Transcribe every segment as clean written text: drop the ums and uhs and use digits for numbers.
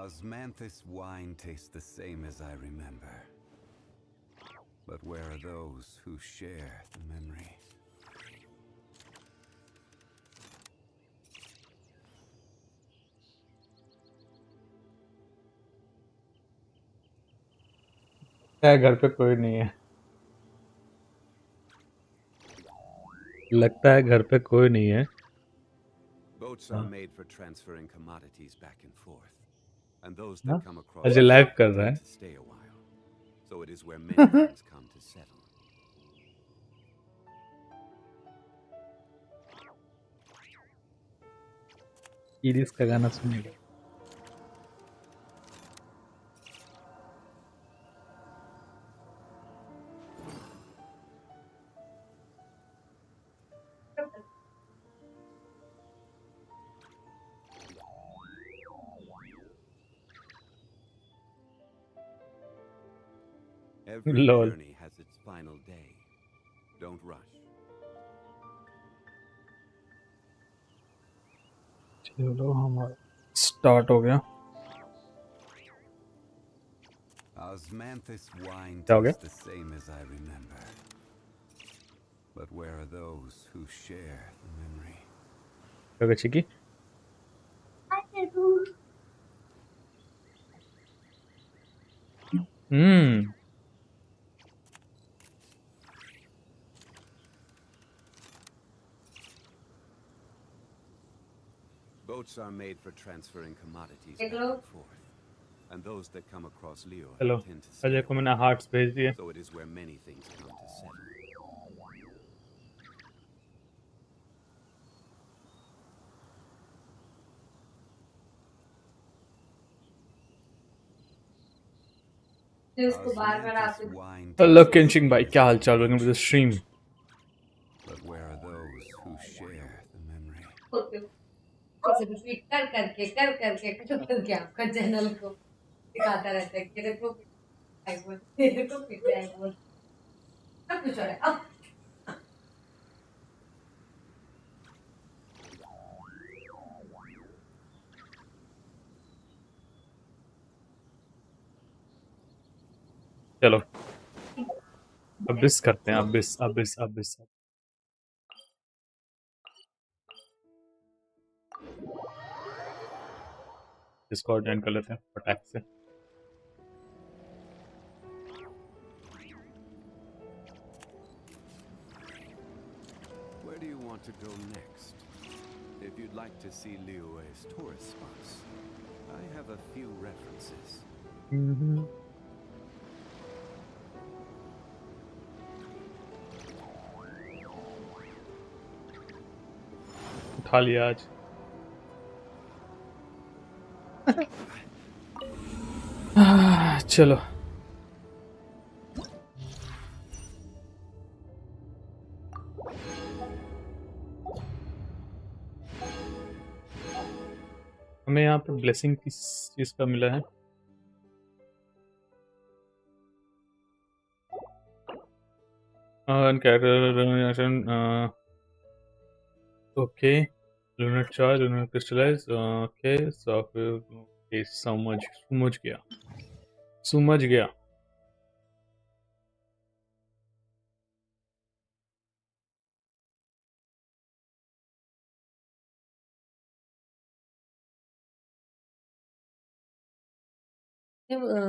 Osmanthus wine tastes the same as I remember. But where are those who share the memory? घर पे कोई नहीं है। लगता है घर पे कोई नहीं है। Boats are made for transferring commodities back and forth, and those हाँ? that come across Ajay live कर रहा tend है। to stay a while. So it is where many things come to settle. Iris का गाना सुनेगा। Every Lol. journey has its final day. Don't rush. चलो हमारा start हो गया। Osmanthus wine क्या हो गया? tastes the same as I remember. But where are those who share the memory? क्या हो गया चिकी? Boats are made for transferring commodities back and forth, and those that come across Leo चलो tend to stay Ajay a को मैंने while. Hearts भेज दिए। So it is where many things come to settle. Osmanthus wine hello tastes the केंशिंग same भाई, as क्या I हाल चाल? Welcome remember. To the stream. But where are those who share the memory? करके आपका channel को दिखाता रहता है कि देखो देखो सब कुछ हो रहा है। चलो अबिस करते हैं। अबिस अबिस अबिस डिस्कॉर्ड ज्वाइन कर लेते हैं फटाक से। Where do you want to go next? If you'd like to see Liyue's tourist spots, I have a few references. उठा लिया आज। चलो हमें यहाँ पे ब्लेसिंग किस चीज का मिला है? Okay, lunar charge, lunar crystallize. Okay software समझ गया।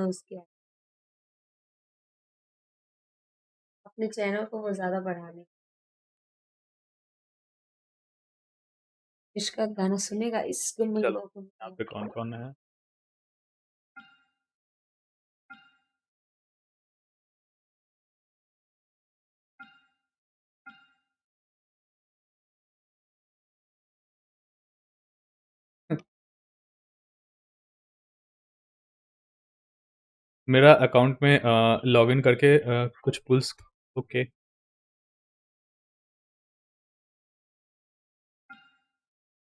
उसके अपने चैनल को वो ज्यादा बढ़ाने इसका गाना सुनेगा इसको चलो मुझे यहाँ पे कौन कौन है? मेरा अकाउंट में लॉगिन करके कुछ पुल्स। ओके,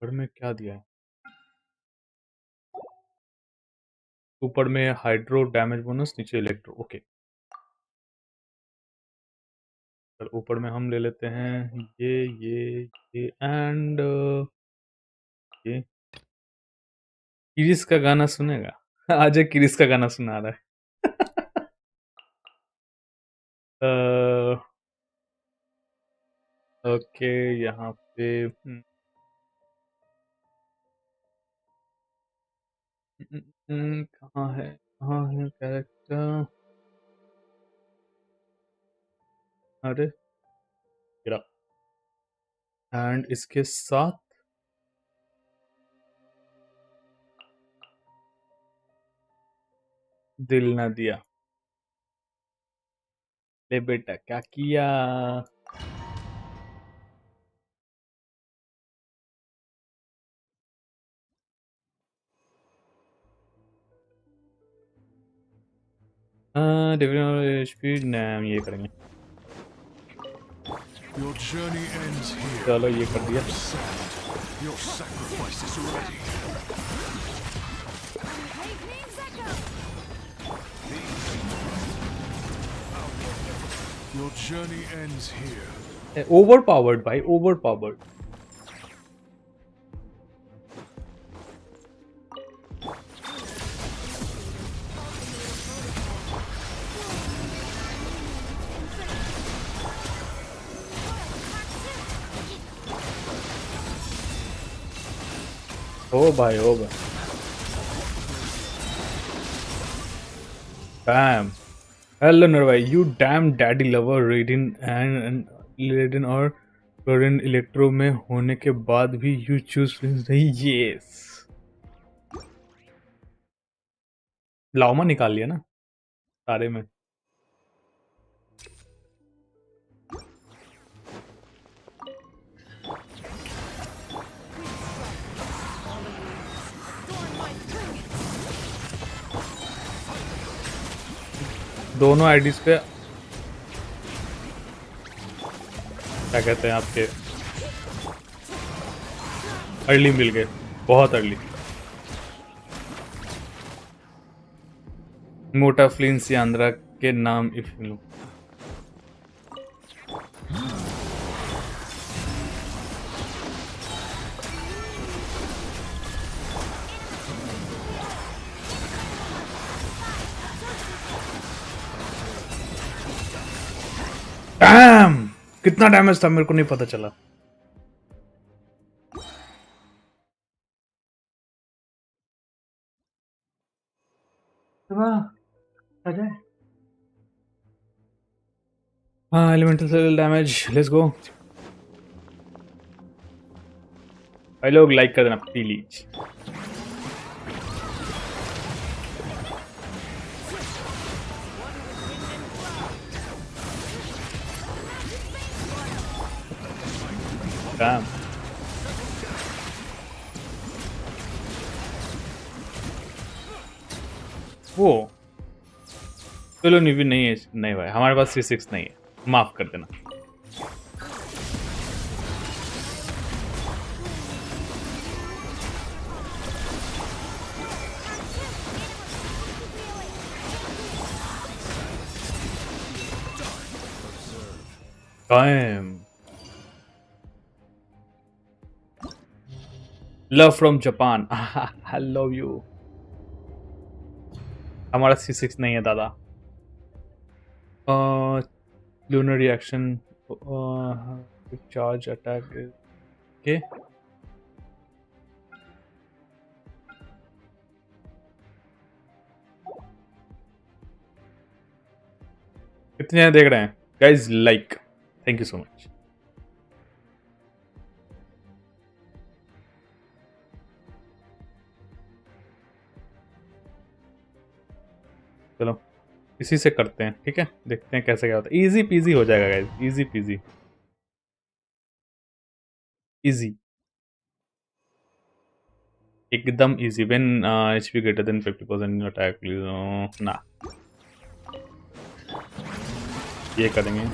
ऊपर में क्या दिया है? ऊपर में हाइड्रो डैमेज बोनस, नीचे इलेक्ट्रो। ओके, सर ऊपर में हम ले लेते हैं ये एंड ये। किरिस का गाना सुनेगा? आज किरिस का गाना सुना रहा है। ओके, यहाँ पे कहाँ है कैरेक्टर? अरे गिरा। एंड इसके साथ दिल ना दिया। ले बेटा क्या किया? एचपी नाम ये करेंगे। Your journey ends here. चलो ये कर दिया। Your sacrifice is ready. Your journey ends here. Over powered भाई, ओवर पावर्ड। ओ भाई, ओ भाई। डैम। हेलो नरवाई, you damn daddy lover Raiden and Raiden और क्लोरिन इलेक्ट्रो में होने के बाद भी यू चूज नहीं। यस, लाओमा निकाल लिया ना सारे में। दोनों आईडीज पे क्या कहते हैं आपके अर्ली मिल गए, बहुत अर्ली। मोटा फ्लिंस यांद्रा के नाम इफ यू। डैम, कितना डैमेज था मेरे को नहीं पता चला। हाँ, elemental cell damage, let's go. भाई लोग लाइक कर देना प्लीज। डैम, वो चलो नहीं नहीं है, नहीं भाई हमारे पास C6 नहीं है, माफ कर देना। Time love from Japan, I love you. हमारा C6 नहीं है दादा। लूनर रिएक्शन, चार्ज अटैक के कितने देख रहे हैं guys? Like, thank you so much. चलो इसी से करते हैं, ठीक है, देखते हैं कैसे क्या होता है। इजी पीजी हो जाएगा गाइज, इजी पीजी, इजी, एकदम easy. When HP greater than 50% attack, please ना। ये करेंगे।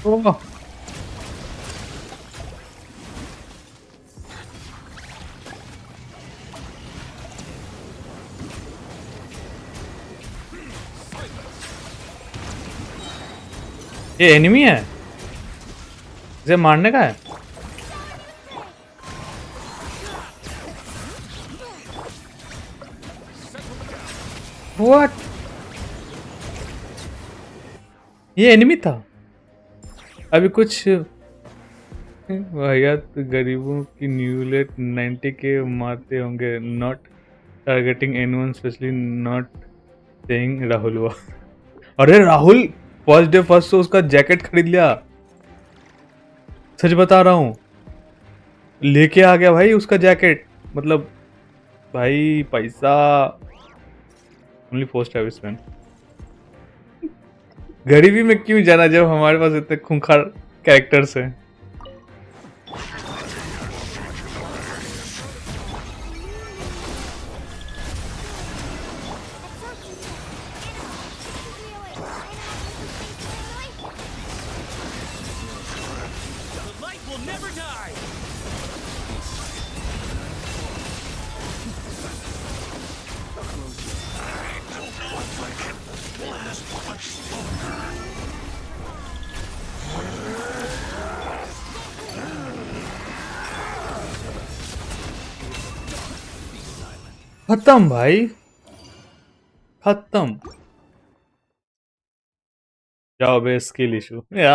ओह ये एनिमी है, इसे मारने का है। व्हाट, ये एनिमी था। अभी कुछ भैया तो गरीबों की न्यूलेट 90 के मारते होंगे, not targeting anyone specially not saying Rahul हुआ। अरे राहुल फर्स्ट डे फर्स्ट तो उसका जैकेट खरीद लिया, सच बता रहा हूँ, लेके आ गया भाई उसका जैकेट। मतलब भाई पैसा ओनली पोस्ट है इसमें। गरीबी में क्यों जाना जब हमारे पास इतने खूंखार कैरेक्टर्स हैं। खत्म भाई, खत्म। जाओ बे स्किल इशू या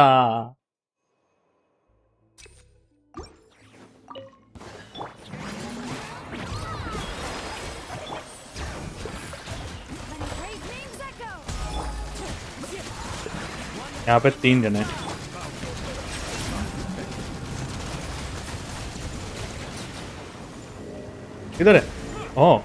यहाँ पे 3 जने हैं। किधर है? ओह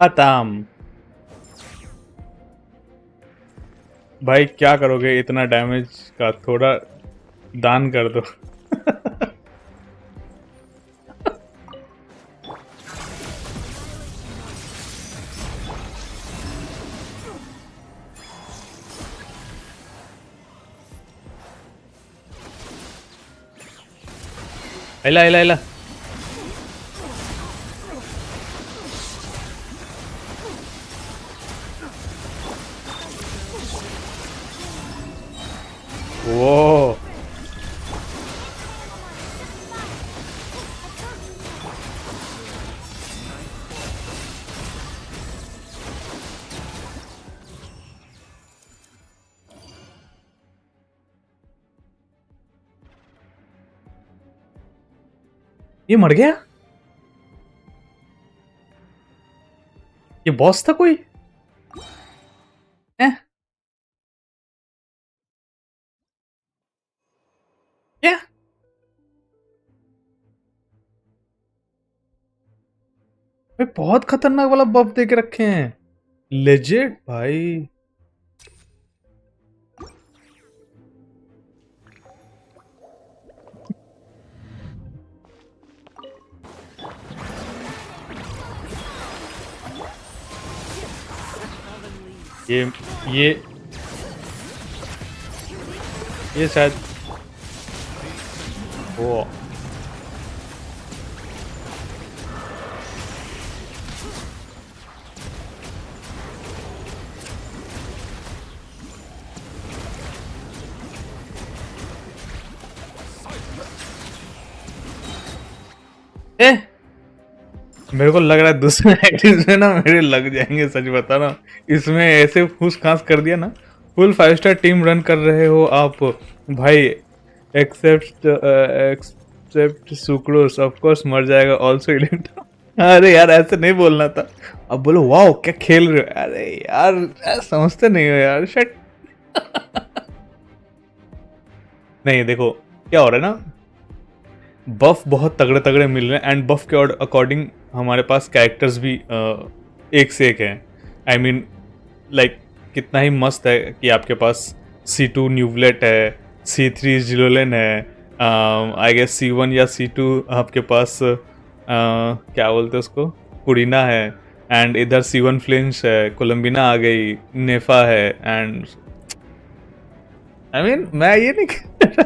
खत्म। भाई क्या करोगे इतना डैमेज का, थोड़ा दान कर दो। इला इला इला वो ये मर गया, ये बॉस था कोई है क्या? भाई बहुत खतरनाक वाला बफ दे के रखे हैं, लेजेंड भाई। ये ये ये शायद वो मेरे को लग रहा है दूसरे एक्टिव में ना मेरे लग जाएंगे, सच बता रहा हूँ। इसमें ऐसे फूस खास कर दिया ना, फुल 5 स्टार टीम रन कर रहे हो आप भाई। एक्सेप्ट सुक्रोस ऑफ कोर्स मर जाएगा ऑल्सो इलेक्ट्रो। अरे यार ऐसे नहीं बोलना था। अब बोलो वाओ क्या खेल रहे हो। अरे यार समझते नहीं हो यार, शट। नहीं देखो क्या हो रहा है ना, बफ बहुत तगड़े तगड़े मिल रहे हैं एंड बफ के अकॉर्डिंग हमारे पास कैरेक्टर्स भी एक से एक हैं। आई मीन लाइक कितना ही मस्त है कि आपके पास C2 न्यूवलेट है, C3 जिलोलेन है, आई गेस C1 या C2 आपके पास क्या बोलते हैं उसको, कुरीना है, एंड इधर C1 फ्लिंच है, कोलम्बिना आ गई, नेफा है, एंड आई मीन मैं ये नहीं कह रहा।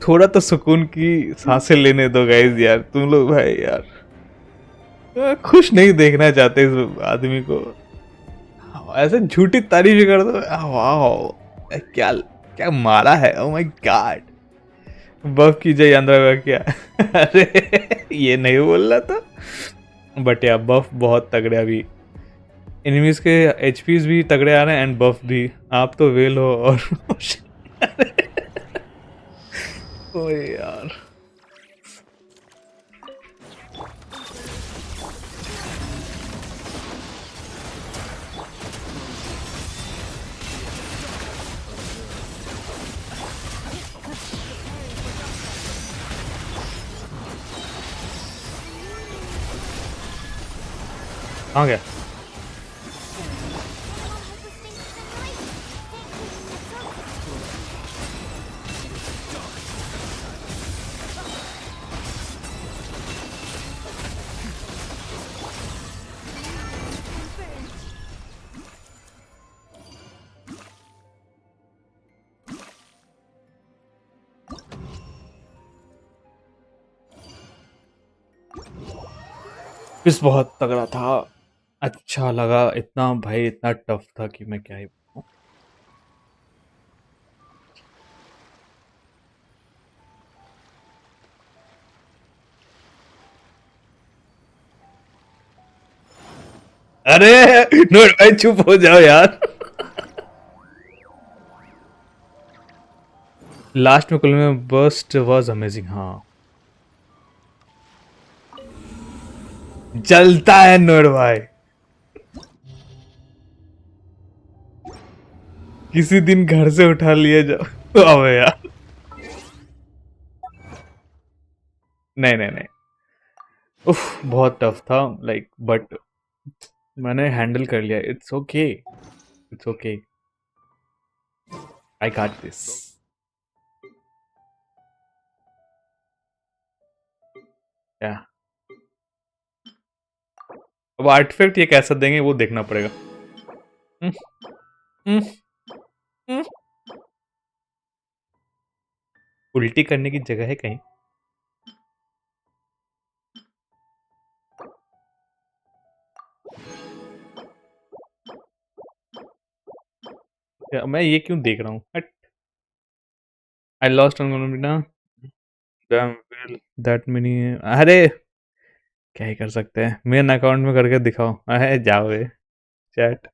थोड़ा तो सुकून की सांसें लेने दो गाइस यार, तुम लोग भाई यार खुश नहीं देखना चाहते इस आदमी को, ऐसे झूठी तारीफ कर दो। वाह क्या क्या मारा है, ओ माय गॉड। बफ की जय यंद्रक क्या। अरे ये नहीं बोल रहा था, बट यार बफ बहुत तगड़े, अभी एनिमीज के एचपीज भी तगड़े आ रहे हैं एंड बफ भी। आप तो वेल हो और ओ यार आ गया। इस बहुत तगड़ा था, अच्छा लगा, इतना भाई इतना टफ था कि मैं क्या ही बताऊं। अरे नोट भाई चुप हो जाओ यार। लास्ट में कुल में बर्स्ट वाज अमेजिंग। हाँ जलता है नोट भाई, किसी दिन घर से उठा लिया जाओ। अबे यार नहीं नहीं नहीं, उफ बहुत टफ था लाइक, बट मैंने हैंडल कर लिया। It's okay, it's okay, I got this. या अब आर्टिफैक्ट ये कैसा देंगे वो देखना पड़ेगा। हम्म, हम्म, हम्म। उल्टी करने की जगह है कहीं। मैं ये क्यों देख रहा हूँ, I lost on Columbina that many. अरे क्या ही कर सकते हैं, मेन अकाउंट में करके दिखाओ। अरे जाओ बे चैट।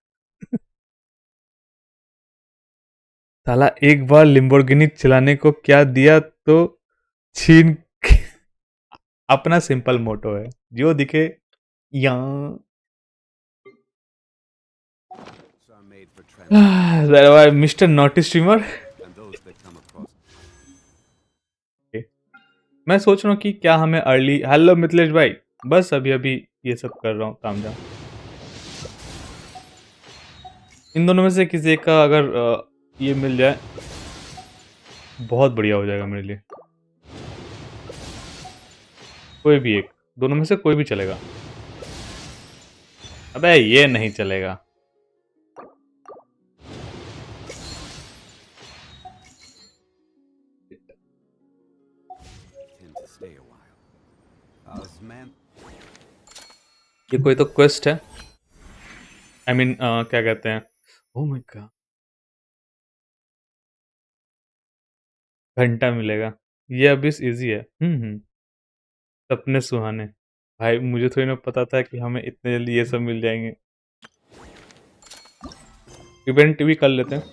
साला एक बार लिम्बोर्गिनी चलाने को क्या दिया तो छीन अपना सिंपल मोटो है जो दिखे यहाँ। Are made for transport mister naughty streamer. and those that come across. मैं सोच रहा हूँ कि क्या हमें अर्ली, हेलो मिथिलेश भाई, बस अभी अभी ये सब कर रहा हूँ काम जाम। इन दोनों में से किसी एक का अगर ये मिल जाए बहुत बढ़िया हो जाएगा मेरे लिए। कोई भी एक, दोनों में से कोई भी चलेगा। अबे ये नहीं चलेगा। Tend to stay a while. How's man? ये कोई तो क्वेस्ट है, आई मीन क्या कहते हैं, ओह माय गॉड, घंटा मिलेगा। ये अभी इजी है। सपने सुहाने। भाई मुझे थोड़ी ना पता था कि हमें इतने जल्दी ये सब मिल जाएंगे। इवेंट भी कर लेते हैं।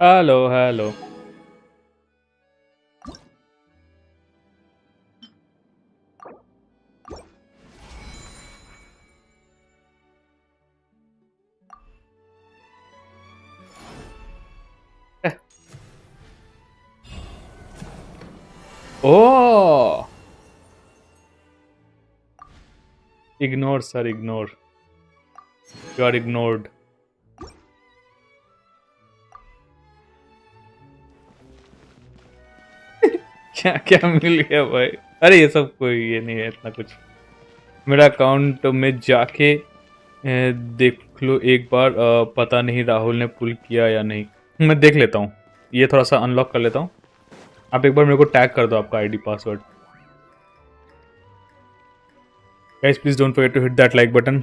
Hello hello. Oh ignore sir, ignore, you are ignored. क्या क्या मिल गया भाई? अरे ये सब कोई ये नहीं है इतना कुछ। मेरा अकाउंट में जाके देख लो एक बार। पता नहीं राहुल ने पुल किया या नहीं। मैं देख लेता हूँ, ये थोड़ा सा अनलॉक कर लेता हूँ। आप एक बार मेरे को टैग कर दो आपका ID password. Guys please don't forget to hit that like button.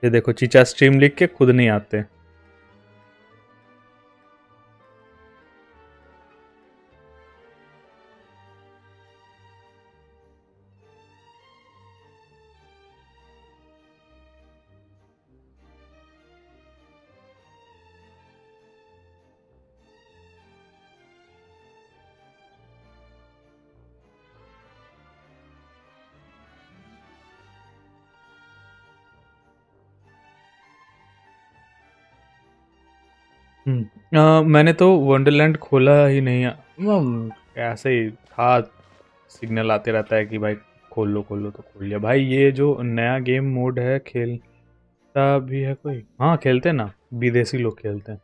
ये देखो चीचा स्ट्रीम लिख के खुद नहीं आते। मैंने तो वंडरलैंड खोला ही नहीं है। ऐसे ही था, सिग्नल आते रहता है कि भाई खोल लो तो खोल लिया। भाई ये जो नया गेम मोड है खेलता भी है कोई? हाँ खेलते हैं ना, विदेशी लोग खेलते हैं।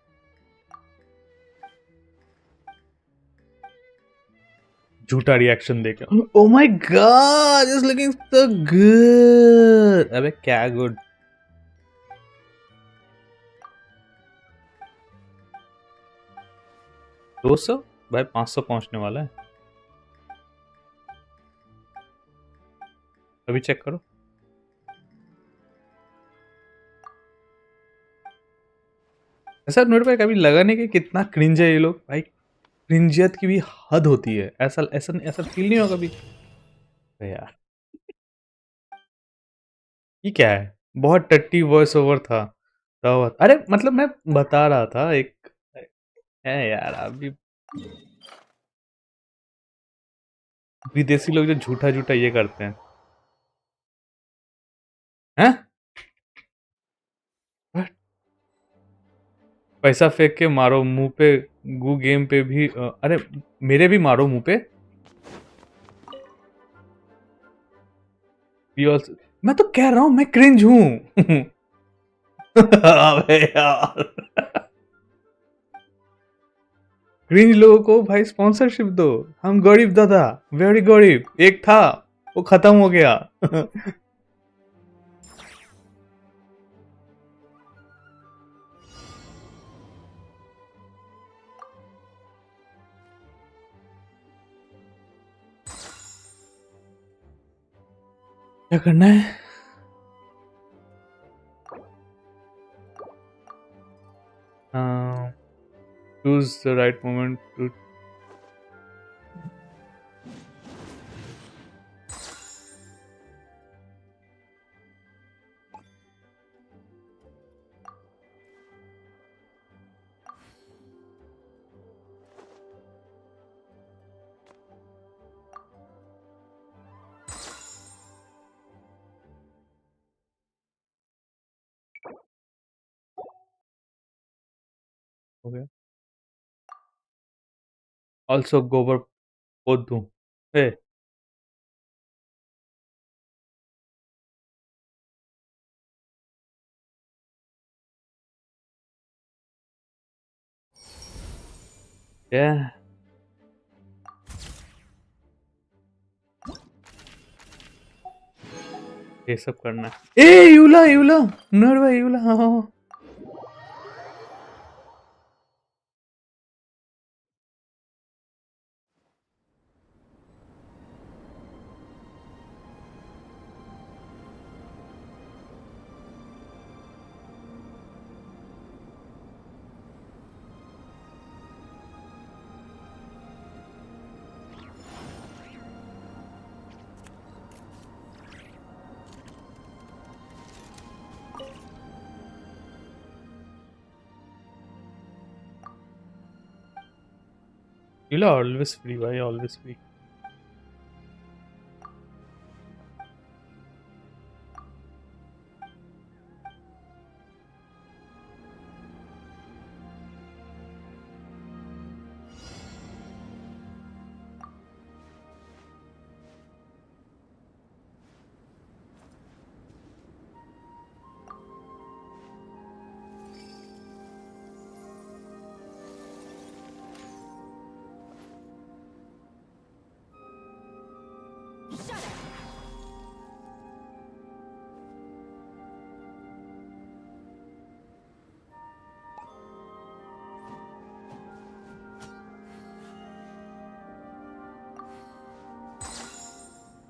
झूठा रिएक्शन देके oh my God it's looking so good. अबे क्या गुड? दो सौ? भाई 500 पहुंचने वाला है। अभी चेक करो। ऐसा मेरे पे कभी लगा नहीं कि कितना क्रिंज है ये लोग। भाई क्रिंजियत की भी हद होती है। ऐसा ऐसा ऐसा फील नहीं होगा कभी? अरे यार ये क्या है? बहुत टट्टी वॉइस ओवर था तब। अरे मतलब मैं बता रहा था एक है यार अभी विदेशी लोग जो झूठा झूठा ये करते हैं। हैं? पैसा फेंक के मारो मुंह पे। गू गेम पे भी अरे मेरे भी मारो मुंह पे। You also- मैं तो कह रहा हूं मैं क्रिंज हूं। अबे यार क्रिंज लोगों को भाई स्पॉन्सरशिप दो। हम गरीब दादा, वेरी गरीब एक था, वो खत्म हो गया। क्या करना है? Choose the right moment to. हो गया। ऑल्सो गोबर पोत दूं? ए क्या ये सब करना है? ए यूला यूला नर भाई यूला। हाँ हाँ हाँ। लीला ऑलवेज फ्री भाई, ऑलवेज फ्री।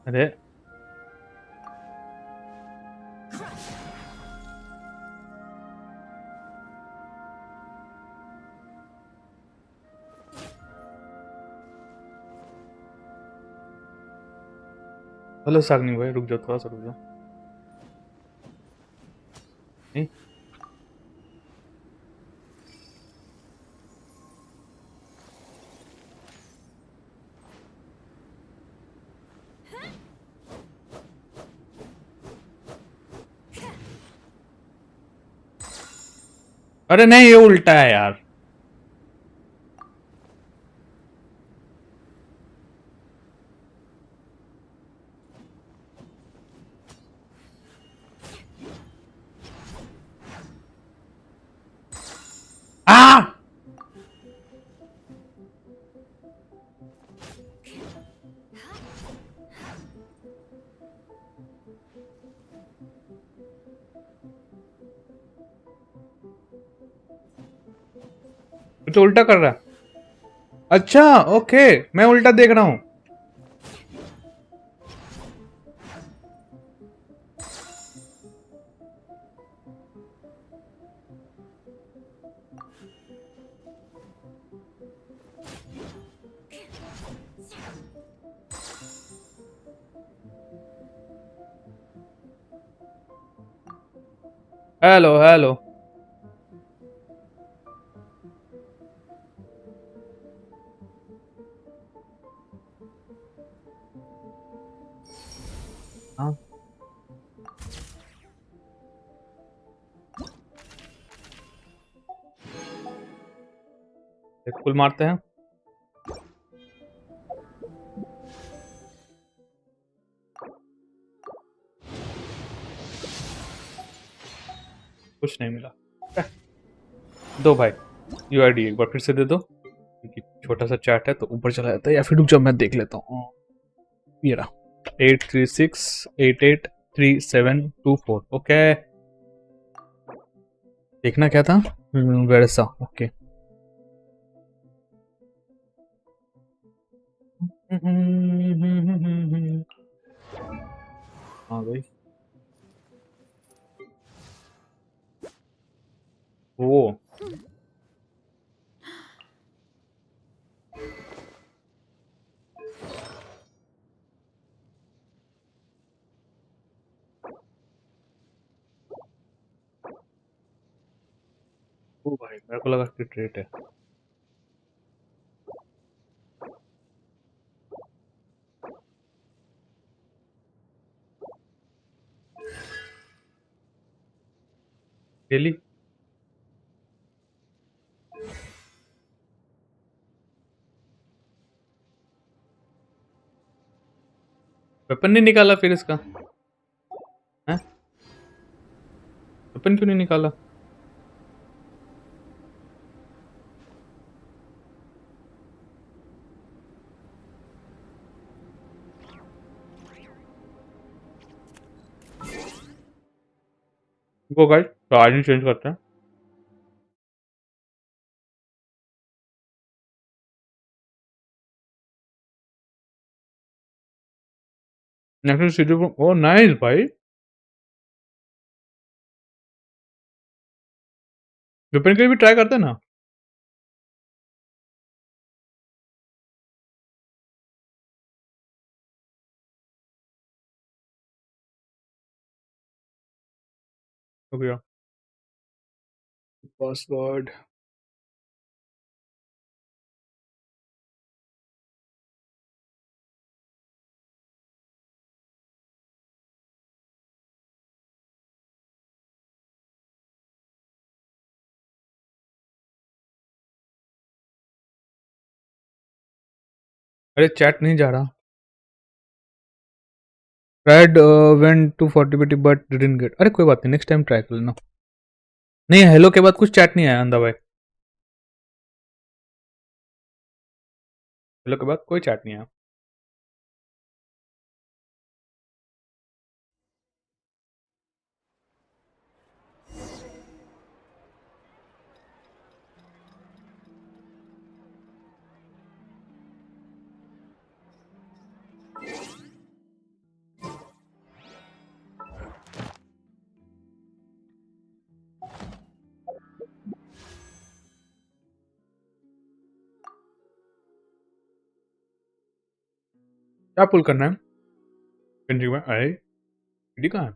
अरे हेलो सागनी भाई, रुक जाओ, थोड़ा सा रुक जाओ। नहीं, अरे नहीं, ये उल्टा है यार। आ तो उल्टा कर रहा है। अच्छा, ओके, मैं उल्टा देख रहा हूँ। Hello hello. हाँ, एक फुल मारते हैं। कुछ नहीं मिला। दो भाई, यूआईडी एक बार फिर से दे दो, क्योंकि छोटा सा चैट है तो ऊपर चला जाता है। या फिर रुक जाओ, मैं देख लेता हूँ। ये रहा, 8368833724। ओके, देखना क्या था? वैसा, ओके। हाँ भाई, वो वो भाई, मेरे को लगा कि ट्रेट है। डेली वेपन नहीं निकाला फिर इसका? है, वेपन क्यों नहीं निकाला? वो गाइस, तो आज ही चेंज करते हैं। नेक्स्ट सीडी, ओ नाइस भाई। वेपन के लिए भी ट्राई करते हैं ना। हो गया पासवर्ड। अरे चैट नहीं जा रहा। Tried went to 40 but didn't get. अरे कोई बात नहीं, नेक्स्ट टाइम ट्राई कर लेना। नहीं, हेलो के बाद कुछ चैट नहीं आया अंधा भाई। हेलो के बाद कोई चैट नहीं आया। क्या पुल करना है? कंज्यूमर अरे ईडी कहाँ है?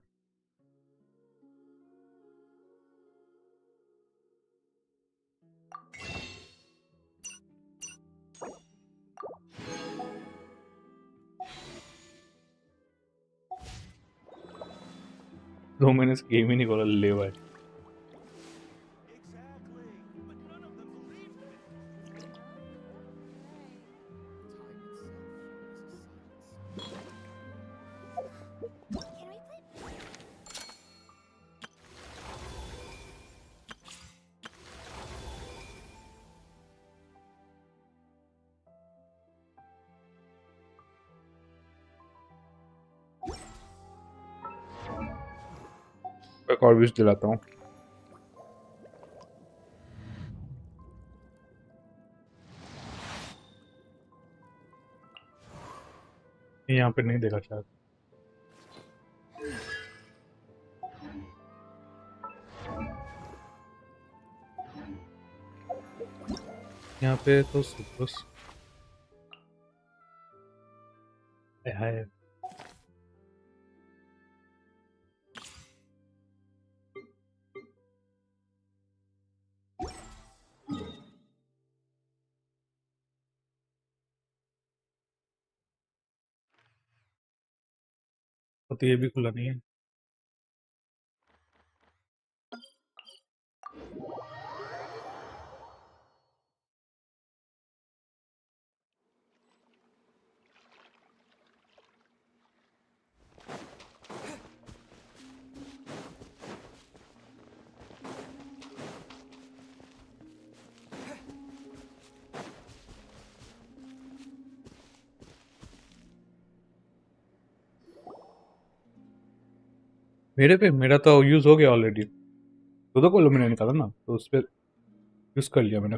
दो महीने से गेम ही नहीं खोला ले भाई। एक और विश दिलाता हूँ। यहाँ पे नहीं देखा शायद। यहाँ पे तो सुबह हाय। तो ये भी खुला नहीं है। मेरे पे मेरा तो यूज हो गया ऑलरेडी। दो को मैंने निकाला ना, तो उस पर यूज कर लिया मैंने।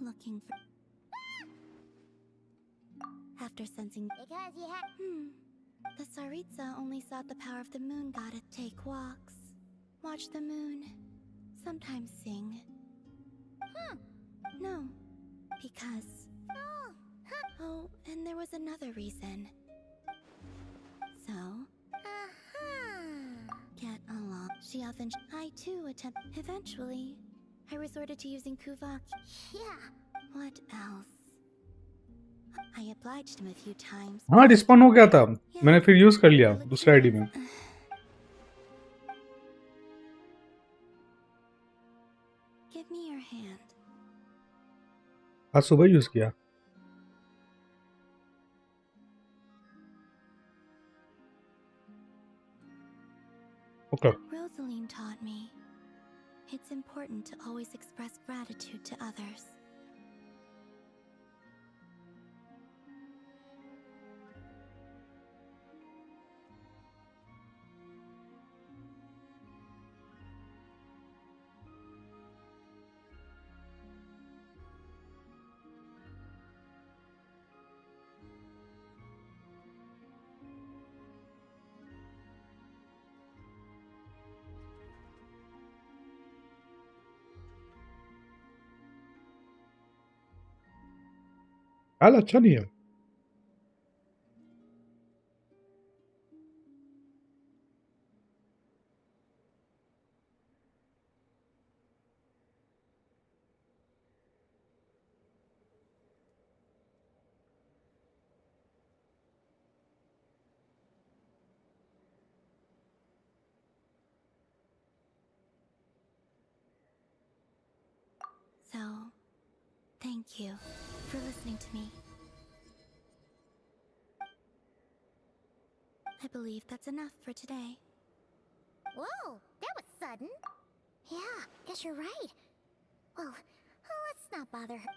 Looking for. After sensing. Because you have. The Tsaritsa only sought the power of the moon god to take walks, watch the moon, sometimes sing. No, because. Oh, and there was another reason. So. Get along. She often. I too attempt. Eventually, I resorted to using Kuvak. Yeah. What else? I obliged him a few times. हाँ respond हो गया था, मैंने फिर use कर लिया दूसरा ID में। Give me your hand. आज सुबह यूज किया। Okay. Rosaline taught me it's important to always express gratitude to others. हाल अच्छा नहीं है। So, Thank you for listening to me. I believe that's enough for today. Whoa, that was sudden. Yeah, guess you're right. Well, let's not bother her.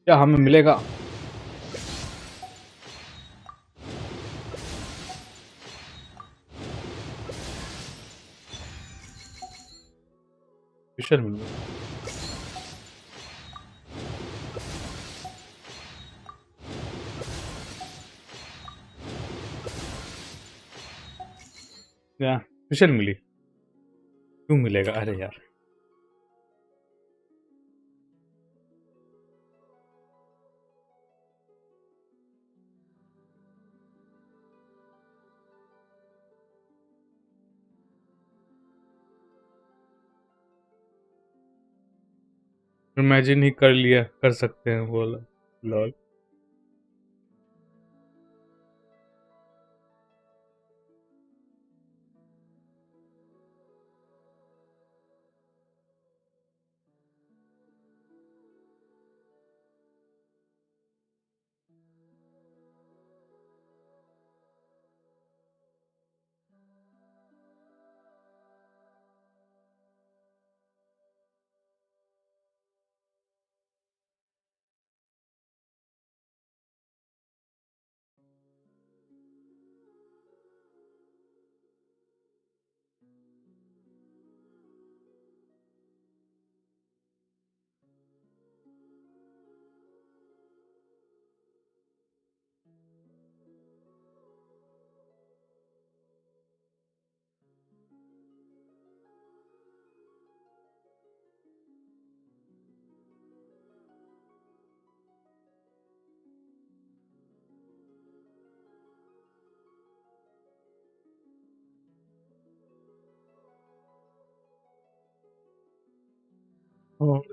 क्या हमें मिलेगा? Fisher मिल गया। क्या Fisher मिली? क्यों मिलेगा? अरे यार, इमेजिन ही कर लिया, कर सकते हैं वो लॉल।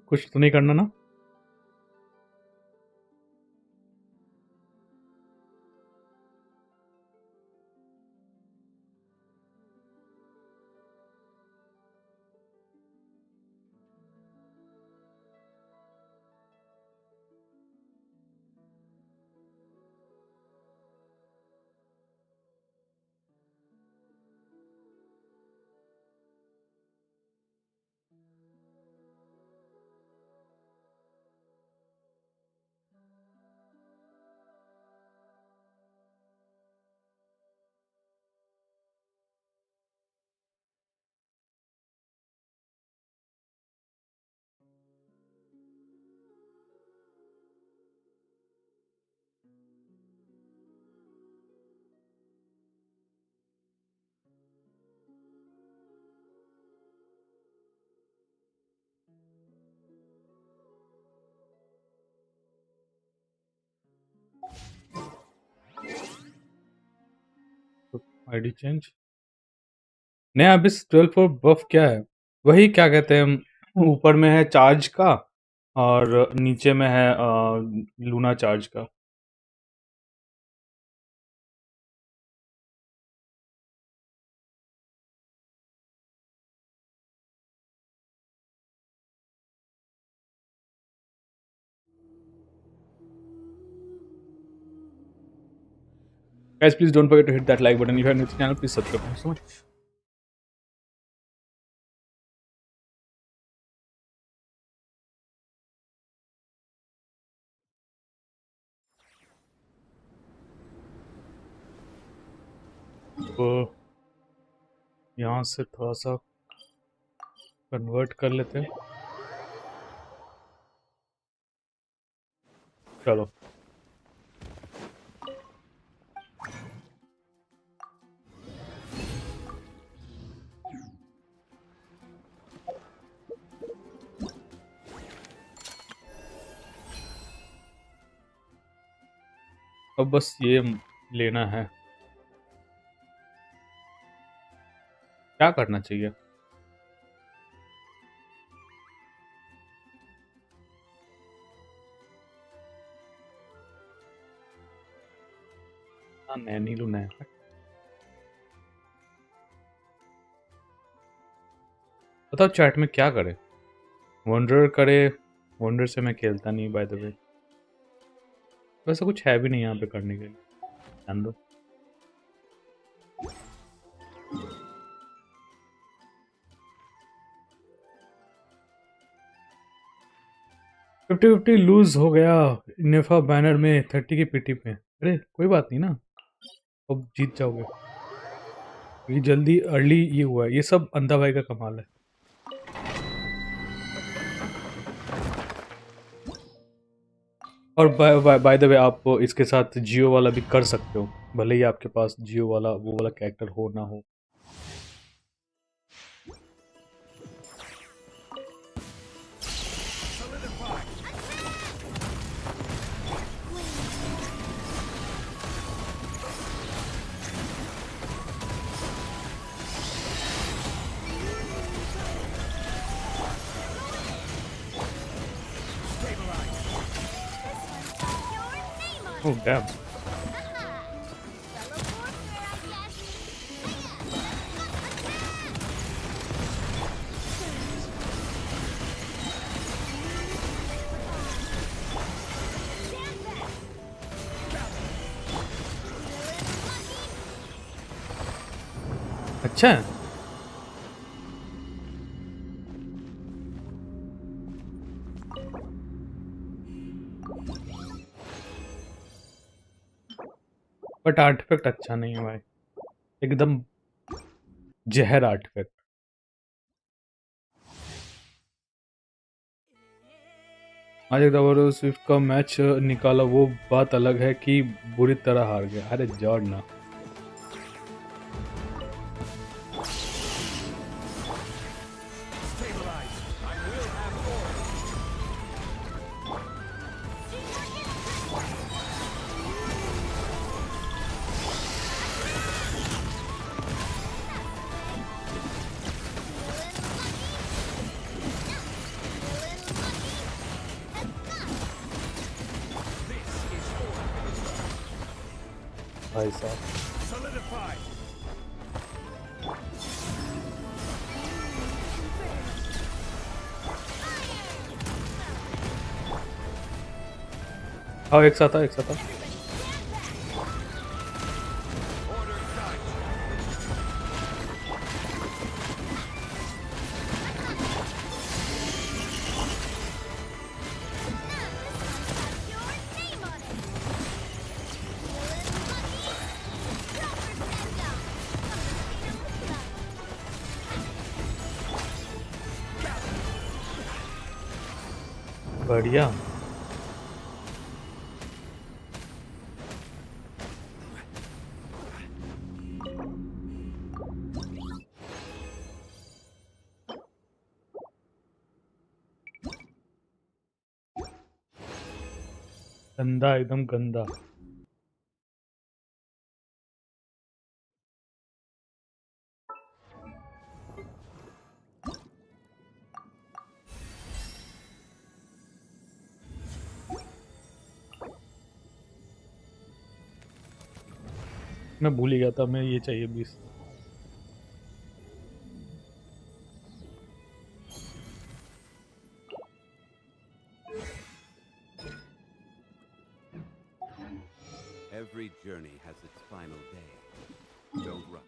कुछ तो नहीं करना ना? आईडी चेंज नया अबिस 12 for बफ क्या है? वही क्या कहते हैं, ऊपर में है चार्ज का और नीचे में है लूना चार्ज का। Guys, please don't forget to hit that like button. If you are new to the channel, please subscribe. Thank you so much. तो यहाँ से थोड़ा सा कन्वर्ट कर लेते हैं। चलो अब बस ये लेना है। क्या करना चाहिए? हाँ, नैनी लू नया। बताओ चैट में क्या करे? वंडर करे। वंडर से मैं खेलता नहीं बाय द वे। वैसा कुछ है भी नहीं यहाँ पे करने के लिए। ध्यान दो। 50-50 लूज हो गया नेफा बैनर में 30 की पीटी पे। अरे कोई बात नहीं ना, अब जीत जाओगे। ये जल्दी अर्ली ये हुआ है, ये सब अंधा भाई का कमाल है। और बाय द वे आप इसके साथ जियो वाला भी कर सकते हो, भले ही आपके पास जियो वाला वो वाला कैरेक्टर हो ना हो। Oh damn. अच्छा है। बट आर्टिफैक्ट अच्छा नहीं है भाई, एकदम जहर आर्टिफैक्ट। आज एक दफा स्विफ्ट का मैच निकाला, वो बात अलग है कि बुरी तरह हार गया। अरे जॉर्डना भाई साहब। हाँ एक साथ एक साथ। बढ़िया। गंदा, एकदम गंदा। मैं भूल ही गया था, मैं ये चाहिए 20। Every journey has its final day. Don't run.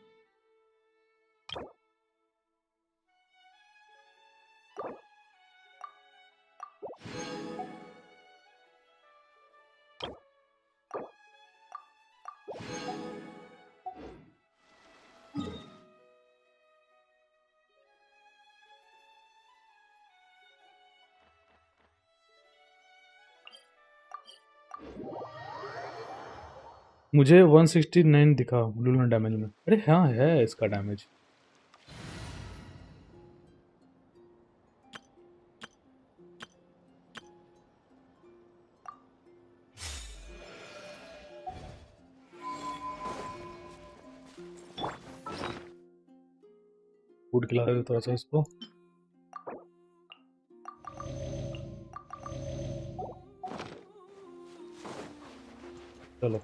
मुझे 169 दिखा लूनर डैमेज में। अरे हाँ है इसका डैमेज। फूड खिला दे थोड़ा सा इसको। चलो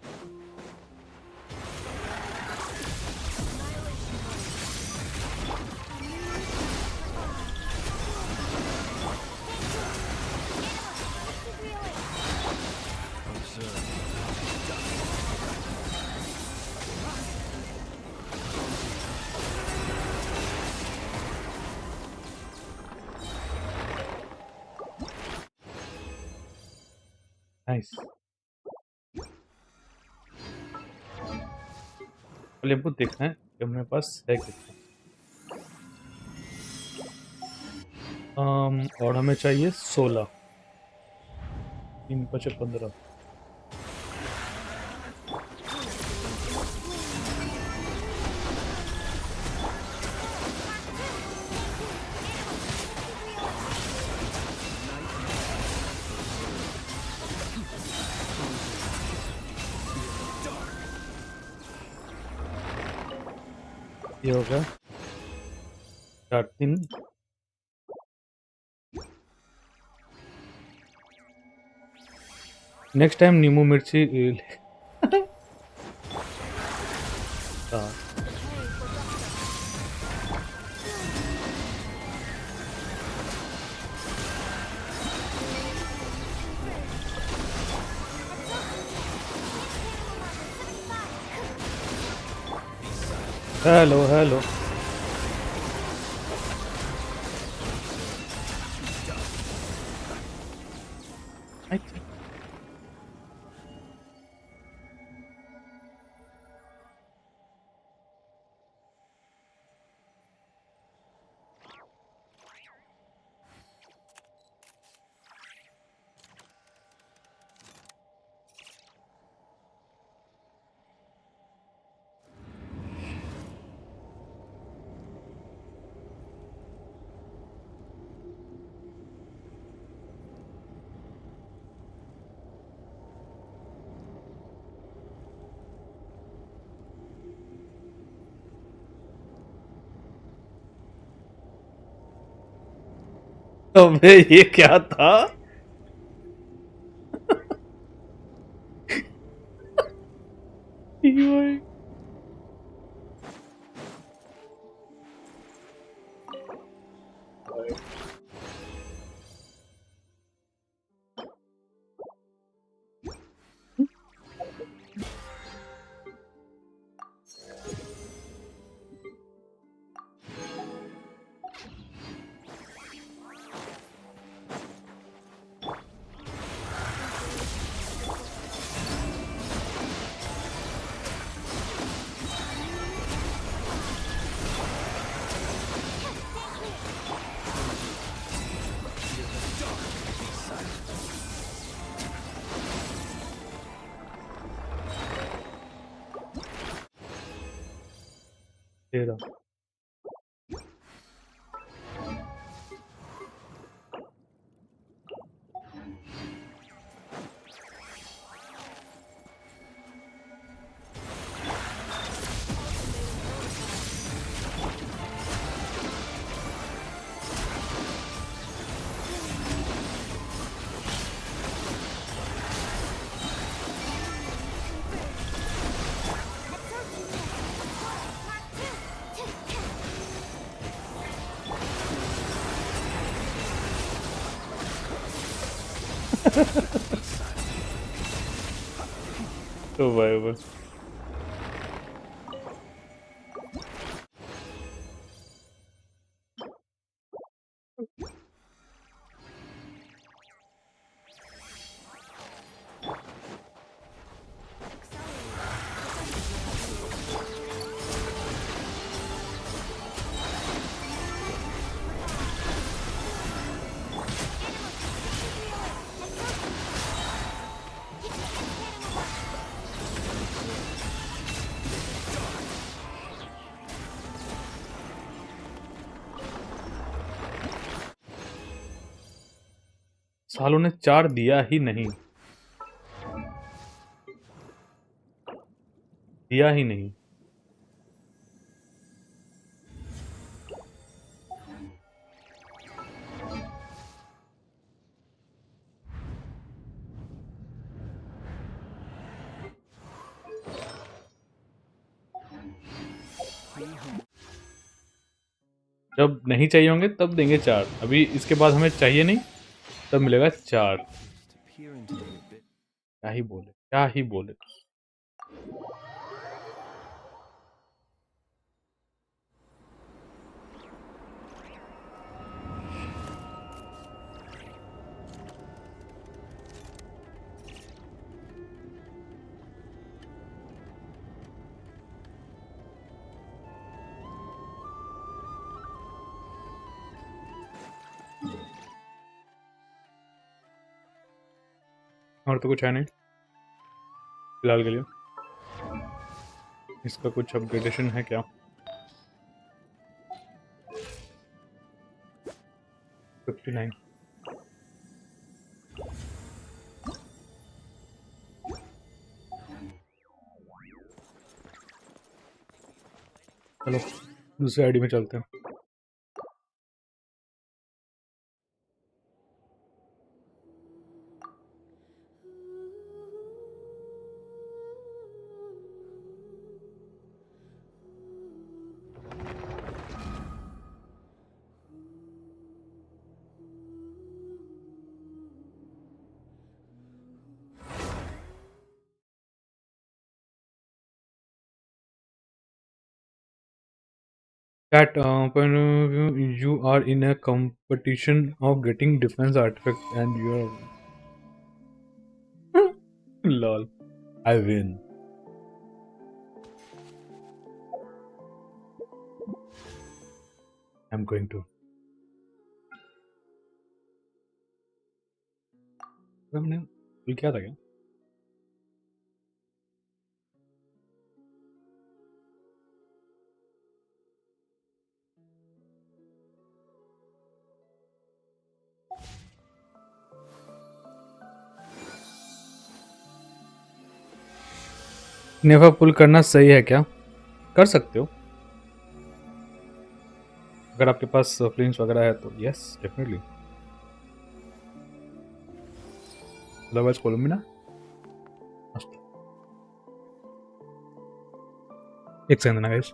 नाइस। पहले हमको देखना है कि हमारे पास है कितना। और हमें चाहिए 16। 3 5 15। ये हो गया 4 3। नेक्स्ट टाइम नींबू मिर्ची हाँ। Hello hello. अच्छा अबे ये क्या था? भाई तेरा ओ भाई बस सालों ने 4 दिया ही नहीं, दिया ही नहीं। जब नहीं चाहिए होंगे तब देंगे 4, अभी इसके बाद हमें चाहिए नहीं तब मिलेगा 4। क्या ही बोले, क्या ही बोले। और तो कुछ है नहीं फिलहाल के लिए। इसका कुछ अपग्रेडेशन है क्या? 59। चलो दूसरे आईडी में चलते हैं। That when you are in a competition of getting defense artifact and you are lol, I win. I'm going to. हमने ये क्या था क्या? नेफा पुल करना सही है क्या? कर सकते हो अगर आपके पास फ्लिंस वगैरह है तो यस डेफिनेटली। अदरवाइज कोलम्बिना एक सेकंड ना guys.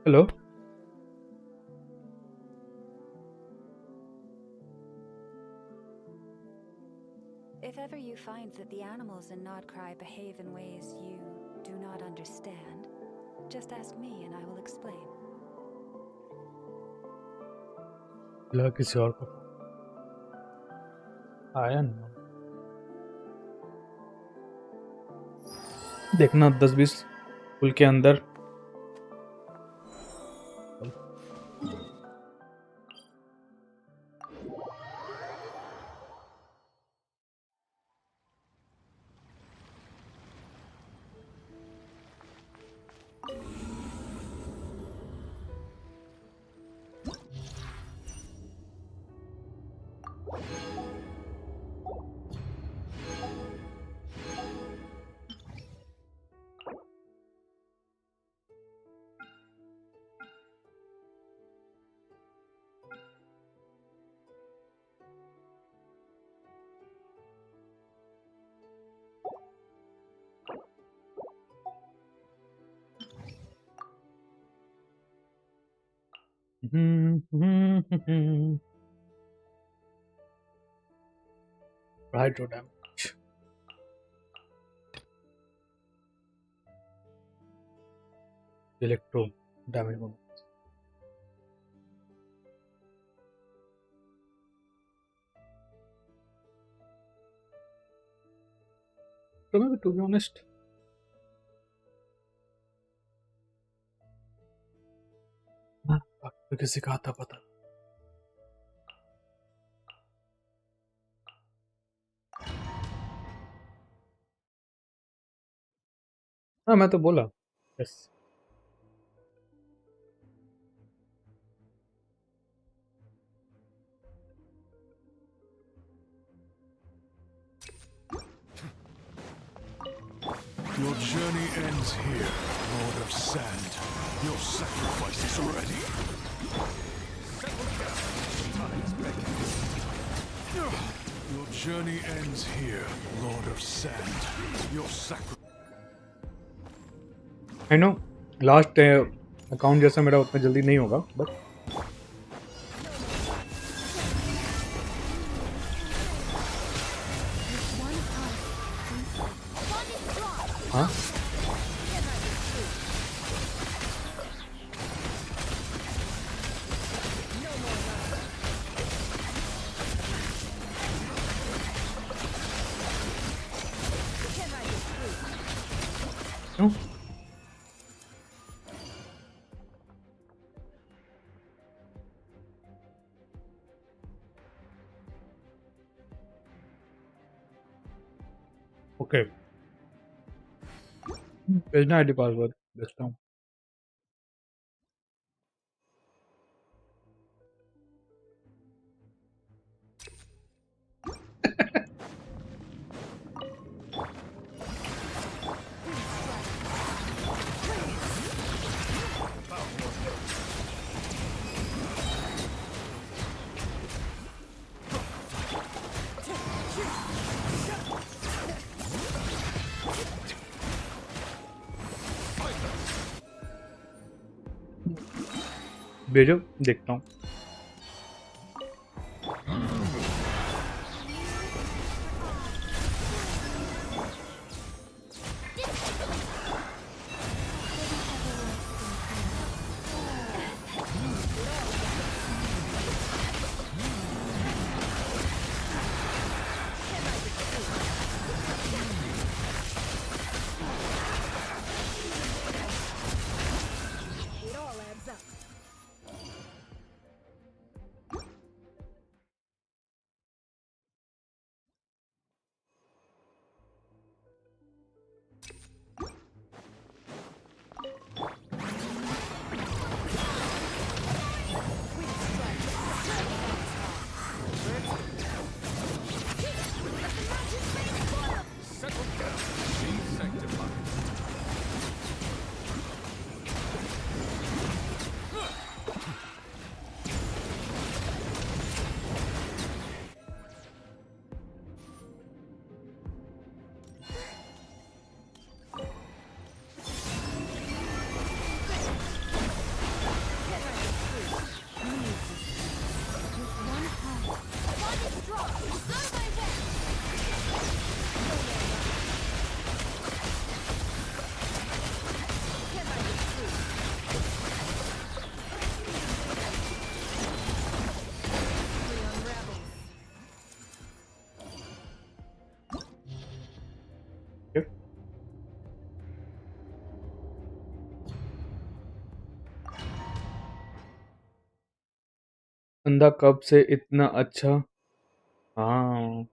Hello If ever you find that the animals in Nodcry behave in ways you do not understand, just ask me and I will explain. लगा किसी और को आया ना। देखना 10-20 पुल के अंदर hydro damage. Electro damage bonus। तो मैं टू बी ऑनेस्ट बाकी किसी का आता पता। हाँ मैं तो बोला yes. Your journey ends here, Lord of Sand. Your sacrifice is ready. Your journey ends here, Lord of Sand. Your sacrifice. I know last account जैसा मेरा उतना जल्दी नहीं होगा बट हाँ क्यों ओके भेजना आईडी पासवर्ड भेजता हूँ। भेजो देखता हूँ। बंदा कब से इतना अच्छा। हाँ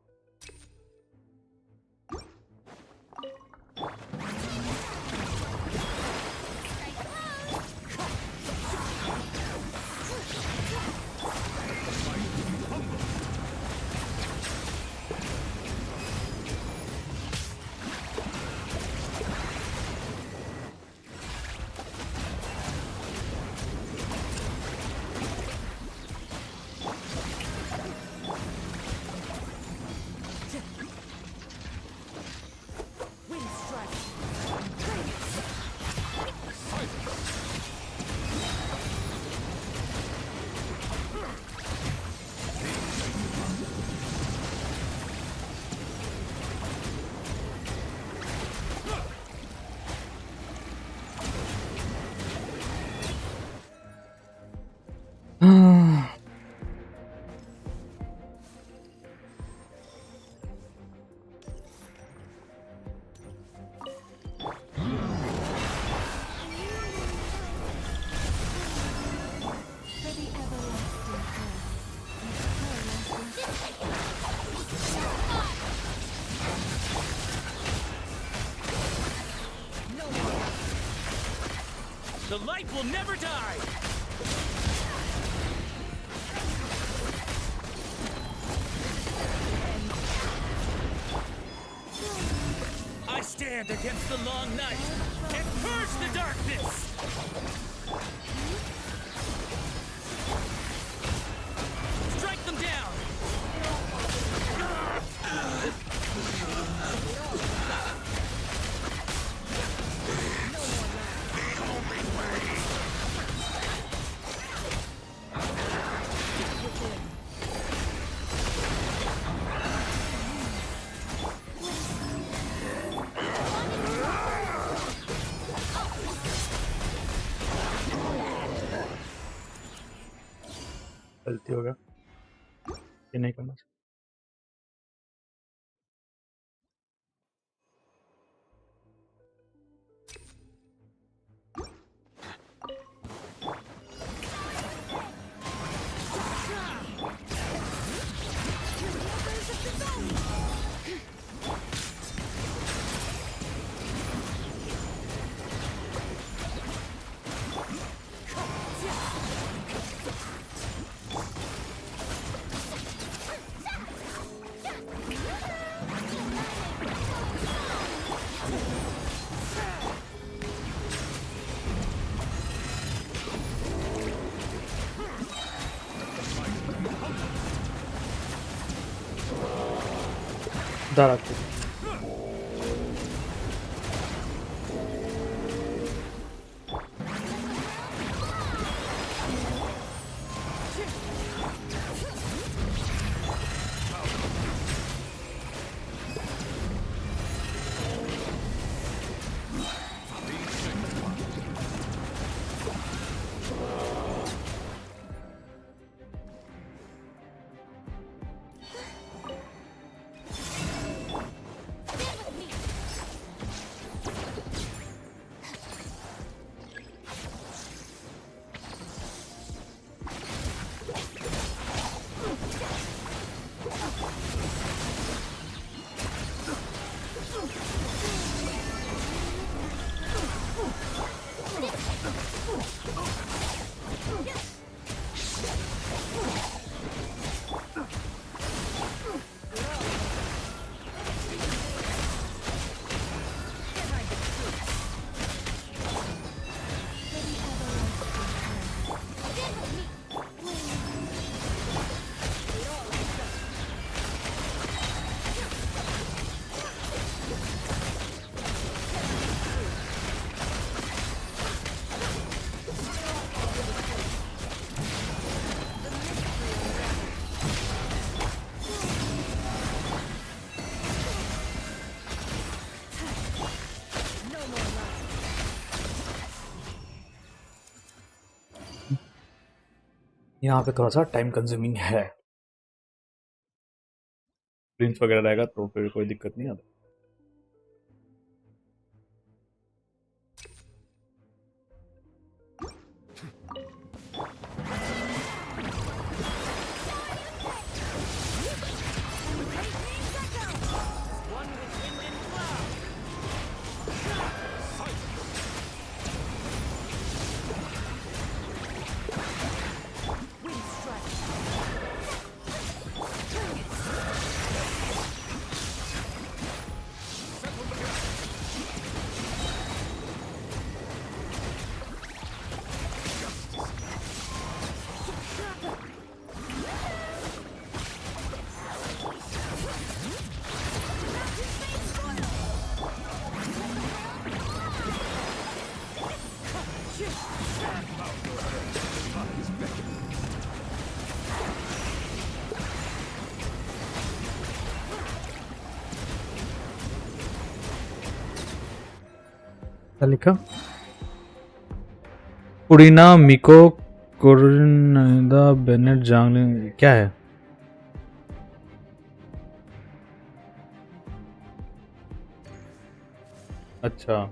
The light will never die! I stand against the long night and purge the darkness! Strike them down! गलती हो गया ये नहीं करना दारा यहाँ पे थोड़ा सा टाइम कंज्यूमिंग है प्रिंस वगैरह रहेगा तो फिर कोई दिक्कत नहीं आता क्या लिखा कुड़ीना मिको कुरनदा बेनेट जांगलिंग क्या है अच्छा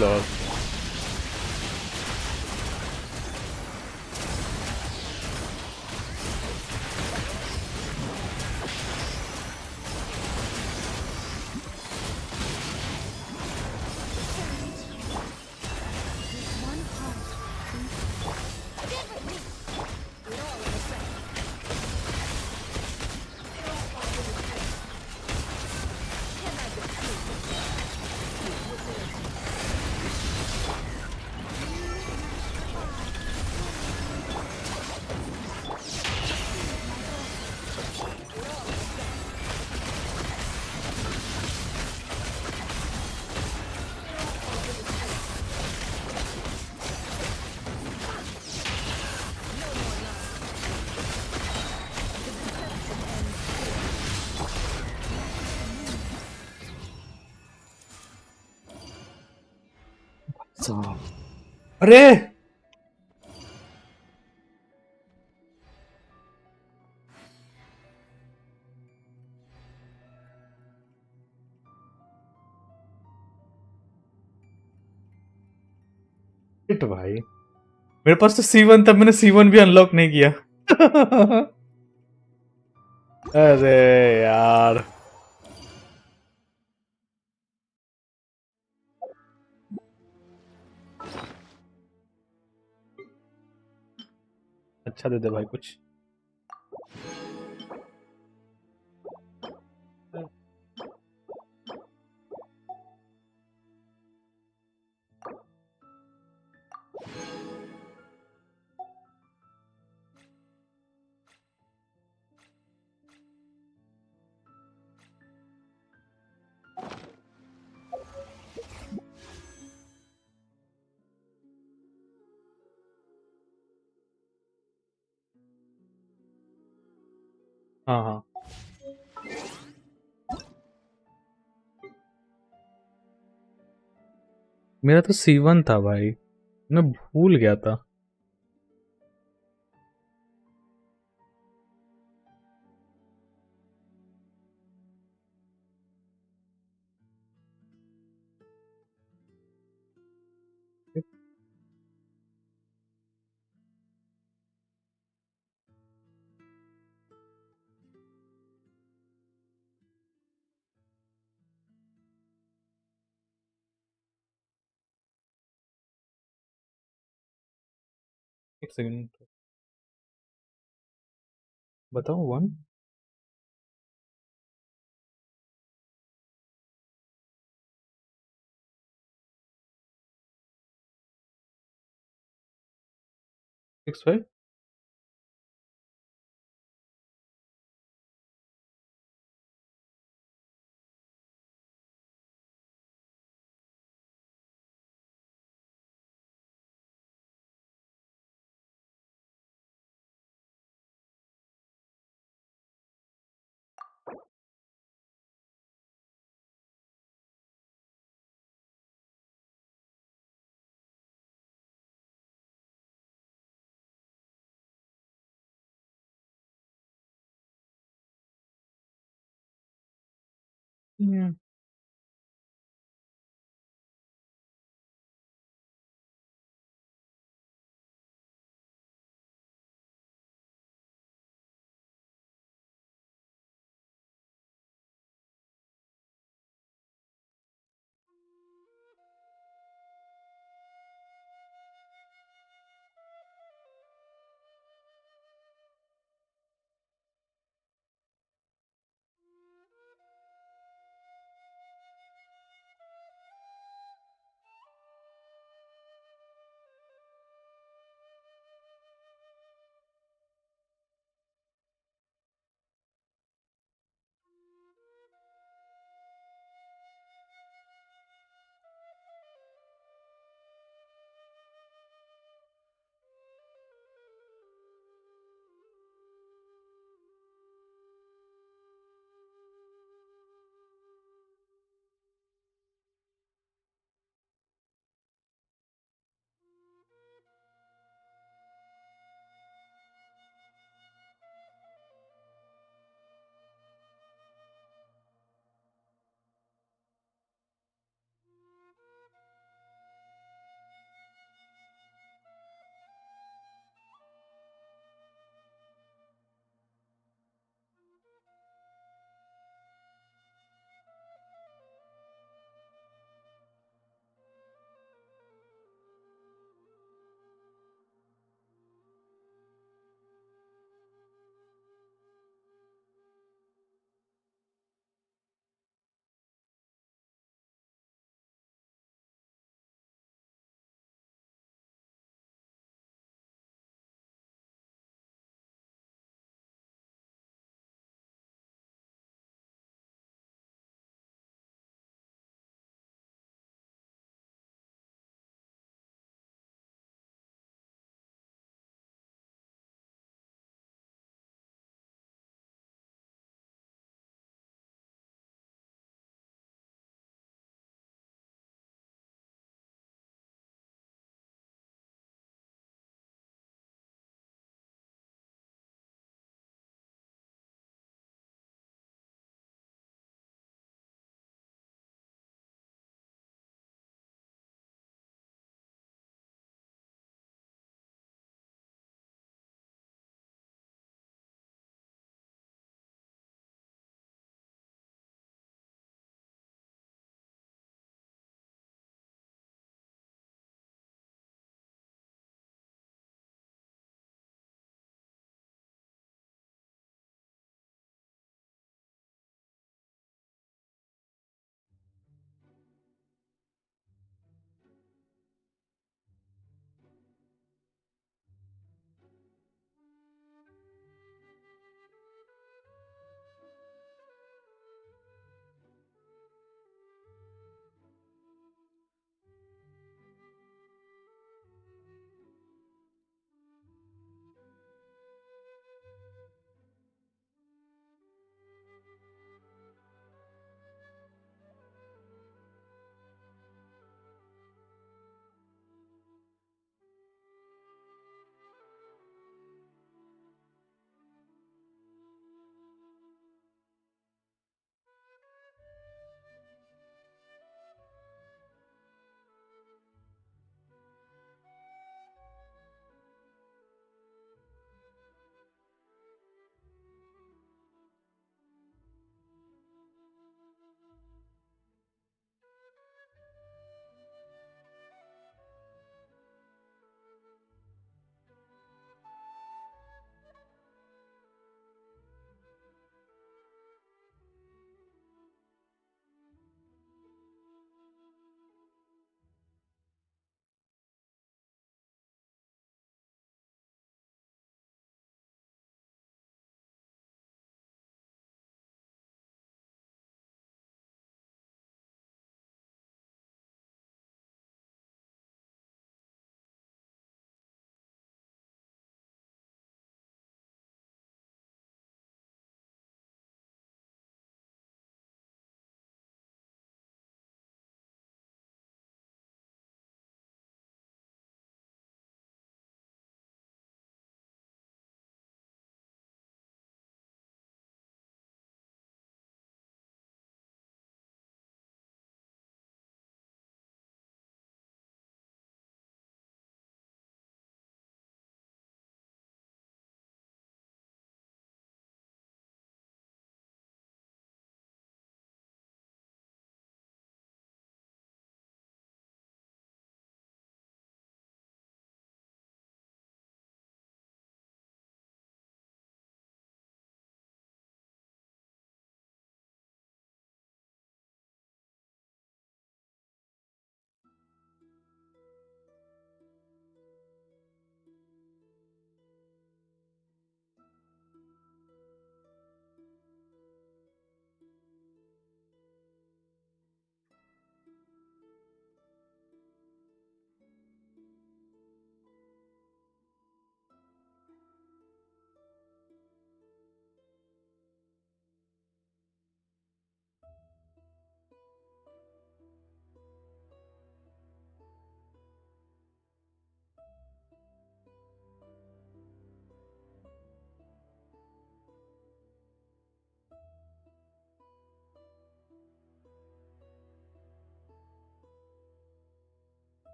लॉस अरे शिट भाई, मेरे पास तो C1 था, मैंने C1 भी अनलॉक नहीं किया। अरे यार, अच्छा दे दे भाई कुछ। हाँ हाँ, मेरा तो C1 था भाई, मैं भूल गया था। एक सेकंड बताओ। 1 6 5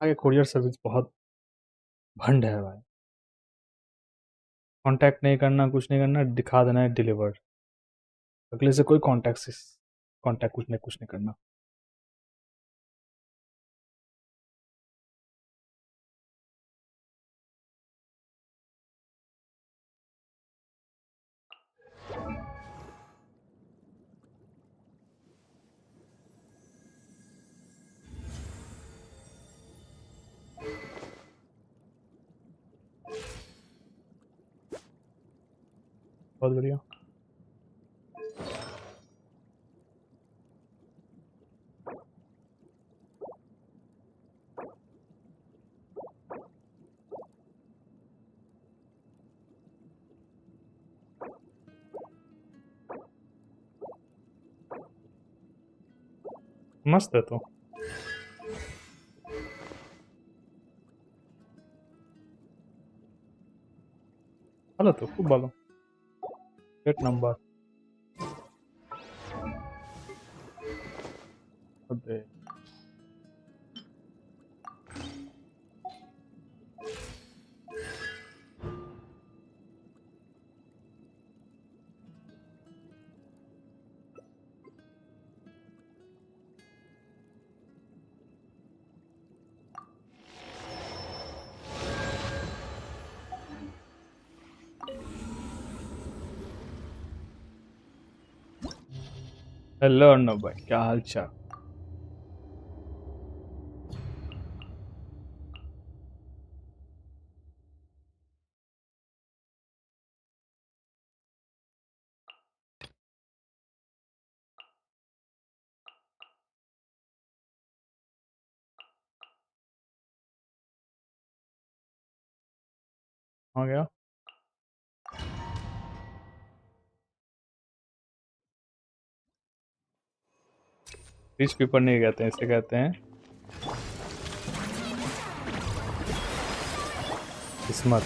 ये कोरियर सर्विस बहुत भंड है भाई। कांटेक्ट नहीं करना, कुछ नहीं करना, दिखा देना है डिलीवर्ड। अगले से कोई कांटेक्ट कुछ नहीं करना। बहुत बढ़िया। मस्त है तो। ভালো তো, খুব ভালো। Great number. Okay. Hello Arnav भाई, क्या हाल चाल? आ गया। रिच पेपर नहीं कहते हैं, इसे कहते हैं किस्मत।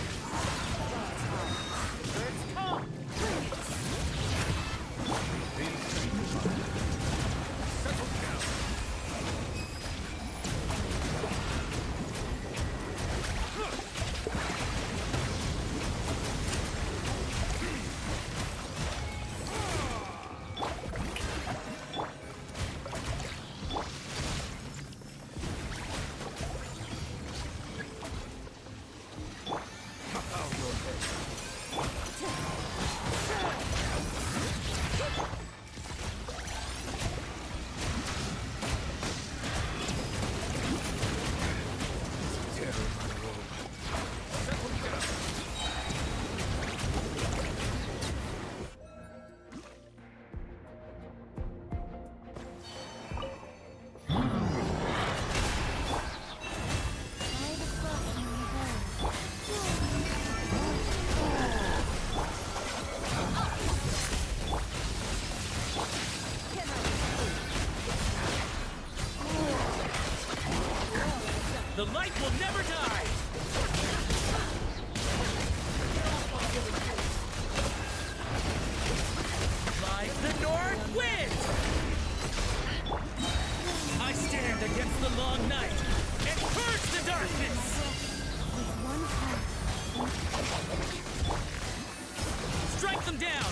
The light will never die! Like the north wind! I stand against the long night and purge the darkness! Strike them down!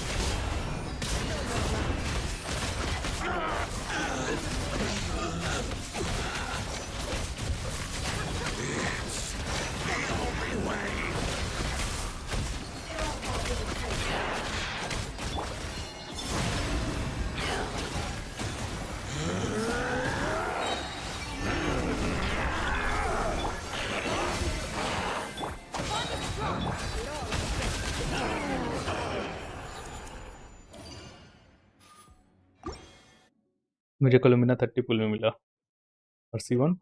मुझे कोलम्बिना 30 पुल में मिला। और C1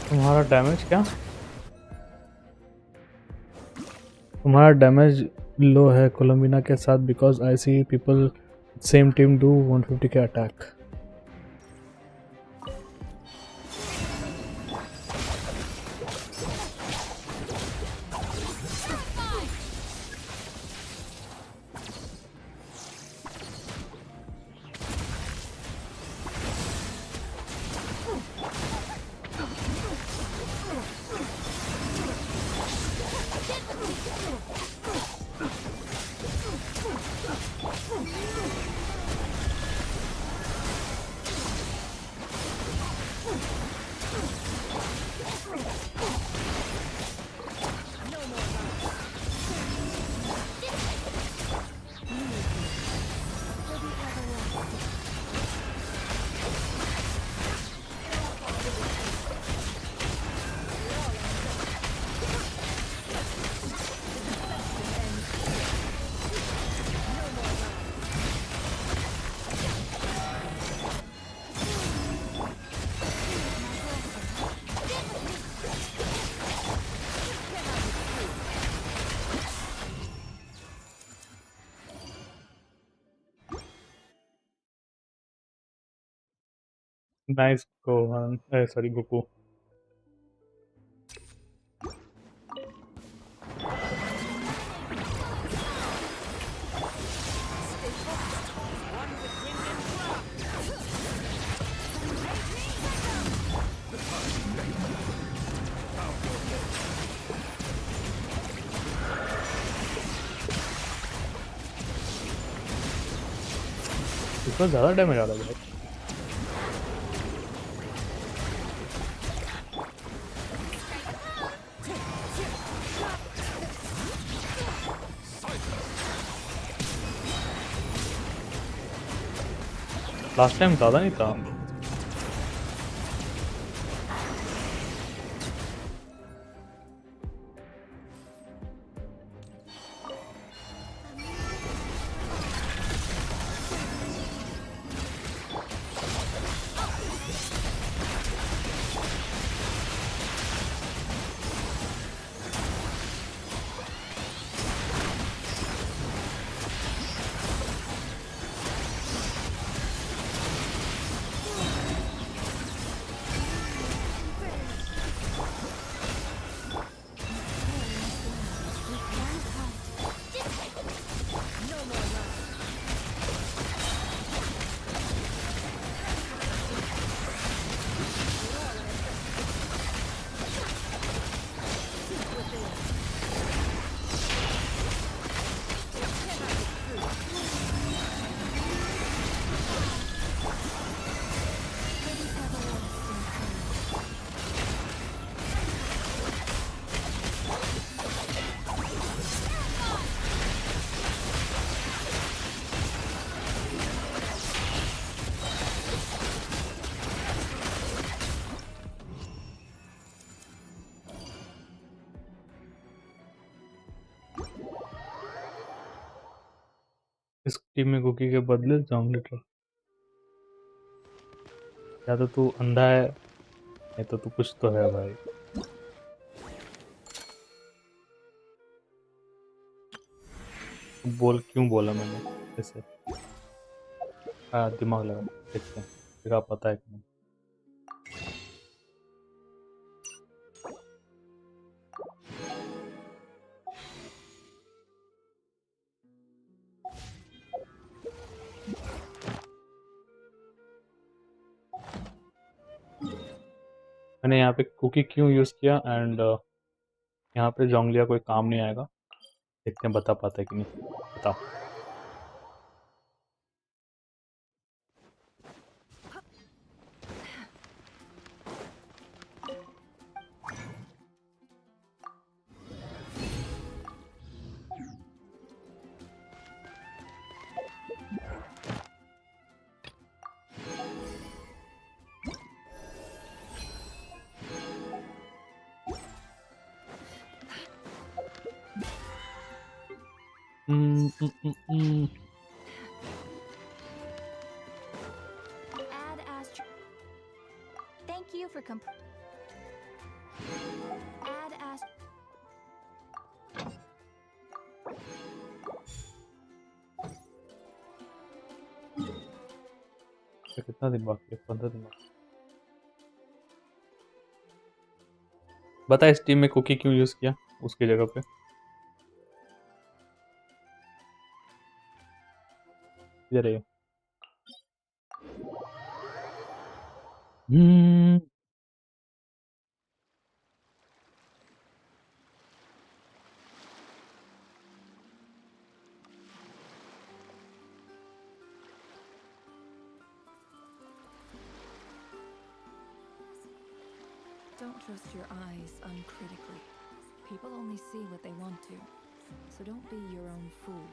तुम्हारा डैमेज क्या? तुम्हारा डैमेज लो है कोलम्बिना के साथ because I see people same team do 150 के attack. Nice Gohan. Sorry, Goku. इसमें ज़्यादा डैमेज आ रहा है. लास्ट टाइम ज़्यादा नहीं था. इस टीम में कुकी के बदले जॉन्गलेटर. या तो तू अंधा है नहीं तो तू कुछ तो है भाई. बोल क्यों बोला मैंने ऐसे? हाँ दिमाग लगा देखते हैं तेरा पता है कि नहीं. मैंने यहाँ पे कुकी क्यों यूज़ किया एंड यहाँ पे जोंगलिया कोई काम नहीं आएगा. देखते हैं बता पाता है कि नहीं. बता. Add Astro. Thank you for Add as कितना दिन बाकी है? 15 दिन बाकी। बता इस टीम में कुकी क्यों यूज किया उसकी जगह पे? इधर है। Don't trust your eyes uncritically. People only see what they want to, so don't be your own fool.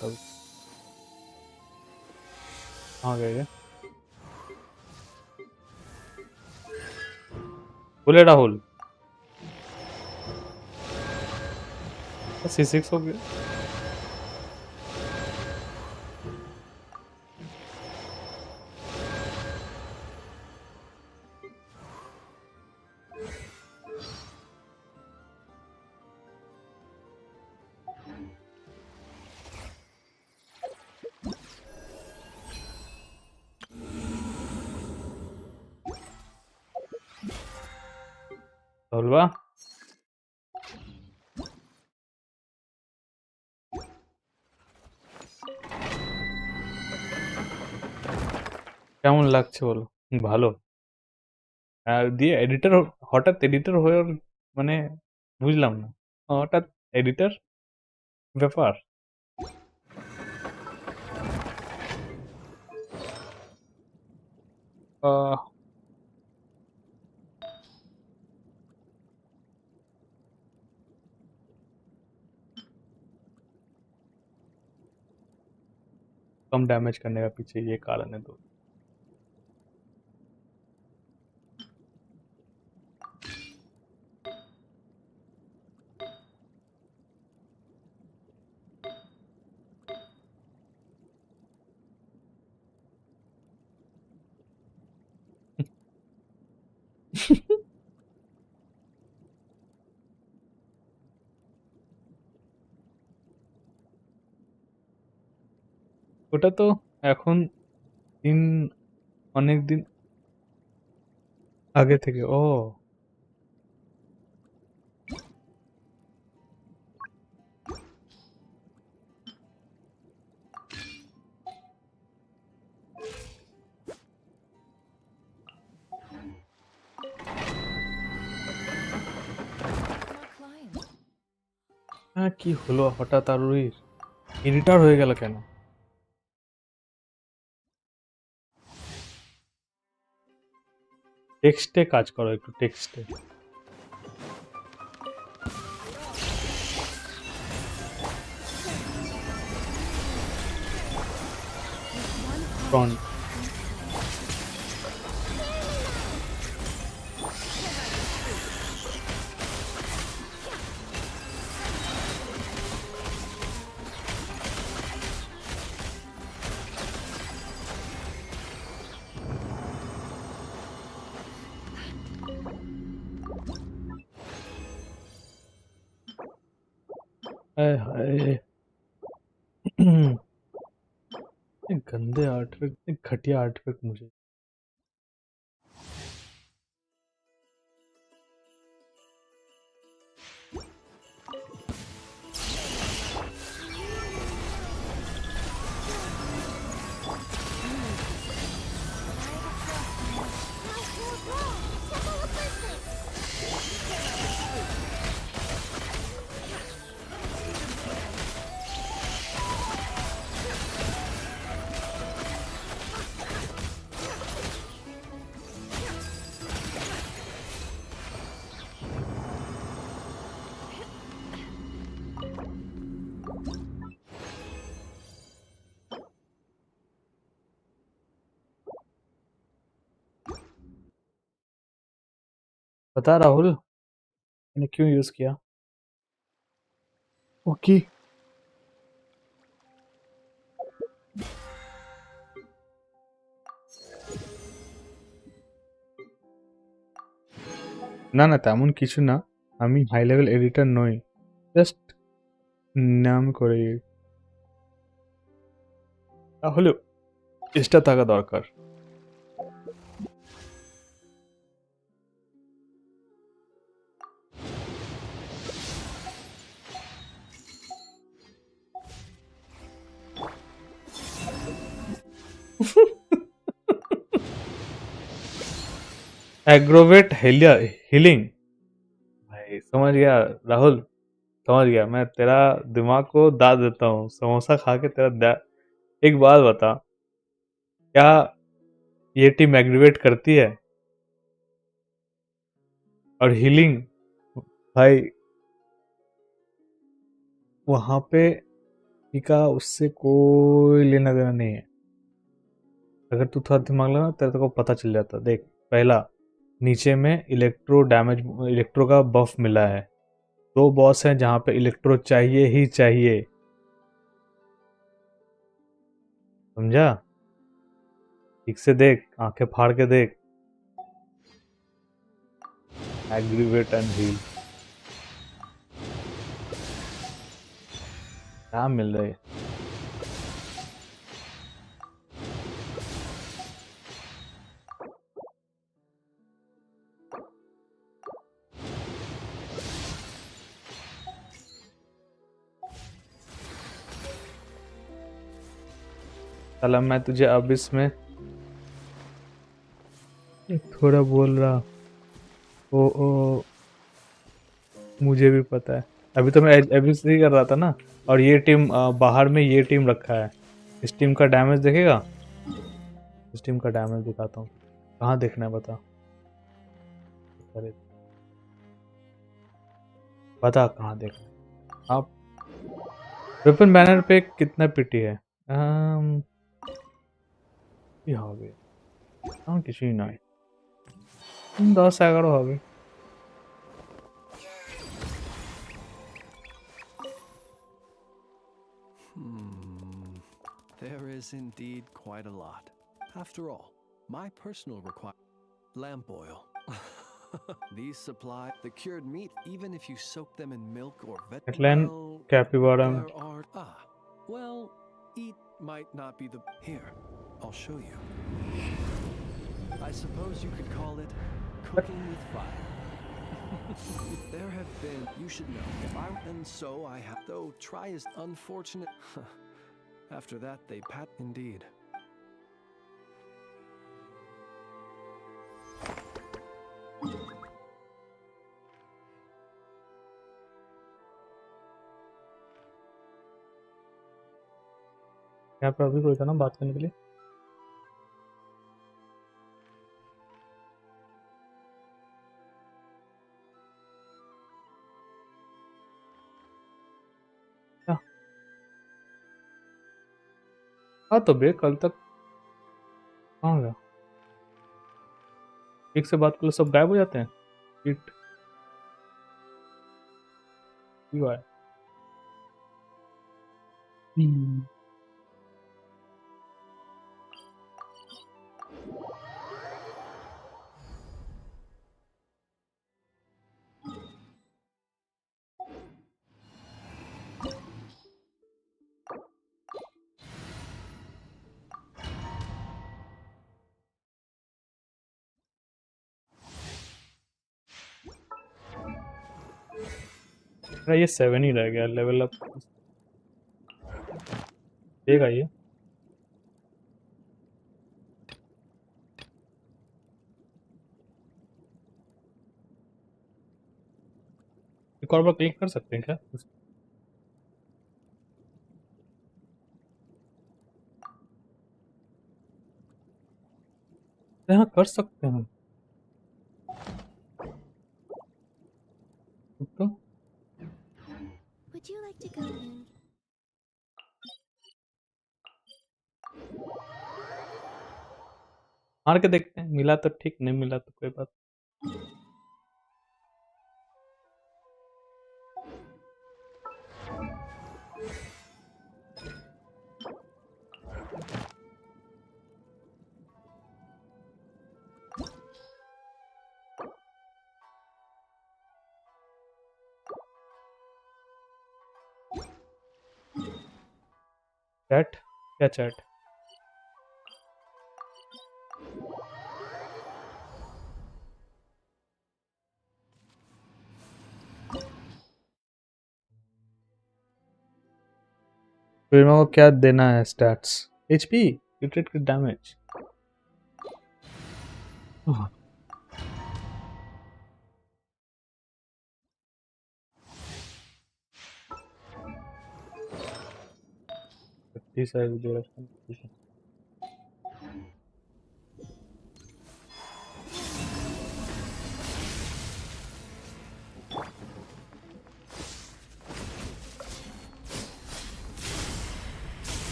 तब कहाँ गए? बुलेट होल C6 हो गया। तोलवा কেমন লাগছে বলো? ভালো দিয়ে এডিটর হঠাৎ এডিটর হয়ে মানে বুঝলাম না হঠাৎ এডিটর ব্যাপার। कम डैमेज करने का पीछे ये कारण है। तो ওটা তো এখন দিন অনেক দিন আগে থেকে। ও হ্যাঁ কি হলো হঠাৎ আরুরির এডিটর হয়ে গেল কেন? টেক্সটে কাজ করো একটু টেক্সটে। ফ্রন্ট हाय गंदे आर्टवर्क घटिया आर्टवर्क मुझे। बता राहुल, मैंने क्यों यूज किया? ओके। না না, তেমন কিছু না। আমি হাই লেভেল এডিটর নই, জাস্ট নাম করে। তাহলে চেষ্টা থাকা দরকার। एग्रोवेट हीलिंग। भाई समझ गया राहुल, समझ गया। मैं तेरा दिमाग को दाद देता हूँ, समोसा खा के एक बात बता, क्या ये टीम एग्रीवेट करती है? और हीलिंग भाई वहां पे का उससे कोई लेना देना नहीं है। अगर तू थोड़ा दिमाग लगा तेरे को पता चल जाता। देख, पहला, नीचे में इलेक्ट्रो का बफ मिला है। 2 बॉस हैं जहां पे इलेक्ट्रो चाहिए ही चाहिए, समझा? ठीक से देख, आंखें फाड़ के देख। एग्रीवेट एंड हील क्या मिल रहा है? साला मैं तुझे अब इसमें थोड़ा बोल रहा। ओ मुझे भी पता है। अभी तो मैं एबीसी कर रहा था ना, और ये टीम बाहर में ये टीम रखा है। इस टीम का डैमेज देखेगा? इस टीम का डैमेज दिखाता हूँ। कहाँ देखना है बता? अरे बता कहाँ देखना है आप? वेपन बैनर पे कितना पीटी है? হবে আমার কিছুই নয়, 10-11 হবে। There is indeed quite a lot. After all, my personal lamp oil. These supply the cured meat even if you soak them in milk or Atlan capybara में there are well, eat might not be the here. I'll show you. I suppose you could call it cooking with fire. There have been, you should know, and so I have, though try is unfortunate. After that they pat indeed. यहाँ पे अभी कोई था ना बात करने के लिए? क्या? हाँ तो बे कल तक कहाँ गया? एक से बात कर लो सब गायब हो जाते हैं। इट क्यों है? ये 7 ही रह गया लेवल अप देगा ये। एक और बार क्लिक कर सकते हैं क्या? हाँ कर सकते हैं तो। Would you like to go in? मार के देखते हैं, मिला तो ठीक, नहीं मिला तो कोई बात। चैट क्या चैट? फिर मेरे को क्या देना है stats? HP, hit damage. 30 size दे रखा है।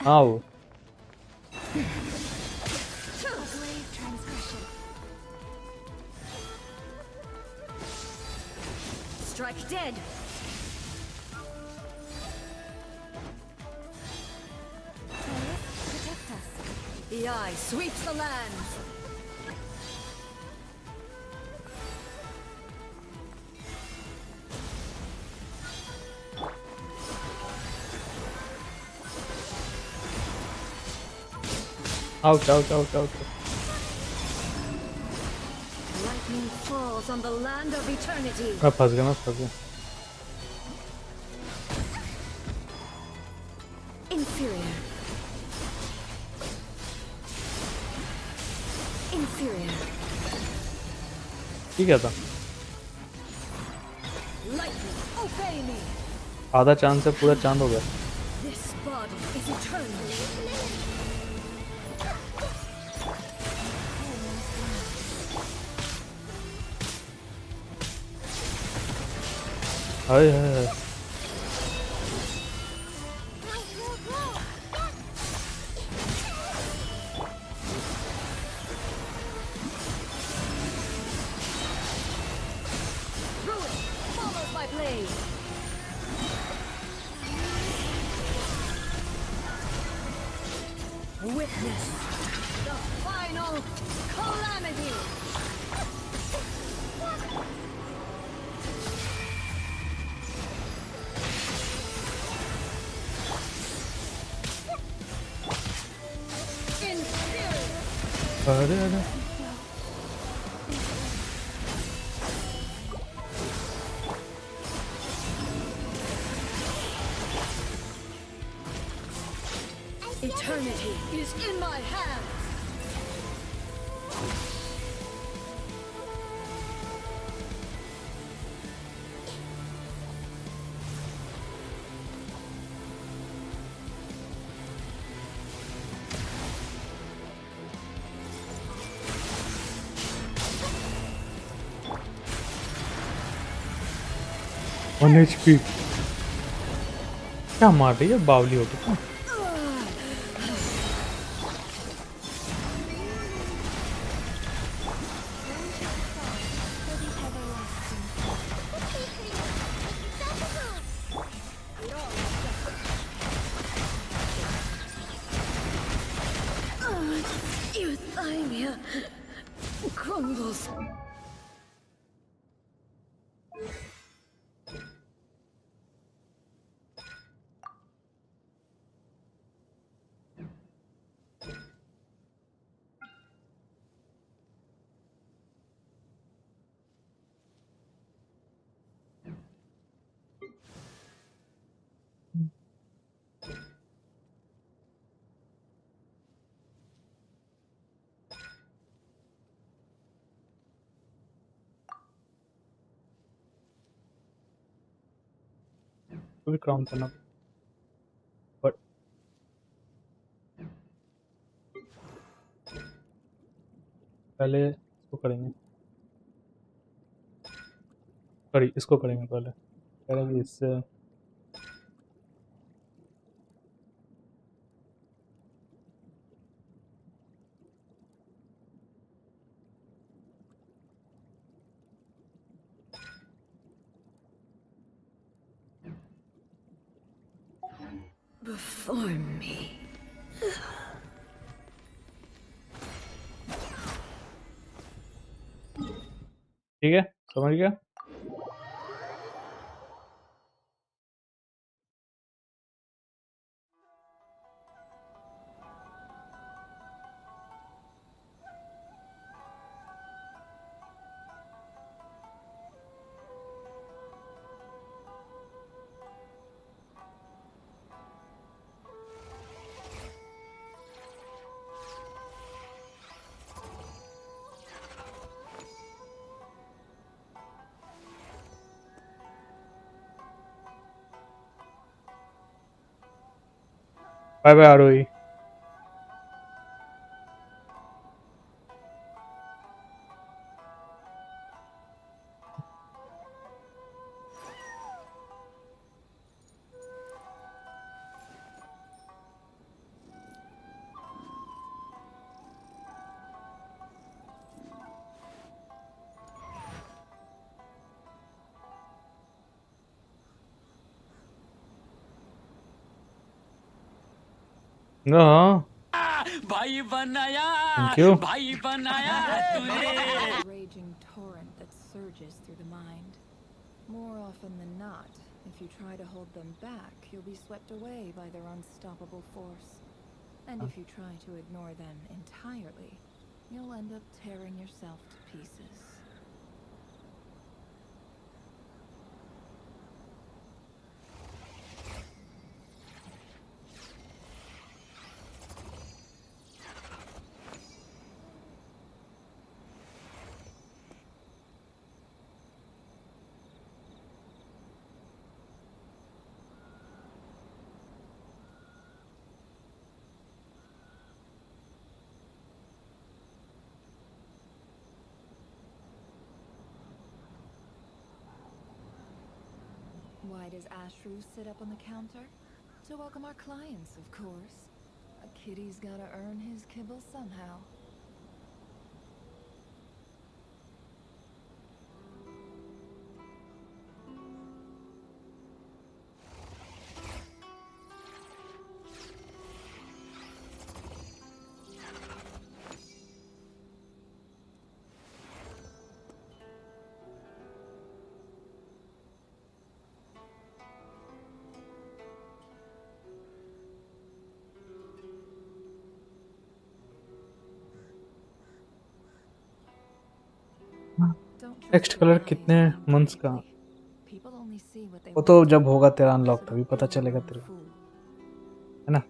आओ Grave transgression. Strike dead. Protect us. The eye sweeps the lands. Out out out out. Lightning falls on the land of eternity. मैं फंस गया। Inferior. Inferior. ठीक है था। Lightning, obey me. आधा चांद से पूरा चांद हो गया। This body is eternal. Hi hi hi. Ruin followed by blade. Witness the final calamity. Inferior. अरे अरे Eternity is in my hands. One HP क्या मार रही है बावली हो तो। Euthymia crumbles. तो भी क्राउन करना पर पहले इसको करेंगे। सॉरी इसको करेंगे पहले। पहले इससे Before me. ठीक है समझ गया। बाय बाय आरोही। हाँ भाई बनाया थैंक यू। भाई बनाया तूने A raging torrent that surges through the mind. More often than not, if you try to hold them back, you'll be swept away by their unstoppable force. And if you try to ignore them entirely, you'll end up tearing yourself to pieces. Why does Ashru sit up on the counter? To welcome our clients, of course. A kitty's gotta earn his kibble somehow. Don't next trust colour your कितने eyes months का? completely. People only see what they वो तो want जब to, होगा तेरा so unlock तभी don't पता feel चलेगा you're a तेरे को, fool. है ना?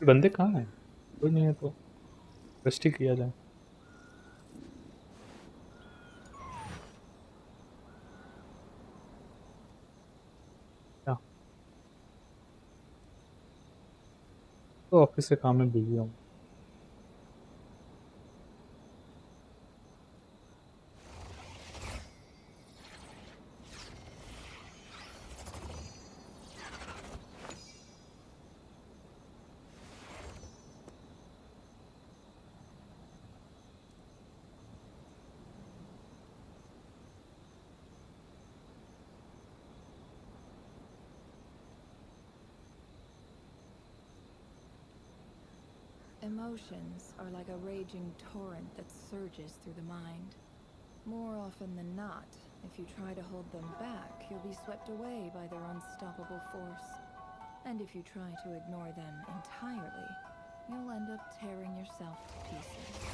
बंदे कहाँ हैं? कोई नहीं है तो रेस्ट ही किया जाए। क्या तो ऑफिस के काम में बिजी हूँ। Emotions are like a raging torrent that surges through the mind. More often than not, if you try to hold them back, you'll be swept away by their unstoppable force. And if you try to ignore them entirely, you'll end up tearing yourself to pieces.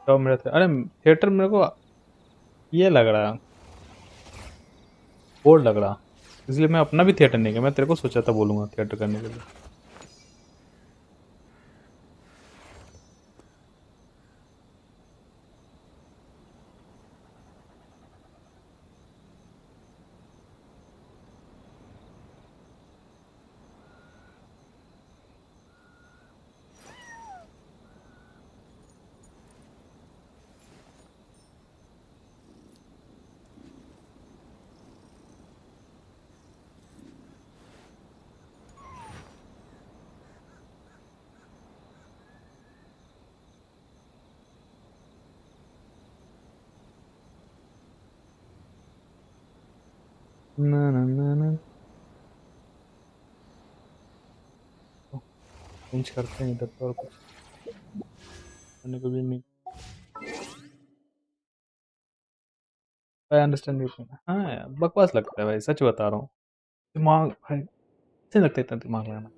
तो मेरा अरे theatre मेरे को ये लग रहा, bore लग रहा, इसलिए मैं अपना भी थिएटर नहीं किया। मैं तेरे को सोचा था बोलूँगा थिएटर करने के लिए। ना ना ना ना चेंज करते हैं इधर तो और कुछ करने को भी नहीं। I understand you. हाँ यार, बकवास लगता है भाई, सच बता रहा हूँ। दिमाग भाई कैसे लगता है इतना दिमाग लगाना।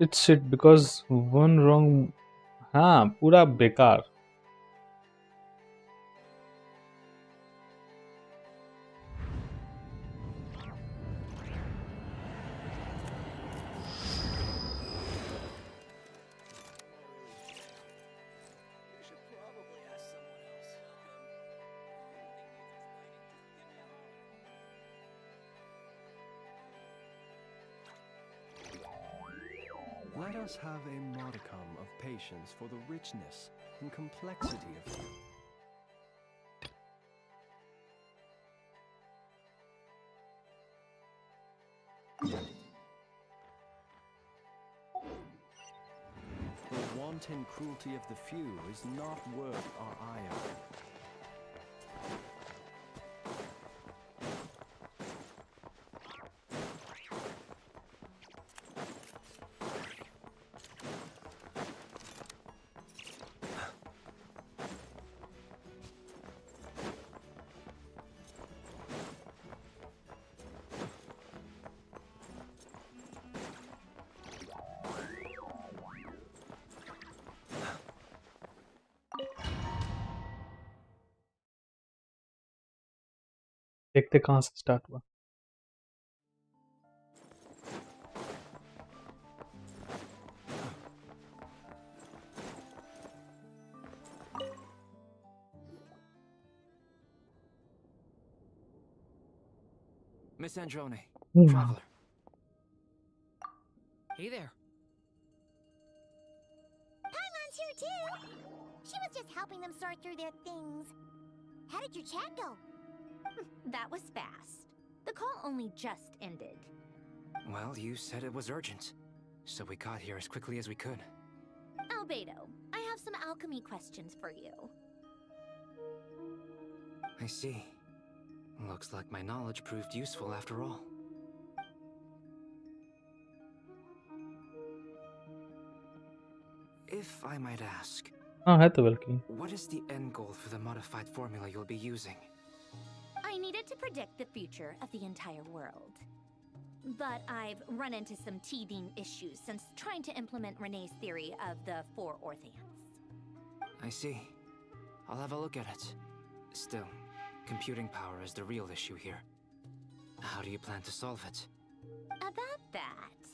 It's shit because one wrong. हाँ पूरा बेकार। Let us have a modicum of patience for the richness and complexity of the wanton cruelty of the few is not worth our ire. देखते कहाँ से स्टार्ट हुआ। Miss Androne, Hmm. traveler. Hey there. Paimon's here too. She was just helping them sort through their things. How did your chat go? That was fast. The call only just ended. Well, you said it was urgent, so we got here as quickly as we could. Albedo, I have some alchemy questions for you. I see. Looks like my knowledge proved useful after all. If I might ask, हाँ है तो बल्कि। what is the end goal for the modified formula you'll be using? I needed to predict the future of the entire world. But I've run into some teething issues since trying to implement Renee's theory of the four orthants. I see. I'll have a look at it. Still, computing power is the real issue here. How do you plan to solve it? About that,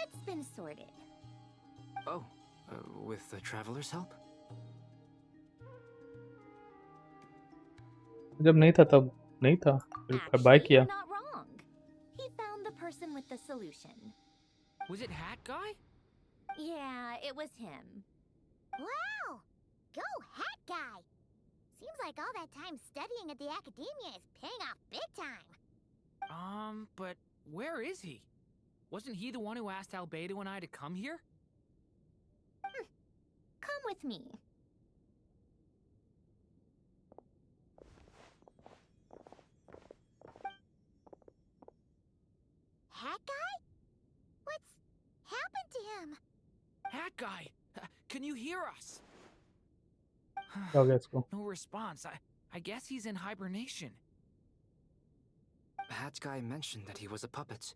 it's been sorted. Oh, with the traveler's help? जब नहीं था तब नहीं था, फिर bye Actually, किया। you're not wrong. He found the person with the solution. Was it Hat Guy? Yeah, it was him. Wow! Go Hat Guy! Seems like all that time studying at the academia is paying off big time. But where is he? Wasn't he the one who asked Albedo and I to come here? Come with me. Hat Guy? What's happened to him? Hat Guy! Can you hear us? क्या हो गया इसको? No response. I guess he's in hibernation. Hat Guy mentioned that he was a puppet.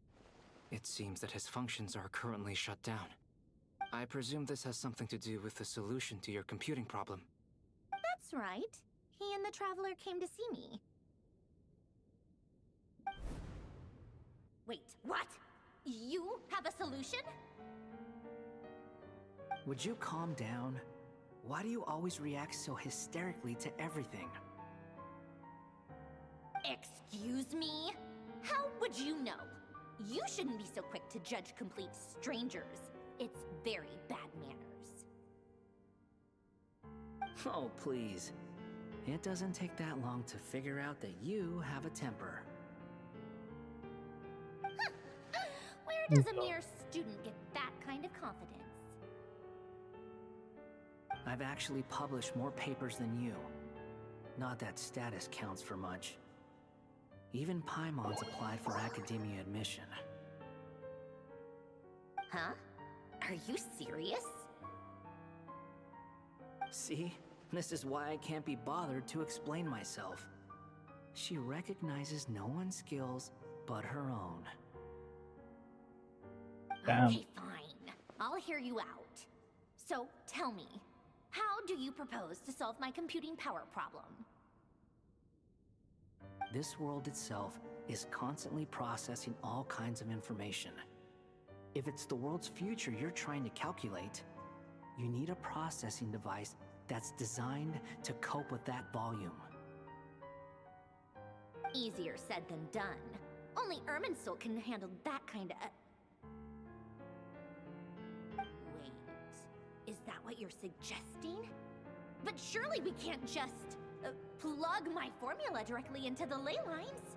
It seems that his functions are currently shut down. I presume this has something to do with the solution to your computing problem. That's right. He and the traveler came to see me. Wait, what? You have a solution? Would you calm down? Why do you always react so hysterically to everything? Excuse me? How would you know? You shouldn't be so quick to judge complete strangers. it's very bad manners. Oh, please. It doesn't take that long to figure out that you have a temper. Where does a mere student get that kind of confidence? I've actually published more papers than you. Not that status counts for much. Even Paimon's applied for academia admission. Huh? Are you serious? See? This is why I can't be bothered to explain myself. She recognizes no one's skills but her own. Damn. Okay, fine. I'll hear you out. So, tell me, how do you propose to solve my computing power problem? This world itself is constantly processing all kinds of information. If it's the world's future you're trying to calculate, you need a processing device that's designed to cope with that volume. Easier said than done. Only Irminsul can handle that kind of... Wait, is that what you're suggesting? But surely we can't just plug my formula directly into the ley lines.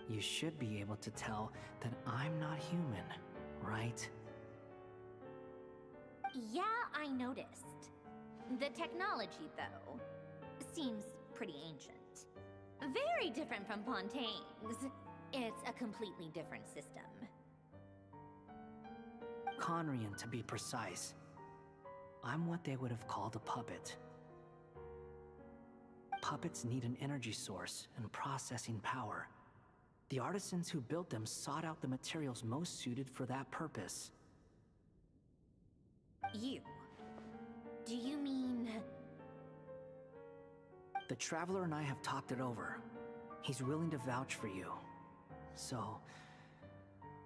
You should be able to tell that I'm not human, right? Yeah, I noticed. The technology, though, seems pretty ancient. Very different from Fontaine's. It's a completely different system. Conrian, to be precise. I'm what they would have called a puppet. Puppets need an energy source and processing power. The artisans who built them sought out the materials most suited for that purpose. You? Do you mean... The Traveler and I have talked it over. He's willing to vouch for you. So,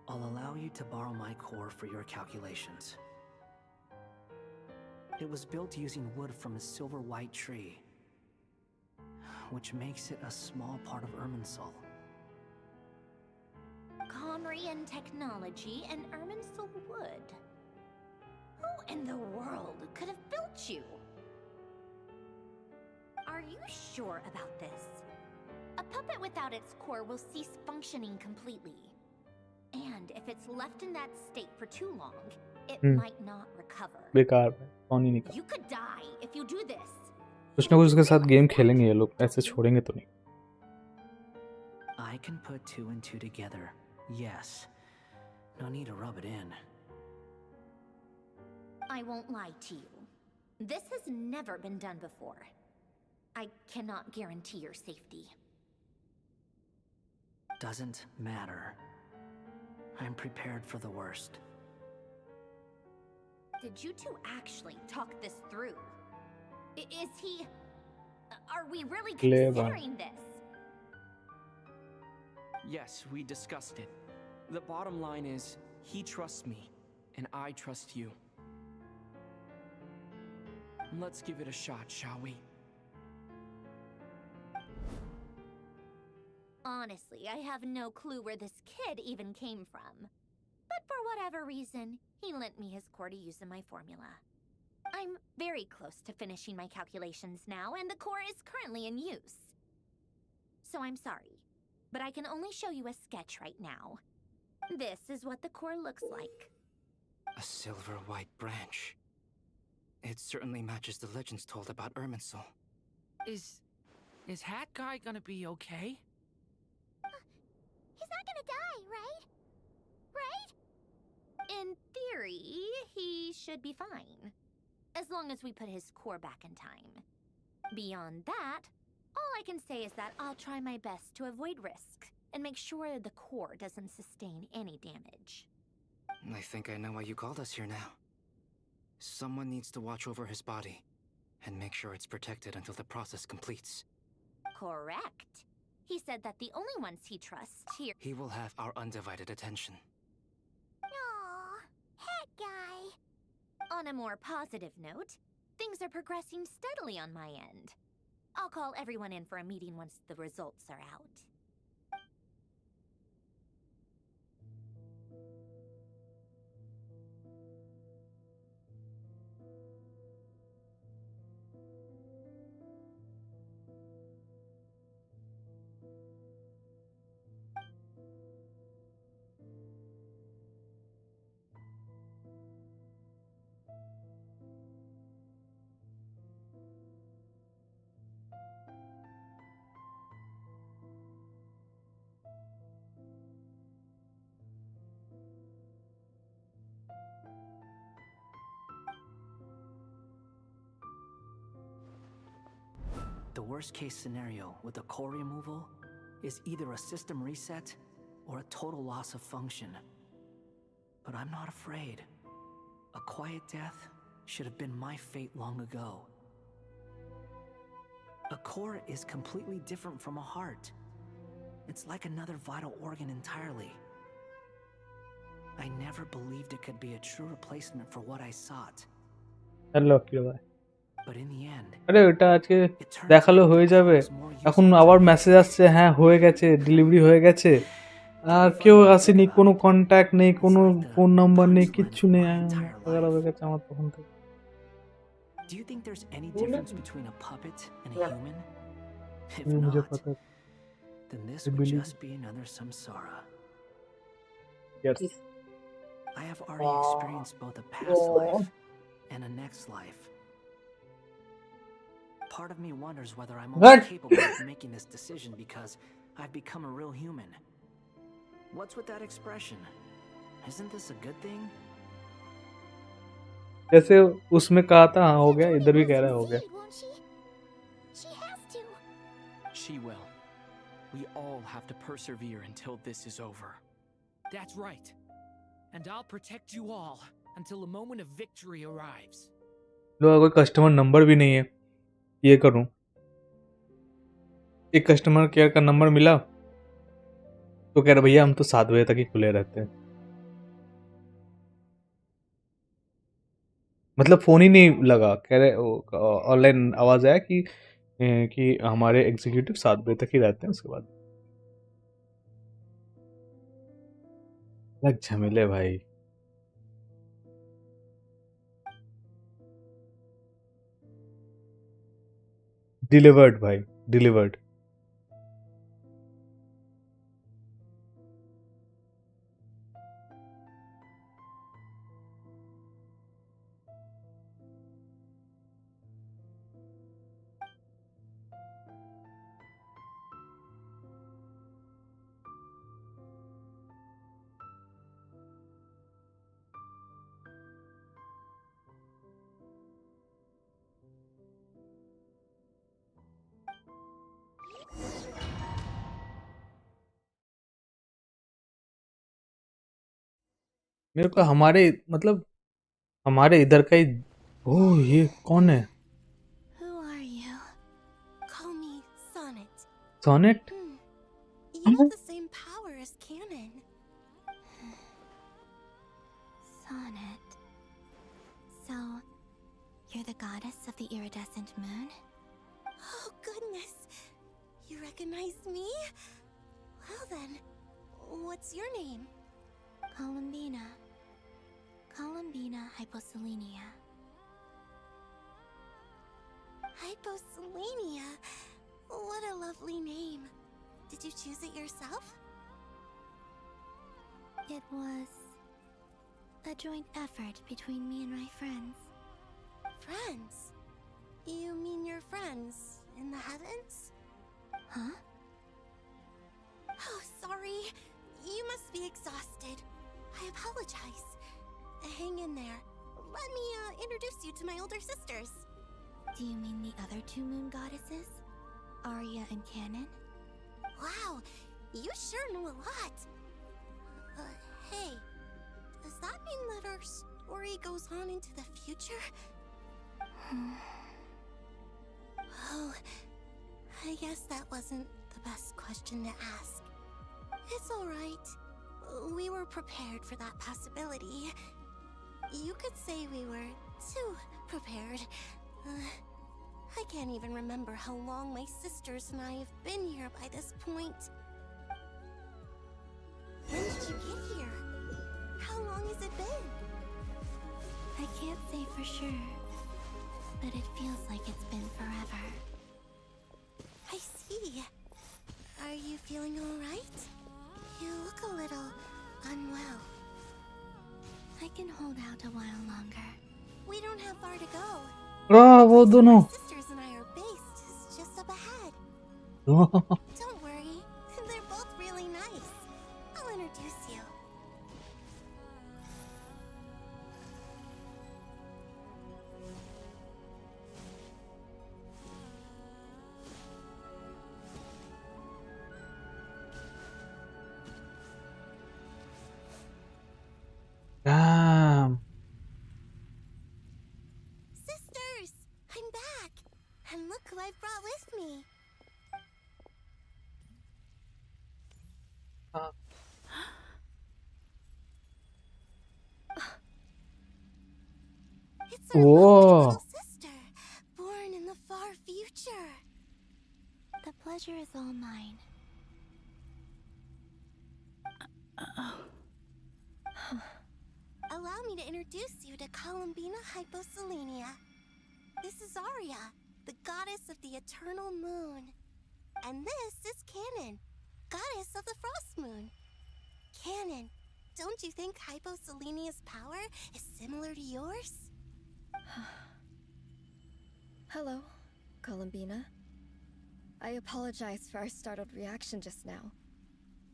I'll allow you to borrow my core for your calculations. It was built using wood from a silver white tree, which makes it a small part of Irminsul. Conrian technology and Irminsul wood. Who in the world could have built you? Are you sure about this? A puppet without its core will cease functioning completely. And if it's left in that state for too long, it might not recover. बेकार है, कौन ही नहीं कर। You could die if you do this. कुछ ना कुछ उसके साथ गेम खेलेंगे ये लोग, ऐसे छोड़ेंगे तो नहीं। I can put two and two together. Yes. No need to rub it in. I won't lie to you. This has never been done before. I cannot guarantee your safety. Doesn't matter. I'm prepared for the worst. Did you two actually talk this through? Is he... Are we really considering this? Yes, we discussed it. The bottom line is, he trusts me, and I trust you. Let's give it a shot, shall we? Honestly, I have no clue where this kid even came from. But for whatever reason, he lent me his core to use in my formula. I'm very close to finishing my calculations now, and the core is currently in use. So I'm sorry, but I can only show you a sketch right now. This is what the core looks like. A silver white branch. It certainly matches the legends told about Irminsul. Is Hat Guy gonna be okay? He's not gonna die, right? Right? In theory, he should be fine. As long as we put his core back in time. Beyond that, all I can say is that I'll try my best to avoid risk and make sure the core doesn't sustain any damage. I think I know why you called us here now. Someone needs to watch over his body and make sure it's protected until the process completes. Correct. He said that the only ones he trusts here... He will have our undivided attention. Aww, Hat Guy. On a more positive note, things are progressing steadily on my end. I'll call everyone in for a meeting once the results are out. the worst case scenario with the core removal is either a system reset or a total loss of function. But I'm not afraid. A quiet death should have been my fate long ago. A core is completely different from a heart. It's like another vital organ entirely. I never believed it could be a true replacement for what I sought. Hello কি ভাই But in the end, আরে ওটা আজকে দেখালো হয়ে যাবে এখন আবার মেসেজ আসছে হ্যাঁ হয়ে গেছে ডেলিভারি হয়ে গেছে আর কেউ আসেনি কোনো কন্ট্যাক্ট নেই কোনো ফোন নাম্বার নেই কিচ্ছু নেই পাগল হয়ে গেছে আমার তখন থেকে do you think there's any difference between a puppet and a human? If मुझे not, पता then this would just be another samsara. yes I have already experienced both a past life and a next life. Part of me wonders whether I'm only capable of making this decision because I've become a real human. What's with that expression? Isn't this a good thing? जैसे उसमें कहा था हाँ हो गया इधर भी कह रहा है हो गया She will. We all have to persevere until this is over. That's right. And I'll protect you all until a moment of victory arrives. लो कोई कस्टमर नंबर भी नहीं है ये करूं एक कस्टमर केयर का नंबर मिला तो कह रहा भैया हम तो 7 बजे तक ही खुले रहते हैं मतलब फोन ही नहीं लगा कह रहे ऑनलाइन आवाज आया कि हमारे एग्जीक्यूटिव 7 बजे तक ही रहते हैं उसके बाद लग झमेले भाई डिलीवर्ड भाई डिलीवर्ड मेरे को हमारे मतलब हमारे इधर का ही ओह ये कौन है Who are you? Call me Sonnet. Sonnet You have the same power as Canon. Sonnet. So, you're the goddess of the iridescent moon? Oh, goodness. You recognize me? Well then, what's your name? Columbina. Columbina hyposelenia. Hyposelenia? What a lovely name. Did you choose it yourself? It was a joint effort between me and my friends. Friends? You mean your friends in the heavens? Huh? Oh, sorry. You must be exhausted. I apologize. Hang in there. Let me introduce you to my older sisters. Do you mean the other 2 moon goddesses? Arya and Canon? Wow, you sure know a lot. Hey, does that mean that our story goes on into the future? Oh, I guess that wasn't the best question to ask. It's alright. We were prepared for that possibility. You could say we were too prepared. I can't even remember how long my sisters and I have been here by this point. When did you get here? How long has it been? I can't say for sure, but it feels like it's been forever. I see. Are you feeling alright? You look a little unwell. I can hold out a while longer. We don't have far to go. वो दोनों My sisters and I are based just up ahead. दोनों Don't worry, they're both really nice. I'll introduce you. I've brought with me. It's our lovely little sister, born in the far future. The pleasure is all mine. Allow me to introduce you to Columbina Hyposelenia. This is Arya, the goddess of the eternal moon. And this is Canon, goddess of the frost moon. Canon, don't you think Hyposelenia's power is similar to yours? Hello, Columbina. I apologize for our startled reaction just now.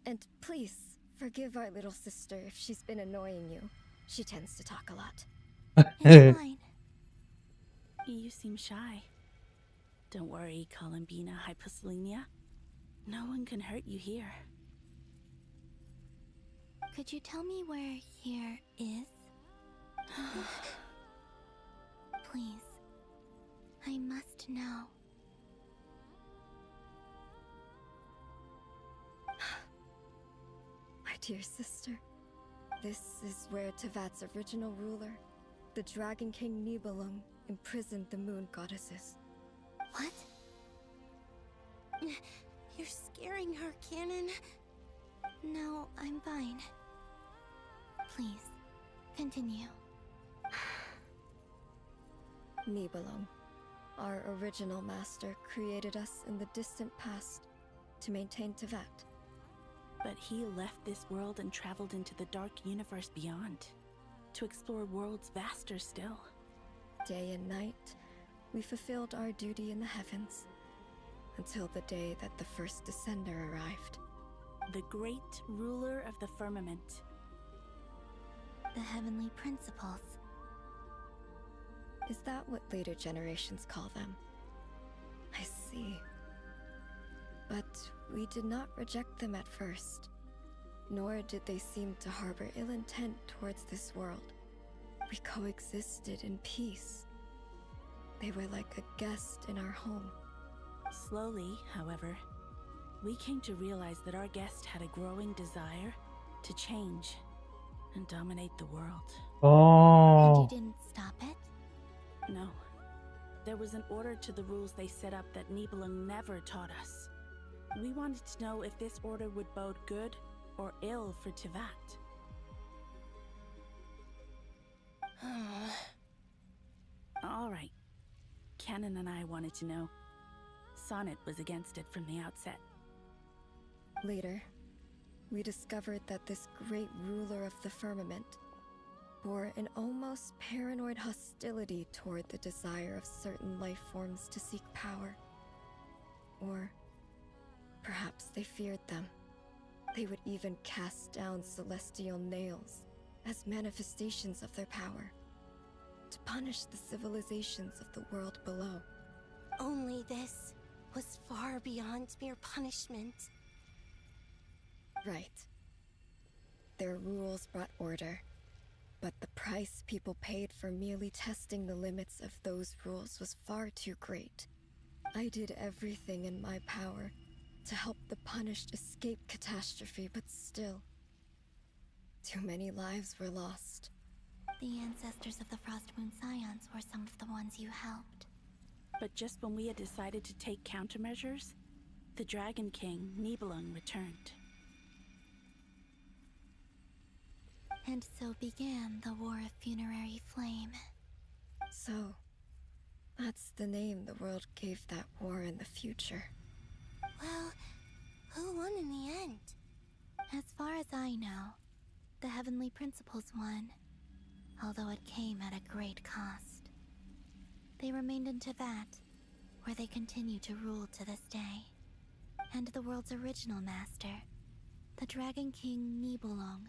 And please, forgive our little sister if she's been annoying you. She tends to talk a lot. It's fine. You seem shy. Don't worry, Columbina Hyposelenia. No one can hurt you here. Could you tell me where here is? Please. I must know. My dear sister, this is where Tevat's original ruler, the Dragon King Nibelung, imprisoned the moon goddesses. What? You're scaring her, Canon. No, I'm fine. Please, continue. Nibelung, our original master, created us in the distant past to maintain Tevat. But he left this world and traveled into the dark universe beyond, to explore worlds vaster still. Day and night, we fulfilled our duty in the heavens, until the day that the first descender arrived. The great ruler of the firmament. The heavenly principles. Is that what later generations call them? I see. But we did not reject them at first, nor did they seem to harbor ill intent towards this world. We coexisted in peace. They were like a guest in our home. Slowly, however, we came to realize that our guest had a growing desire to change and dominate the world. And you didn't stop it? No. There was an order to the rules they set up that Nibelung never taught us. We wanted to know if this order would bode good or ill for Tevat. All right. Canon and I wanted to know. Sonnet was against it from the outset. Later, we discovered that this great ruler of the firmament bore an almost paranoid hostility toward the desire of certain life forms to seek power. Or perhaps they feared them. They would even cast down celestial nails as manifestations of their power, to punish the civilizations of the world below. Only this was far beyond mere punishment. Right. Their rules brought order, but the price people paid for merely testing the limits of those rules was far too great. I did everything in my power to help the punished escape catastrophe, but still, too many lives were lost. The ancestors of the Frost Moon Scions were some of the ones you helped. But just when we had decided to take countermeasures, the Dragon King, Nibelung, returned. And so began the War of Funerary Flame. So, that's the name the world gave that war in the future. Well, who won in the end? As far as I know, the Heavenly Principles won, although it came at a great cost. They remained in Tevat, where they continue to rule to this day. And the world's original master, the Dragon King Nibelung,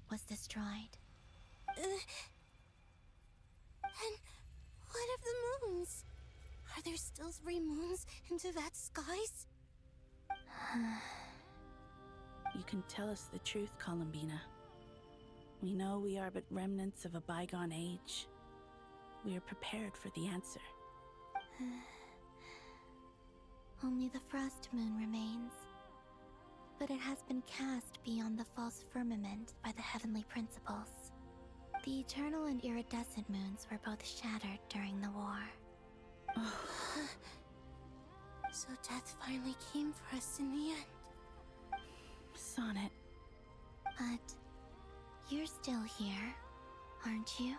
was destroyed. And what of the moons? Are there still 3 moons in Tevat's skies? You can tell us the truth, Columbina. We know we are but remnants of a bygone age. We are prepared for the answer. Only the frost moon remains. But it has been cast beyond the false firmament by the heavenly principles. The eternal and iridescent moons were both shattered during the war. So death finally came for us in the end. Sonnet. But you're still here, aren't you?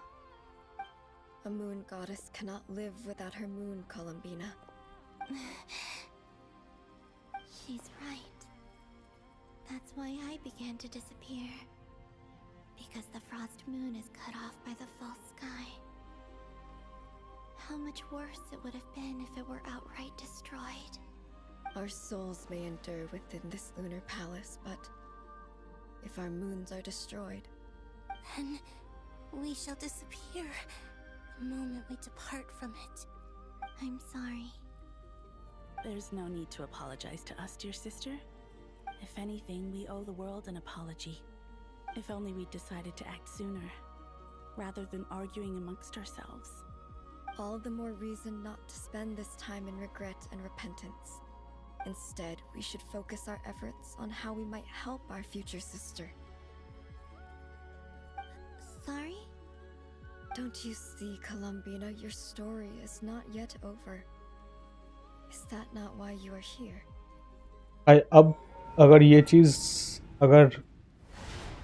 A moon goddess cannot live without her moon, Columbina. She's right. That's why I began to disappear. Because the frost moon is cut off by the false sky. How much worse it would have been if it were outright destroyed. Our souls may endure within this lunar palace, but if our moons are destroyed, then we shall disappear the moment we depart from it. I'm sorry. There's no need to apologize to us, dear sister. If anything, we owe the world an apology. If only we'd decided to act sooner, rather than arguing amongst ourselves. All the more reason not to spend this time in regret and repentance. Instead, we should focus our efforts on how we might help our future sister. Sorry? Don't you see, Columbina, your story is not yet over. Is that not why you are here? अब अगर ये चीज अगर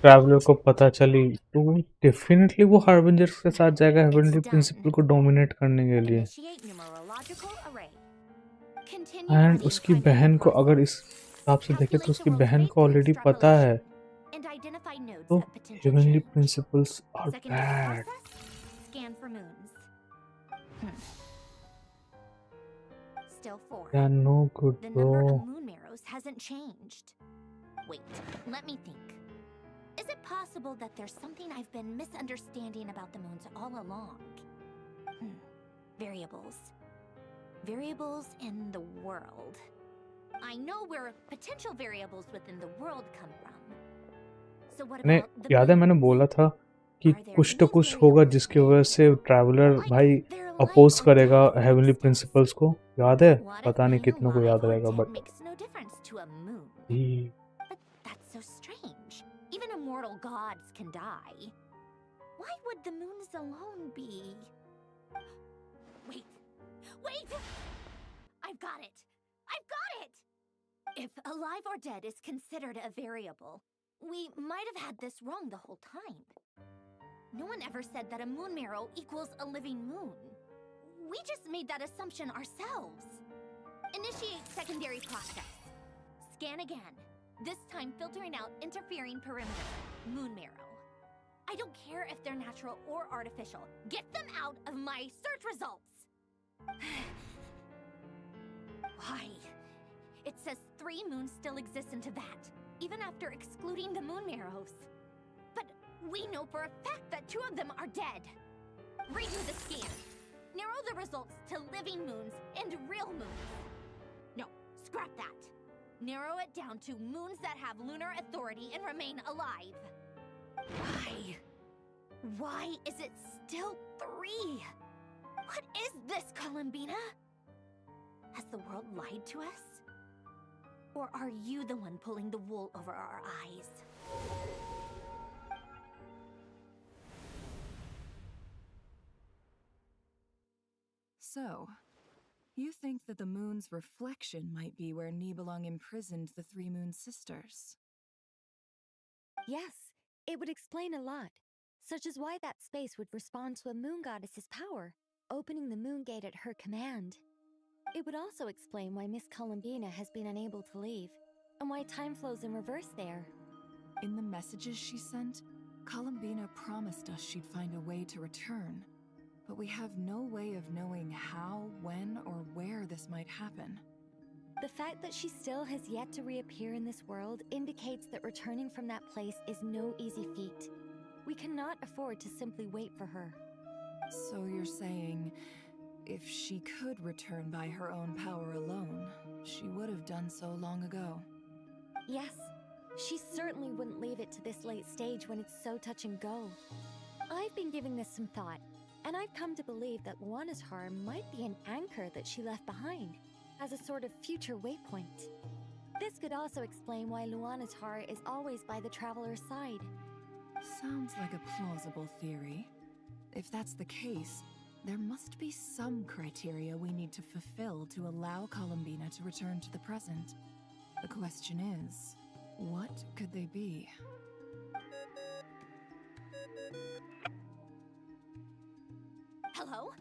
traveller को पता चली तो definitely वो हार्बिंजर्स के साथ जाएगा हेवनली प्रिंसिपल को डोमिनेट करने के लिए। एंड उसकी बहन को अगर इस हिसाब से देखे तो उसकी बहन को ऑलरेडी पता है तो heavenly principles are bad. Still 4. They are no good, The bro. number of moon marrows hasn't changed. Wait, let me think. Is it possible that there's something I've been misunderstanding about the moons all along? Variables. Variables in the world. I know where potential variables within the world come from. So what मैंने about the याद है मैंने बोला था कि कुछ तो कुछ होगा जिसकी वजह से ट्रैवलर भाई अपोज करेगा हेवनली प्रिंसिपल्स को। याद है? पता नहीं कितनों को याद रहेगा but makes no difference to a moon. But that's so strange. Even immortal gods can die. Why would the moons alone be? Wait! I've got it! If alive or dead is considered a variable, we might have had this wrong the whole time. No one ever said that a moon marrow equals a living moon. We just made that assumption ourselves. Initiate secondary process. Scan again. This time filtering out interfering perimeter. Moon marrow. I don't care if they're natural or artificial. Get them out of my search results! Why? It says 3 moons still exist into that, even after excluding the moon marrows. But we know for a fact that 2 of them are dead. Redo the scan. Narrow the results to living moons and real moons. No, scrap that. Narrow it down to moons that have lunar authority and remain alive. Why? Why is it still 3? What is this, Columbina? Has the world lied to us? Or are you the one pulling the wool over our eyes? So, you think that the moon's reflection might be where Nibelung imprisoned the 3 moon sisters? Yes, it would explain a lot, such as why that space would respond to a moon goddess's power, opening the moon gate at her command. It would also explain why Miss Columbina has been unable to leave, and why time flows in reverse there. In the messages she sent, Columbina promised us she'd find a way to return. But we have no way of knowing how, when, or where this might happen. The fact that she still has yet to reappear in this world indicates that returning from that place is no easy feat. We cannot afford to simply wait for her. So you're saying, if she could return by her own power alone, she would have done so long ago. Yes, she certainly wouldn't leave it to this late stage when it's so touch and go. I've been giving this some thought, and I've come to believe that Luana's harm might be an anchor that she left behind. as a sort of future waypoint. This could also explain why Luanatar is always by the traveler's side. Sounds like a plausible theory. If that's the case, there must be some criteria we need to fulfill to allow Columbina to return to the present. The question is, what could they be? Hello?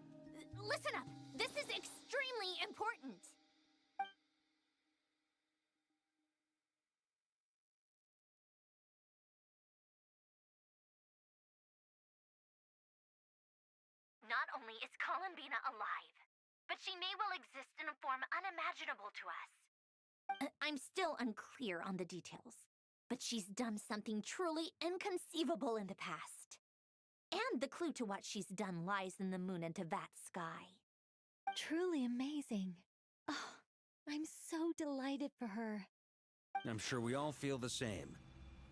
Listen up. This is extremely important. Not only is Columbina alive, but she may well exist in a form unimaginable to us. I'm still unclear on the details, but she's done something truly inconceivable in the past. And the clue to what she's done lies in the moon and Tevat sky. Truly amazing. Oh, I'm so delighted for her. I'm sure we all feel the same.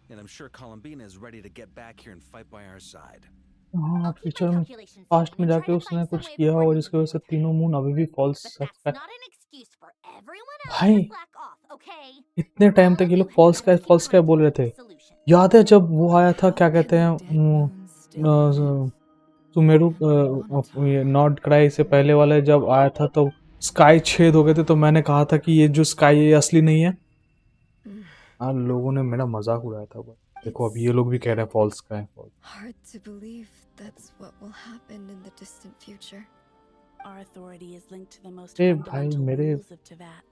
And I'm sure Columbina is ready to get back here and fight by our side. हाँ future में past में जाके उसने कुछ किया होगा जिसकी वजह से तीनों मून अभी भी फॉल्स सकता है भाई इतने टाइम तक ये लोग फॉल्स का बोल रहे थे याद है जब वो आया था क्या कहते हैं सुमेरु नॉट क्राई से पहले वाले जब आया था तो स्काई छेद हो गए थे तो मैंने कहा था कि ये जो स्काई है असली नहीं है लोगों ने मेरा मजाक उड़ाया था देखो अभी ये लोग भी कह रहे हैं फॉल्स का है Hard to believe that's what will happen in the distant future. Our authority is linked to the most A fundamental भाई मेरे rules of Tevat.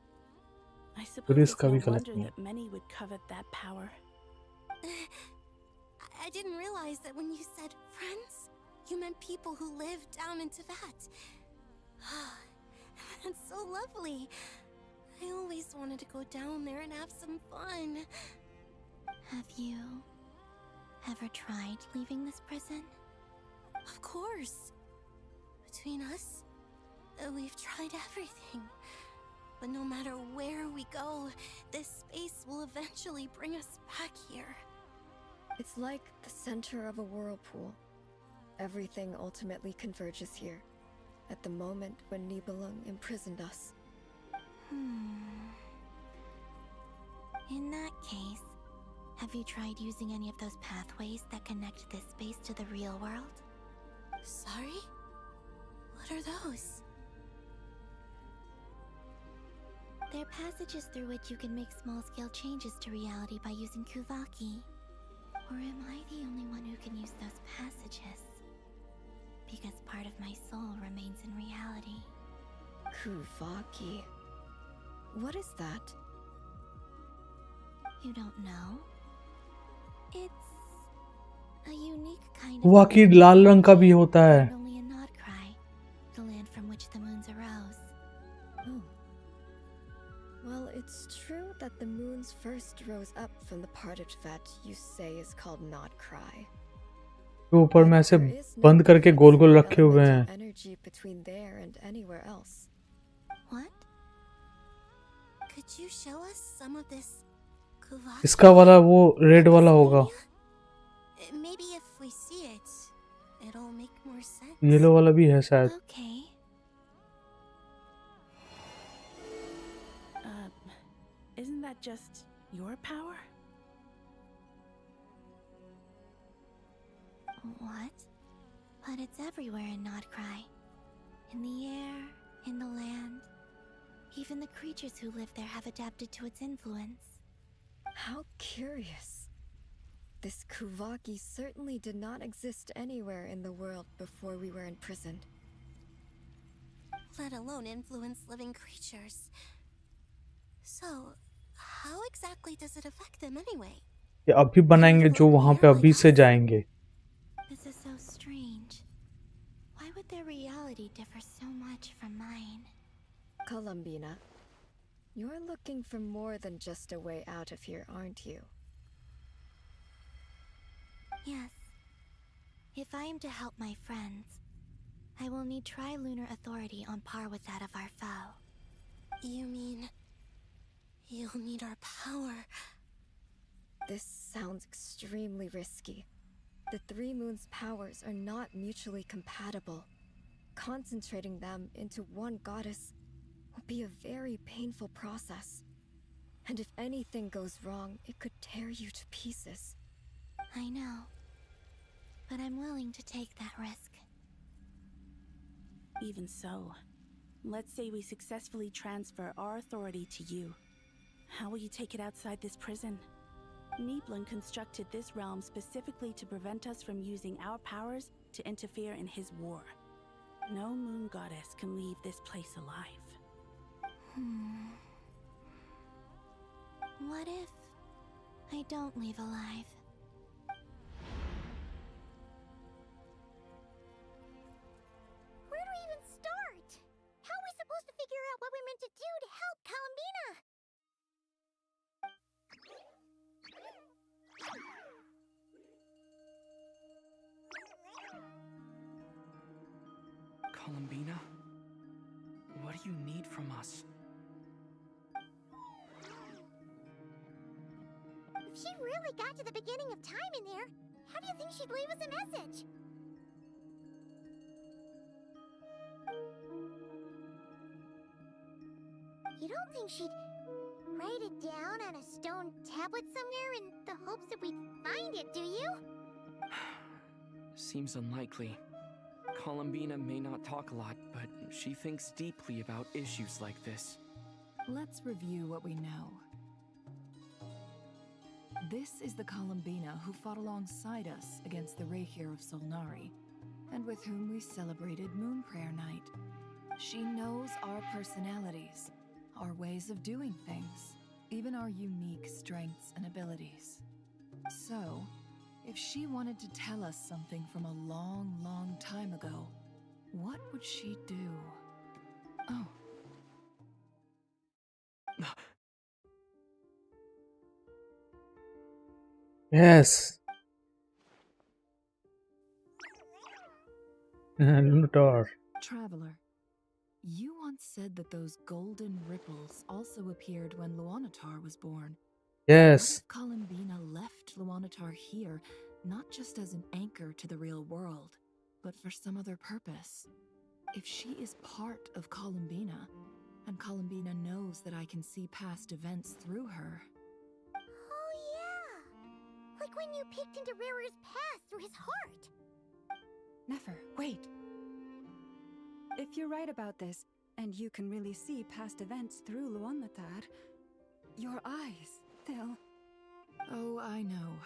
I suppose it's का no भी गलत wonder नहीं that many would covet that power. I didn't realize that when you said friends, you meant people who live down in Tevat. That's so lovely. I always wanted to go down there and have some fun. Have you ever tried leaving this prison? Of course. Between us, we've tried everything. But no matter where we go, this space will eventually bring us back here. It's like the center of a whirlpool. Everything ultimately converges here, at the moment when Nibelung imprisoned us. In that case, have you tried using any of those pathways that connect this space to the real world? Sorry? What are those? They're passages through which you can make small-scale changes to reality by using Kuvaki. Or am I the only one who can use those passages? Because part of my soul remains in reality. Kuvaki. What is that? You don't know? It's a unique kind of वाकई लाल रंग का भी होता है only in NotAkihiro, the land from which the moons arose. Oh. Well, it's true that the moons first rose up from the part of Tevat you say is called NotAkihiro. तो ऊपर में ऐसे बंद करके गोल गोल रखे हुए हैं Energy between there and anywhere else. What? Could you show us some of this Kuvaki? इसका वाला वो रेड वाला होगा Maybe if we see it, it'll make more sense. Yellow वाला भी है शायद Okay. Isn't that just your power? What? But it's everywhere in NotAkihiro. In the air, in the land. Even the creatures who live there have adapted to its influence. How curious. This Kuvaki certainly did not exist anywhere in the world before we were imprisoned. Let alone influence living creatures. So, how exactly does it affect them anyway? ये अभी बनाएंगे जो वहां पे अभी से जाएंगे This is so strange. Why would their reality differ so much from mine? Columbina, you're looking for more than just a way out of here, aren't you? Yes. If I am to help my friends, I will need tri-lunar authority on par with that of our foe. You mean you'll need our power? This sounds extremely risky. The three moons' powers are not mutually compatible. Concentrating them into one goddess will be a very painful process. And if anything goes wrong, it could tear you to pieces. I know. But I'm willing to take that risk. Even so, let's say we successfully transfer our authority to you. How will you take it outside this prison? Niblin constructed this realm specifically to prevent us from using our powers to interfere in his war. No moon goddess can leave this place alive. What if I don't leave alive? Where do we even start? How are we supposed to figure out what we're meant to do to help Columbina? Columbina? What do you need from us? If she really got to the beginning of time in there, how do you think she'd leave us a message? You don't think she'd write it down on a stone tablet somewhere in the hopes that we'd find it, do you? Seems unlikely. Columbina may not talk a lot, but she thinks deeply about issues like this. Let's review what we know. This is the Columbina who fought alongside us against the Raihir of Solnari, and with whom we celebrated Moon Prayer Night. She knows our personalities, our ways of doing things, even our unique strengths and abilities. So, if she wanted to tell us something from a long, long time ago, what would she do? Oh. Yes. Lunatar. Traveler, you once said that those golden ripples also appeared when Luanatar was born. Yes. What if Columbina left Luanatar here, not just as an anchor to the real world, but for some other purpose? If she is part of Columbina, and Columbina knows that I can see past events through her. Oh yeah! Like when you peeked into Rarer's past through his heart! Nefer, wait! If you're right about this, and you can really see past events through Luanatar, your eyes, they'll... Oh, I know.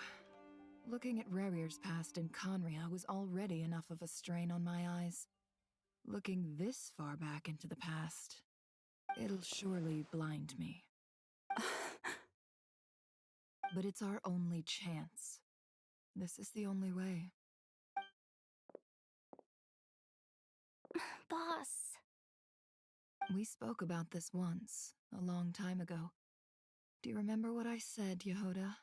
Looking at Rarier's past in Conria was already enough of a strain on my eyes. Looking this far back into the past, it'll surely blind me. But it's our only chance. This is the only way. Boss. We spoke about this once, a long time ago. Do you remember what I said, Yehoda?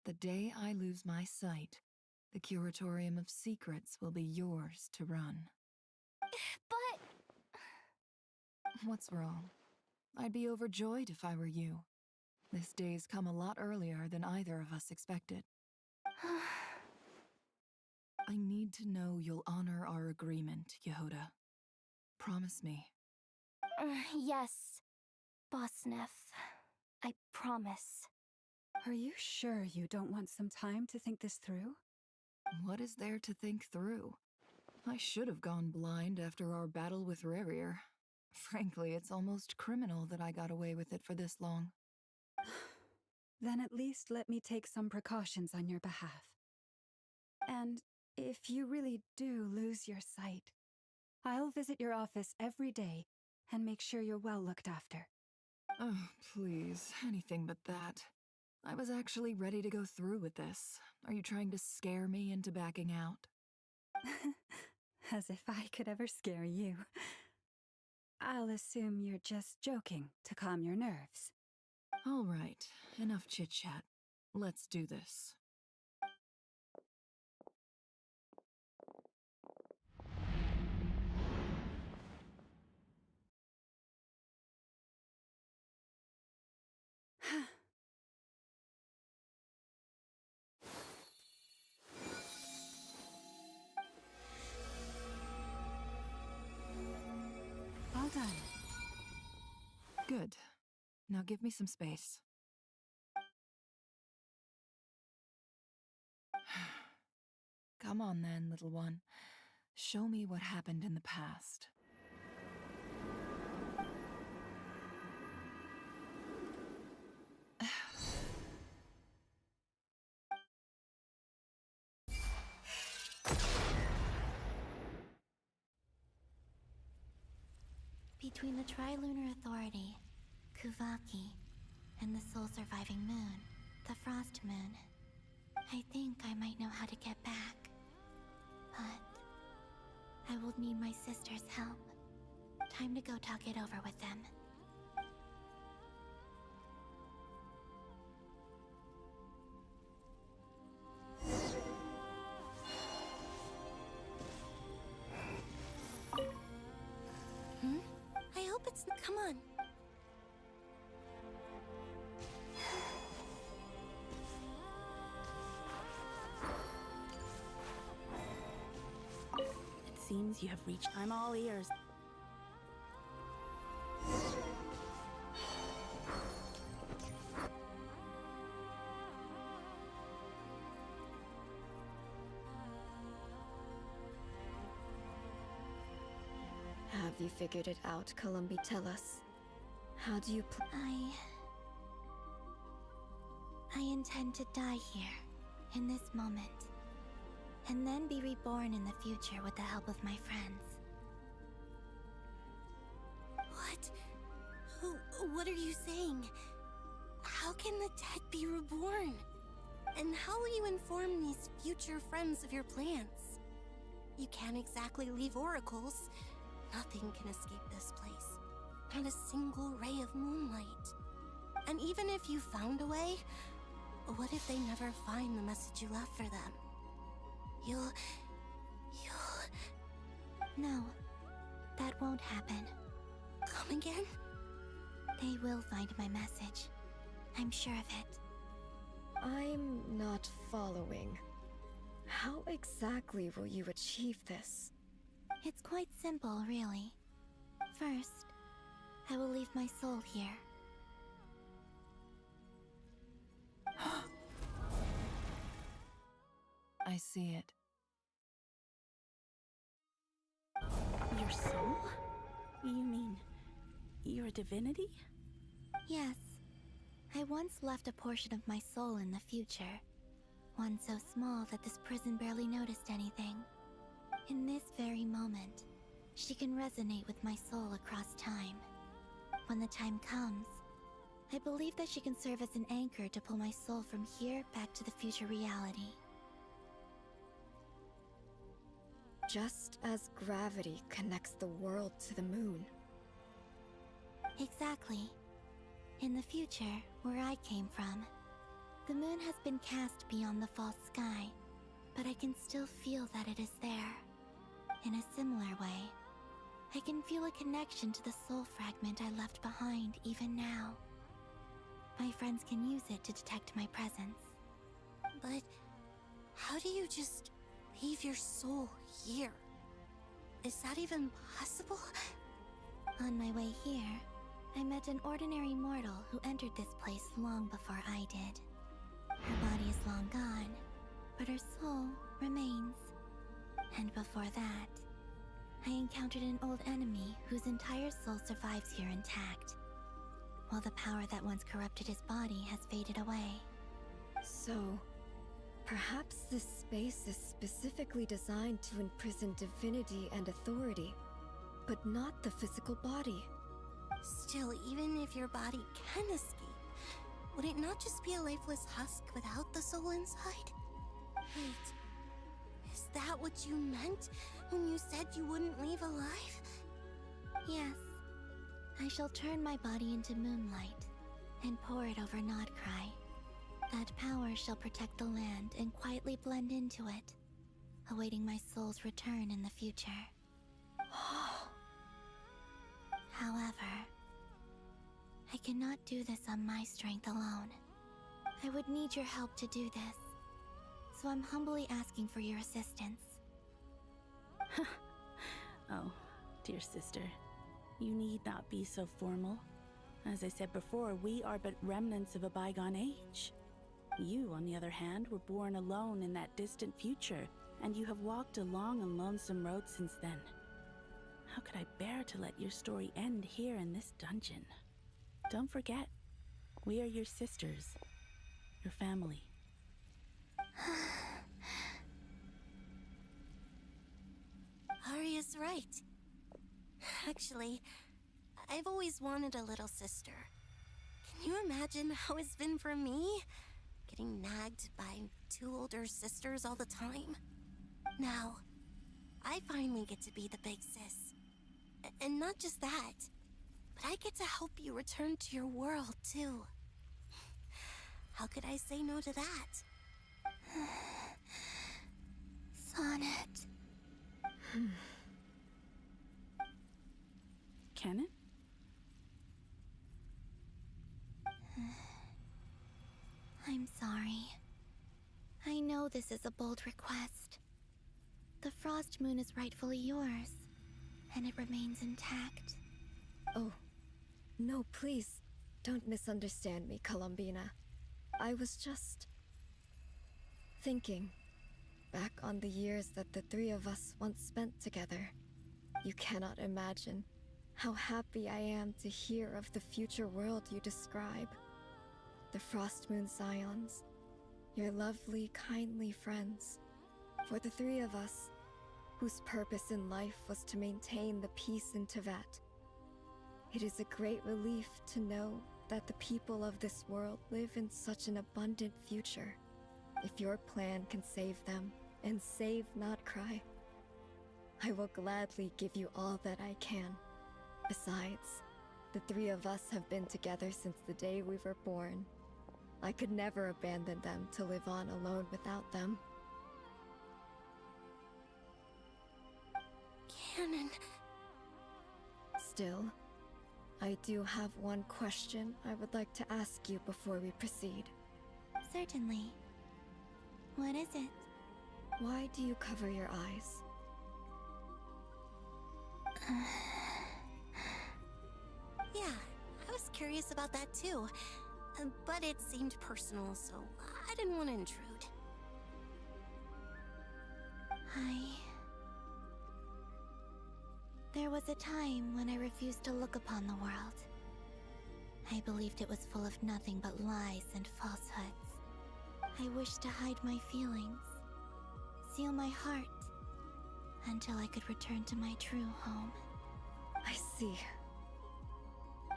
The day I lose my sight, the Curatorium of Secrets will be yours to run. But... What's wrong? I'd be overjoyed if I were you. This day's come a lot earlier than either of us expected. I need to know you'll honor our agreement, Yehoda. Promise me. Yes, Boss Neff. I promise. Are you sure you don't want some time to think this through? What is there to think through? I should have gone blind after our battle with Rarier. Frankly, it's almost criminal that I got away with it for this long. Then at least let me take some precautions on your behalf. And if you really do lose your sight, I'll visit your office every day and make sure you're well looked after. Oh, please, anything but that. I was actually ready to go through with this. Are you trying to scare me into backing out? As if I could ever scare you. I'll assume you're just joking to calm your nerves. All right, enough chit-chat. Let's do this. All done. Now give me some space. Come on then, little one. Show me what happened in the past. Between the Trilunar Authority, Kuvaki, and the sole-surviving moon, the Frost Moon, I think I might know how to get back. But I will need my sister's help. Time to go talk it over with them. I hope it's... Come on. It seems you have reached. I'm all ears. Have you figured it out, Columbia? Tell us. How do you I intend to die here, in this moment, and then be reborn in the future with the help of my friends. What are you saying? How can the dead be reborn? And how will you inform these future friends of your plans? You can't exactly leave oracles. Nothing can escape this place. Not a single ray of moonlight. And even if you found a way, what if they never find the message you left for them? You'll... No, that won't happen. Come again? They will find my message. I'm sure of it. I'm not following. How exactly will you achieve this? It's quite simple, really. First, I will leave my soul here. I see it. Your soul? You mean you're a divinity? Yes. I once left a portion of my soul in the future. One so small that this prison barely noticed anything. In this very moment, she can resonate with my soul across time. When the time comes, I believe that she can serve as an anchor to pull my soul from here back to the future reality. Just as gravity connects the world to the moon. Exactly. In the future, where I came from, the moon has been cast beyond the false sky, but I can still feel that it is there. In a similar way, I can feel a connection to the soul fragment I left behind even now. My friends can use it to detect my presence. But how do you just leave your soul here? Is that even possible? On my way here, I met an ordinary mortal who entered this place long before I did. Her body is long gone, but her soul remains. And before that, I encountered an old enemy whose entire soul survives here intact, while the power that once corrupted his body has faded away. So, perhaps this space is specifically designed to imprison divinity and authority, but not the physical body. Still, even if your body can escape, would it not just be a lifeless husk without the soul inside? Wait, is that what you meant when you said you wouldn't leave alive? Yes. I shall turn my body into moonlight and pour it over Notcry. That power shall protect the land and quietly blend into it, awaiting my soul's return in the future. However, I cannot do this on my strength alone. I would need your help to do this, so I'm humbly asking for your assistance. Oh, dear sister, you need not be so formal. As I said before, we are but remnants of a bygone age. You, on the other hand, were born alone in that distant future, and you have walked a long and lonesome road since then. How could I bear to let your story end here in this dungeon? Don't forget, we are your sisters, your family. Arya's right. Actually, I've always wanted a little sister. Can you imagine how it's been for me? Getting nagged by 2 older sisters all the time. Now, I finally get to be the big sis. And not just that, but I get to help you return to your world, too. How could I say no to that? Sonnet. Canon? I'm sorry. I know this is a bold request. The Frost Moon is rightfully yours, and it remains intact. Oh, no, please. Don't misunderstand me, Columbina. I was just thinking back on the years that the 3 of us once spent together. You cannot imagine how happy I am to hear of the future world you describe. The Frost Moon Scions, your lovely, kindly friends. For the 3 of us, whose purpose in life was to maintain the peace in Teyvat, it is a great relief to know that the people of this world live in such an abundant future. If your plan can save them, and save not cry, I will gladly give you all that I can. Besides, the 3 of us have been together since the day we were born. I could never abandon them to live on alone without them. Canon. Still, I do have one question I would like to ask you before we proceed. Certainly. What is it? Why do you cover your eyes? Yeah, I was curious about that too. But it seemed personal, so I didn't want to intrude. There was a time when I refused to look upon the world. I believed it was full of nothing but lies and falsehoods. I wished to hide my feelings, seal my heart, until I could return to my true home. I see.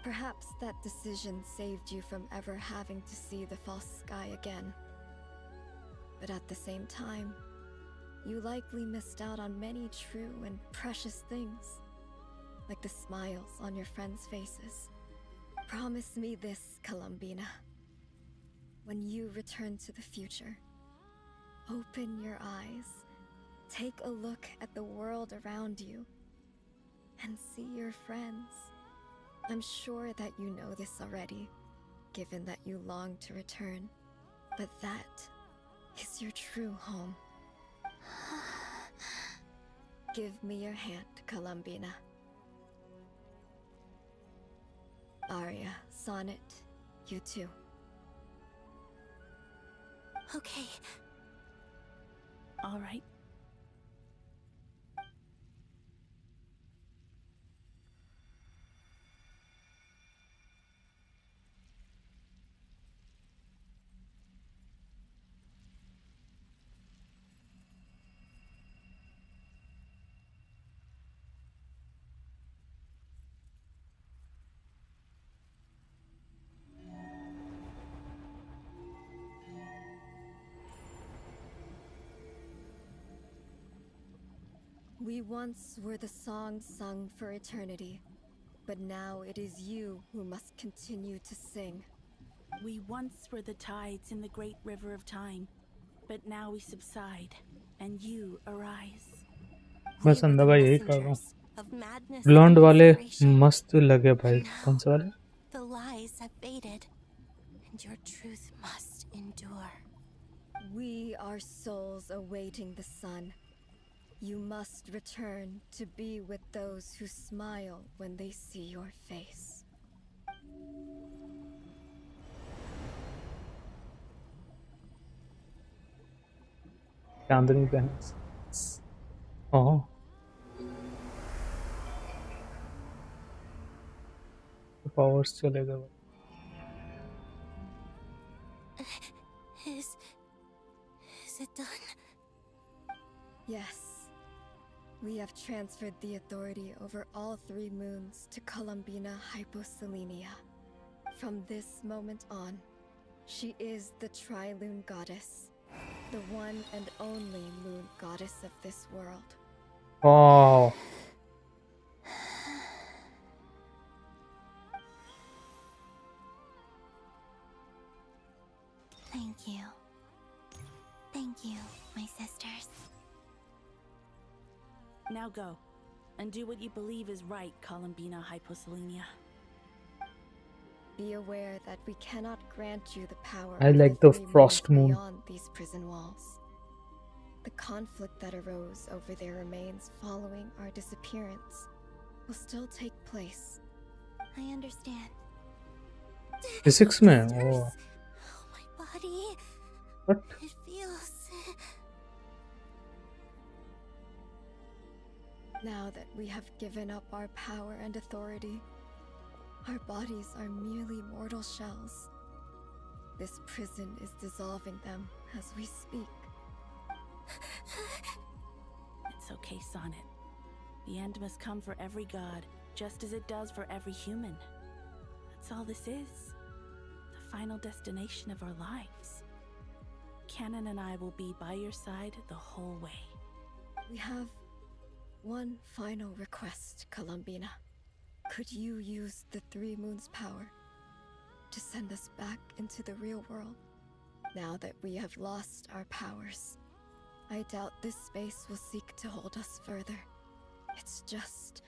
Perhaps that decision saved you from ever having to see the false sky again. But at the same time, you likely missed out on many true and precious things, like the smiles on your friends' faces. Promise me this, Columbina. When you return to the future, open your eyes, take a look at the world around you, and see your friends. I'm sure that you know this already, given that you long to return, but that is your true home. Give me your hand, Columbina. Arya, Sonnet, you too. Okay. All right. We once were the songs sung for eternity, but now it is you who must continue to sing. We once were the tides in the great river of time, but now we subside, and you arise. मैं संदबा यही कर रहा हूँ. Of madness blonde and वाले inspiration. मस्त लगे भाई. कौन से वाले? The lies have faded, and your truth must endure. We are souls awaiting the sun. You must return to be with those who smile when they see your face. चांदनी बहन। हाँ powers चलेगा। Is it done? Yes. We have transferred the authority over all 3 moons to Columbina Hyposelenia. From this moment on, she is the Tri-Lune Goddess, the one and only moon goddess of this world. Wow. Thank you. Thank you, my sisters. Now go, and do what you believe is right, Columbina Hyposelenia. Be aware that we cannot grant you the power I of like the the 3 frost moons moon. beyond these prison walls. The conflict that arose over their remains following our disappearance will still take place. I understand. Physics में oh. My body. What? It feels. Now that we have given up our power and authority, our bodies are merely mortal shells. This prison is dissolving them as we speak. It's okay, Sonnet. The end must come for every god, just as it does for every human. That's all this is. The final destination of our lives. Canon and I will be by your side the whole way. We have one final request, Columbina. Could you use the 3 moons' power to send us back into the real world? Now that we have lost our powers, I doubt this space will seek to hold us further. It's just...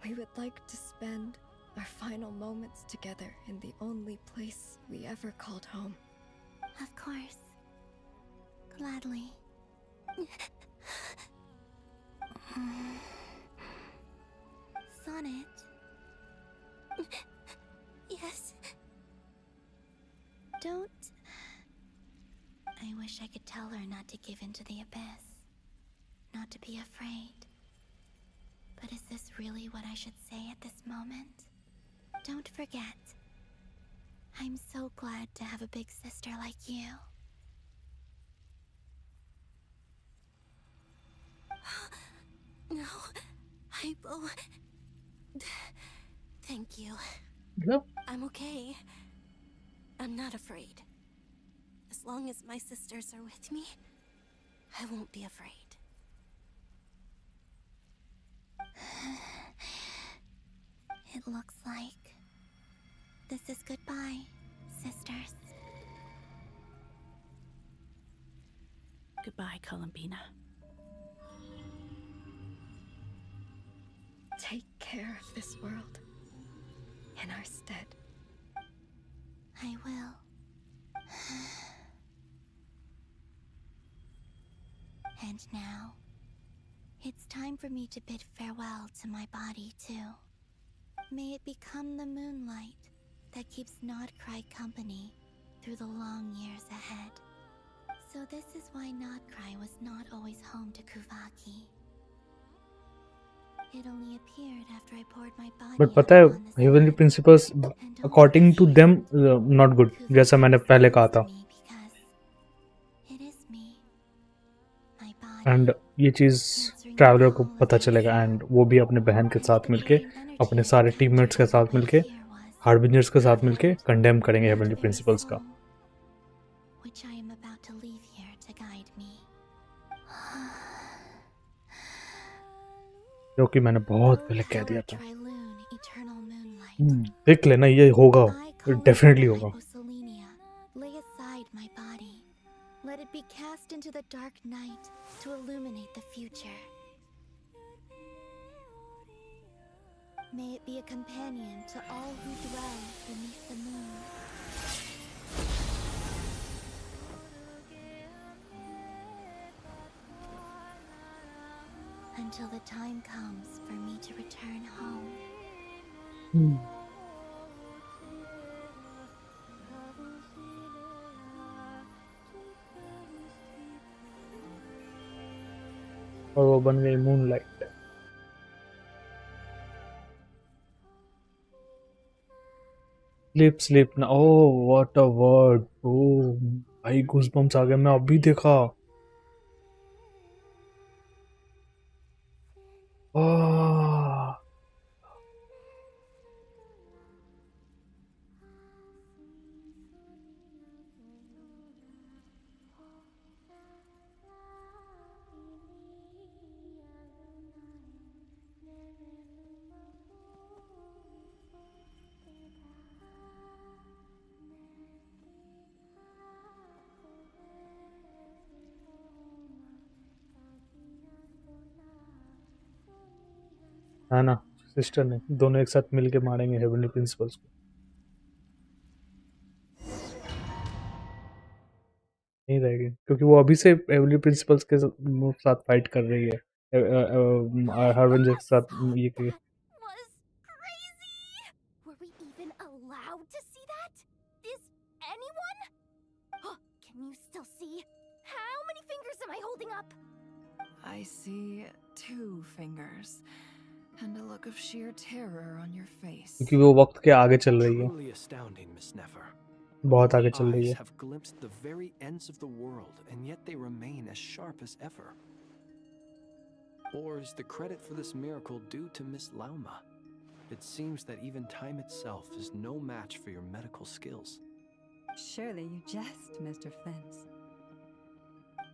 we would like to spend our final moments together in the only place we ever called home. Of course. Gladly. Sonnet. Yes. Don't. I wish I could tell her not to give in to the abyss. Not to be afraid. But is this really what I should say at this moment? Don't forget. I'm so glad to have a big sister like you. No, I will. Thank you. Yep. I'm okay. I'm not afraid. As long as my sisters are with me, I won't be afraid. It looks like this is goodbye, sisters. Goodbye, Columbina. Take care of this world in our stead. I will. And now, it's time for me to bid farewell to my body, too. May it become the moonlight that keeps Notcry company through the long years ahead. So this is why Notcry was not always home to Kuvaki. It only appeared after I poured my body But पता है heavenly principles according to them not good जैसा मैंने पहले कहा था. And ये चीज़ traveller को पता चलेगा and वो भी अपने बहन के साथ मिलके अपने सारे टीममेट्स के साथ मिलके हार्बिंजर्स के साथ मिलके कंडेम करेंगे हेवनली प्रिंसिपल्स का. which I am about to leave here to guide me. जो कि मैंने बहुत पहले कह दिया था. देख लेना ये होगा, डेफिनेटली होगा. Lay aside my body. Let it be cast into the dark night to illuminate the future. May it be a companion to all who dwell beneath the moon. Until the time comes for me to return home. और वो बन गई moonlight. Sleep ना, oh what a word, ओह भाई goosebumps आ गए, मैं अभी देखा। ओह है ना, सिस्टर ने दोनों एक साथ मिलके मारेंगे हेवनली प्रिंसिपल्स को। नहीं रहेगी क्योंकि वो अभी से हेवनली प्रिंसिपल्स के साथ फाइट कर रही है, हार्वेंजर के साथ ये के। Were we even allowed to see that? Is anyone? Can you still see? How many fingers am I holding up? I see 2 fingers and a look of sheer terror on your face. क्योंकि वो वक्त के आगे चल रही है, Truly astounding, Miss Nefer. बहुत आगे The चल रही eyes है। have glimpsed the very ends of the world, and yet they remain as sharp as ever. Or is the credit for this miracle due to Miss Lauma? It seems that even time itself is no match for your medical skills. Surely you jest, Mr. Flint.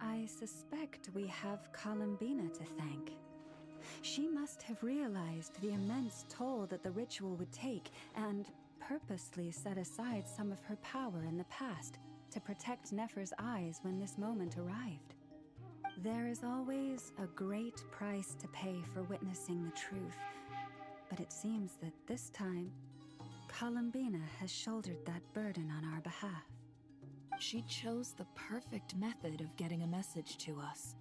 I suspect we have Columbina to thank. She must have realized the immense toll that the ritual would take and purposely set aside some of her power in the past to protect Nefer's eyes when this moment arrived. There is always a great price to pay for witnessing the truth, but it seems that this time, Columbina has shouldered that burden on our behalf. She chose the perfect method of getting a message to us.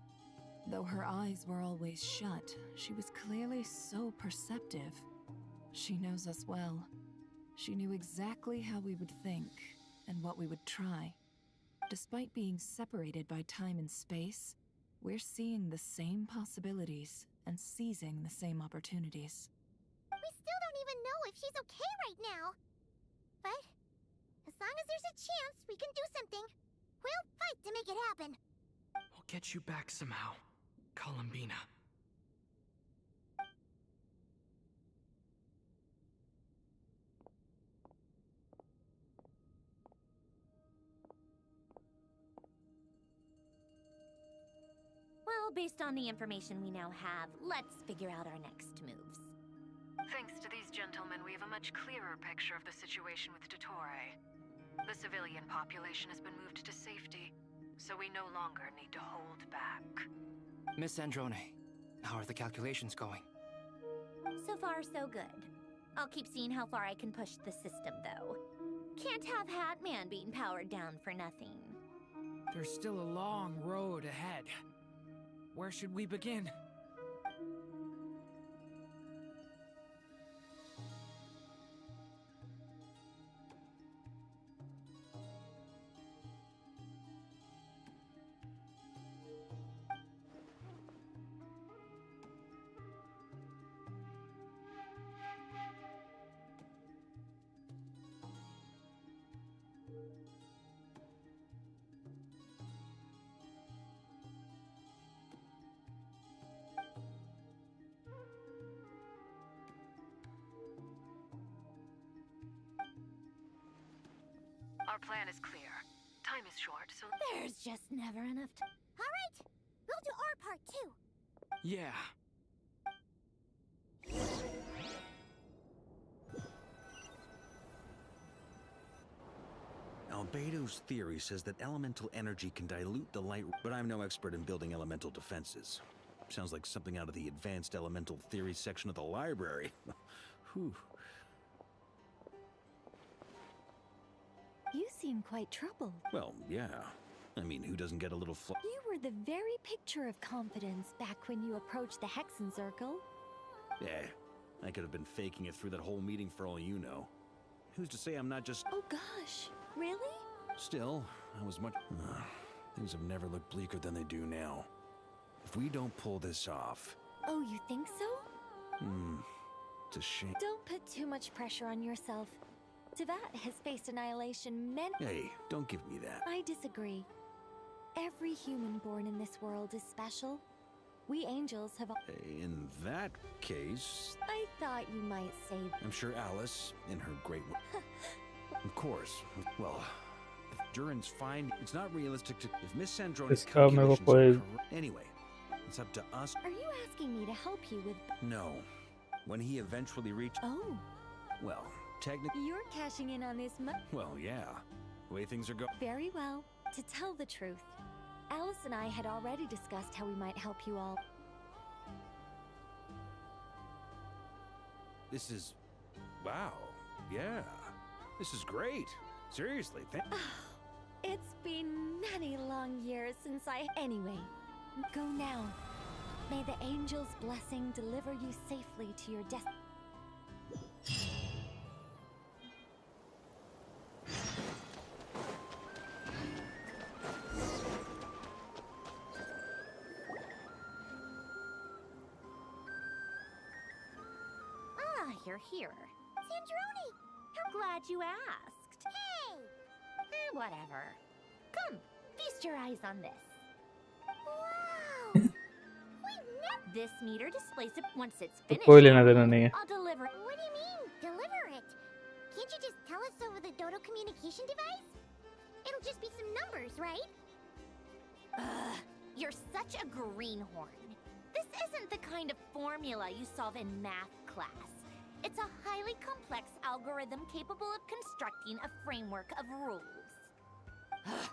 Though her eyes were always shut, she was clearly so perceptive. She knows us well. She knew exactly how we would think and what we would try. Despite being separated by time and space, we're seeing the same possibilities and seizing the same opportunities. We still don't even know if she's okay right now. But as long as there's a chance we can do something, we'll fight to make it happen. We'll get you back somehow, Columbina. Well, based on the information we now have, let's figure out our next moves. Thanks to these gentlemen, we have a much clearer picture of the situation with Dottore. The civilian population has been moved to safety, so we no longer need to hold back. Miss Androne, how are the calculations going? So far, so good. I'll keep seeing how far I can push the system, though. Can't have Hatman being powered down for nothing. There's still a long road ahead. Where should we begin? Our plan is clear. Time is short, so There's just never enough time. All right, we'll do our part too. Yeah. Albedo's theory says that elemental energy can dilute the light, but I'm no expert in building elemental defenses. Sounds like something out of the advanced elemental theory section of the library. Whew. You seem quite troubled. Well, yeah. I mean, who doesn't get a little You were the very picture of confidence back when you approached the Hexen Circle. Yeah, I could have been faking it through that whole meeting for all you know. Who's to say I'm not just... Oh gosh, really? Still, I was much... Things have never looked bleaker than they do now. If we don't pull this off, Oh, you think so? it's a shame. Don't put too much pressure on yourself. Tevat has faced annihilation many— Hey, don't give me that. I disagree. Every human born in this world is special. We angels have— In that case, I thought you might say— I'm sure Alice, in her great of course. Well, if Duran's fine, it's not realistic to— if Miss Sandroni's इसका मेरे को calculations कोई are correct. Anyway, it's up to us. Are you asking me to help you with— No. When he eventually reached— Oh. Well, technically— You're cashing in on this well, yeah. The way things are going— Very well. To tell the truth, Alice and I had already discussed how we might help you all. This is— wow. Yeah. This is great. Seriously, It's been many long years since I— Anyway, go now. May the angel's blessing deliver you safely to your destiny. Ah, you're here. Sandroni! How glad you asked. Hey! Whatever. Come, feast your eyes on this. Wow! This meter displays it once it's तो finished. कोई लेना देना नहीं है. I'll deliver. What do you mean, deliver it? Can't you just tell us over the Dodo communication device? It'll just be some numbers, right? Ugh, you're such a greenhorn. This isn't the kind of formula you solve in math class. It's a highly complex algorithm capable of constructing a framework of rules. Ugh,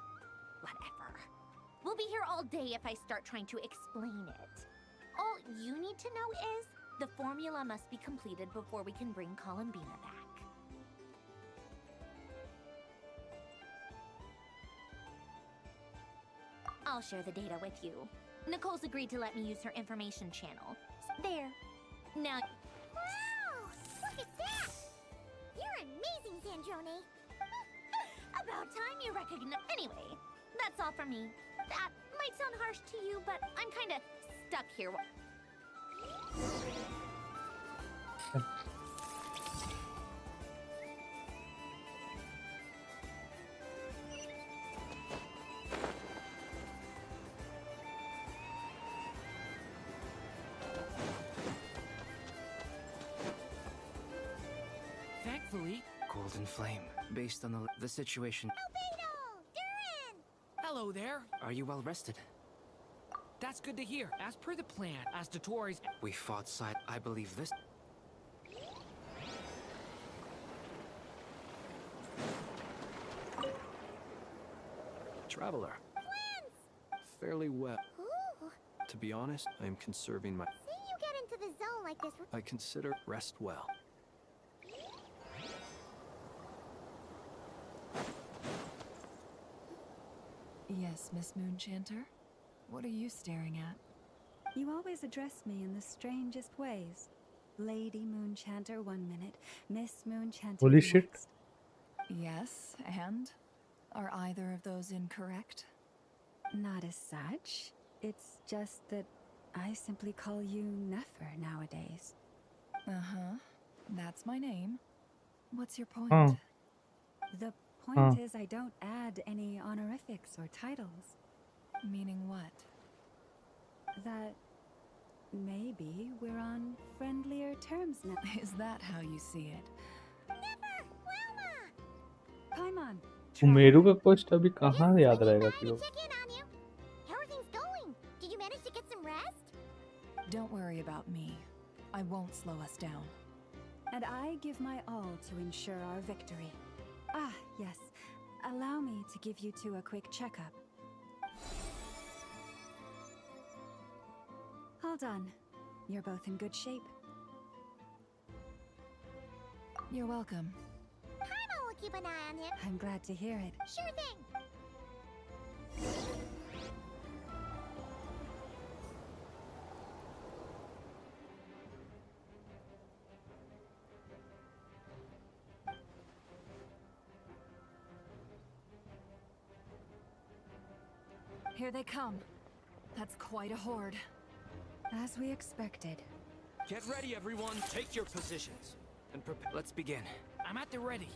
whatever. We'll be here all day if I start trying to explain it. All you need to know is the formula must be completed before we can bring Columbina back. I'll share the data with you. Nicole's agreed to let me use her information channel. There. Now... Wow! Look at that! You're amazing, Sandrone! About time you recognize... Anyway, that's all from me. That might sound harsh to you, but I'm kinda stuck here. Thankfully... Golden Flame, based on the situation. Hello there. Are you well rested? That's good to hear. As per the plan, as Dotori's... We fought side. I believe this. Traveler. Fairly well. To be honest, I am conserving my... Say you get into the zone like this... I consider rest well. Yes, Miss Moonchanter? What are you staring at? You always address me in the strangest ways. Lady Moonchanter 1 minute, Miss Moonchanter Holy the shit. next. Yes, and? Are either of those incorrect? Not as such. It's just that I simply call you Nefer nowadays. Uh-huh. That's my name. What's your point? Oh. The point is I don't add any honorifics or titles. Meaning what? That maybe we're on friendlier terms now. Is that how you see it? Paimon. Meru का coast अभी कहाँ याद रहेगा kilo? How are things going? Did you manage to get some rest? Don't worry about me. I won't slow us down. And I give my all to ensure our victory. Ah, yes. Allow me to give you two a quick checkup. Hold on. You're both in good shape. You're welcome. Paimon will keep an eye on him. I'm glad to hear it. Sure thing. Here they come. That's quite a horde. As we expected. Get ready, everyone. Take your positions. And prepare. Let's begin. I'm at the ready.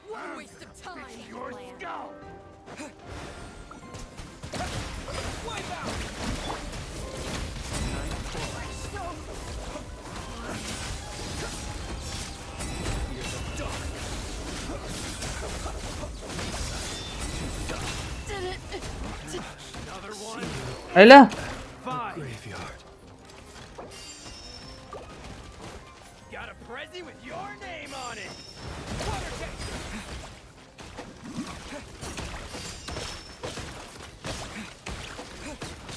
What a waste of time! Your skull! Wipe out! Another one. आइला 5. Graveyard. Got a Prezi with your name on it. Water tank.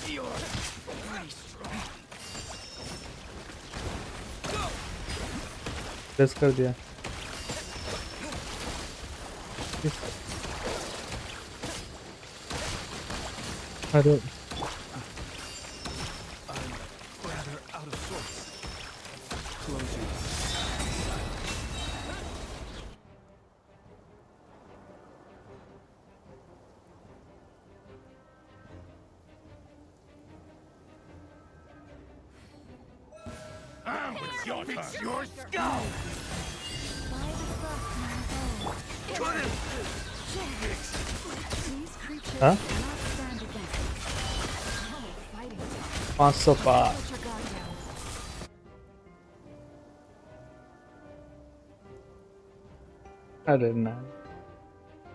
You're pretty strong. Go. Press कर दिया अरे I'm rather out of sorts. Close your eyes. It's your turn. Your skull! These creatures Huh? cannot stand against. Oh, fighting time. 500 par Put your guard down. अरे ना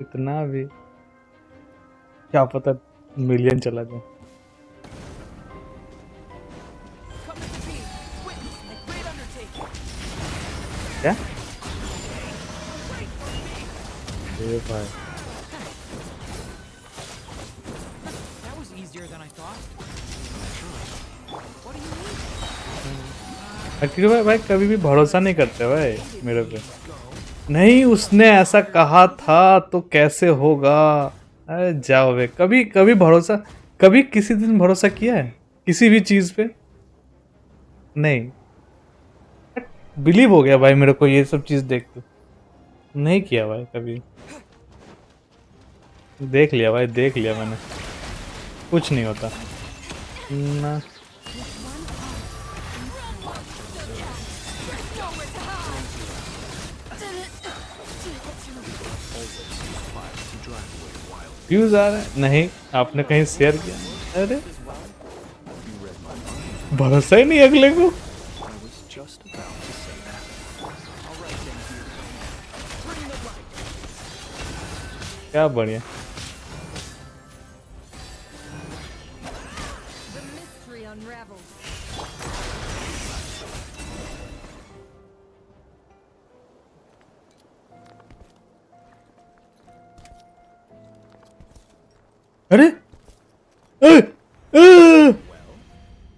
इतना भी क्या पता million चला जाए Come to the team. Witness my great undertaking. क्या Wait for me. ये भाई That was easier than I thought. What do you need? आखिर भाई कभी भी भरोसा नहीं करते भाई मेरे पे नहीं उसने ऐसा कहा था तो कैसे होगा अरे जाओ बे कभी कभी भरोसा कभी किसी दिन भरोसा किया है किसी भी चीज पे नहीं बिलीव हो गया भाई मेरे को ये सब चीज देख के नहीं किया भाई कभी देख लिया भाई देख लिया मैंने कुछ नहीं होता ना व्यूज आ रहे हैं नहीं आपने कहीं शेयर किया अरे भरोसा ही नहीं अगले को I was just about to say that. All right, then. Bring the light. क्या बढ़िया The mystery unravels. अरे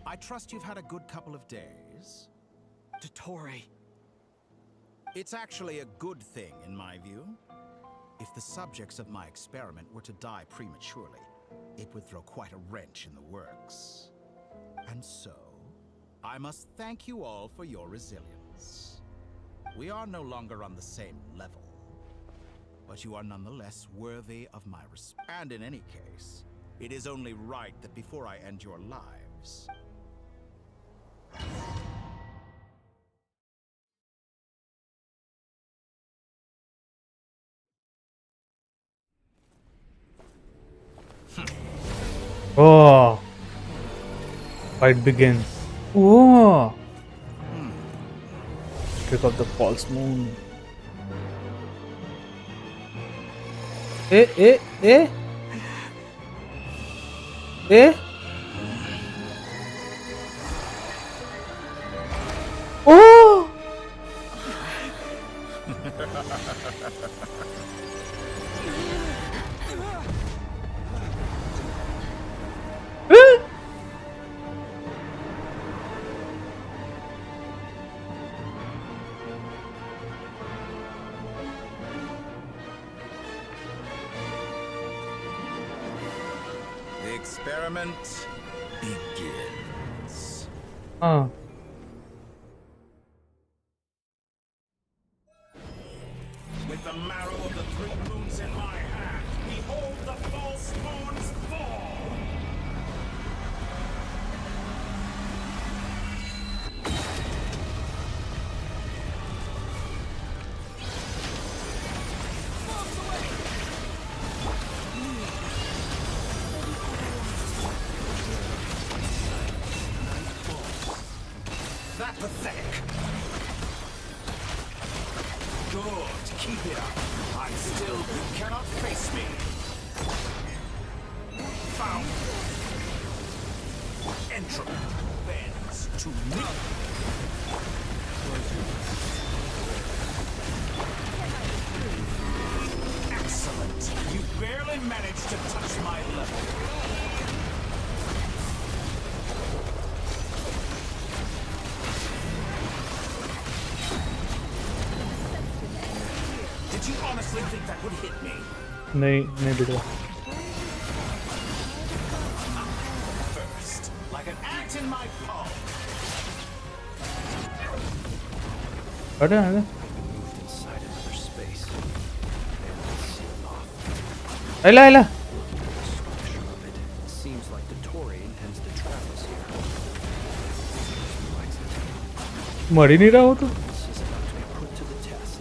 I trust you've had a good couple of days. Dottore. It's actually a good thing, in my view. If the subjects of my experiment were to die prematurely, it would throw quite a wrench in the works. And so, I must thank you all for your resilience. We are no longer on the same level, but you are nonetheless worthy of my respect. And in any case, it is only right that before I end your lives, oh fight begins oh trick of the false moon eh oh The experiment begins. हाँ With the marrow of the three moons in my hand, behold the false moons fall! That pathetic. Good, keep it up. I'm still, you cannot face me. Found. Entropy bends to me. Excellent. You barely managed to touch my level. Did you honestly think that would hit me? नहीं बिगड़ा First, like an ant in my palm. अरे अरे Moved inside another space. And sealed off. Ayla Ayla The structure of it seems like the Tory intends to trap us here. मर ही नहीं रहा हो तो This is about to be put to the test.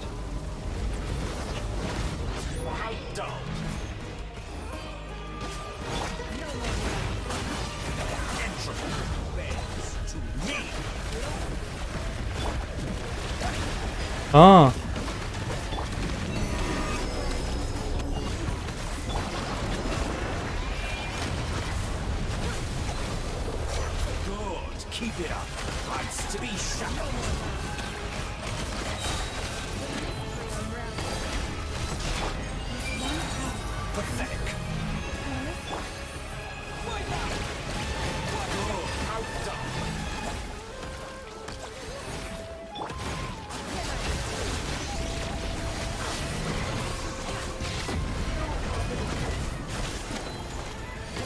How dull. Entropy bends to me. हाँ Good, keep it up. I'm to be shackled. Pathetic. Good, outdone.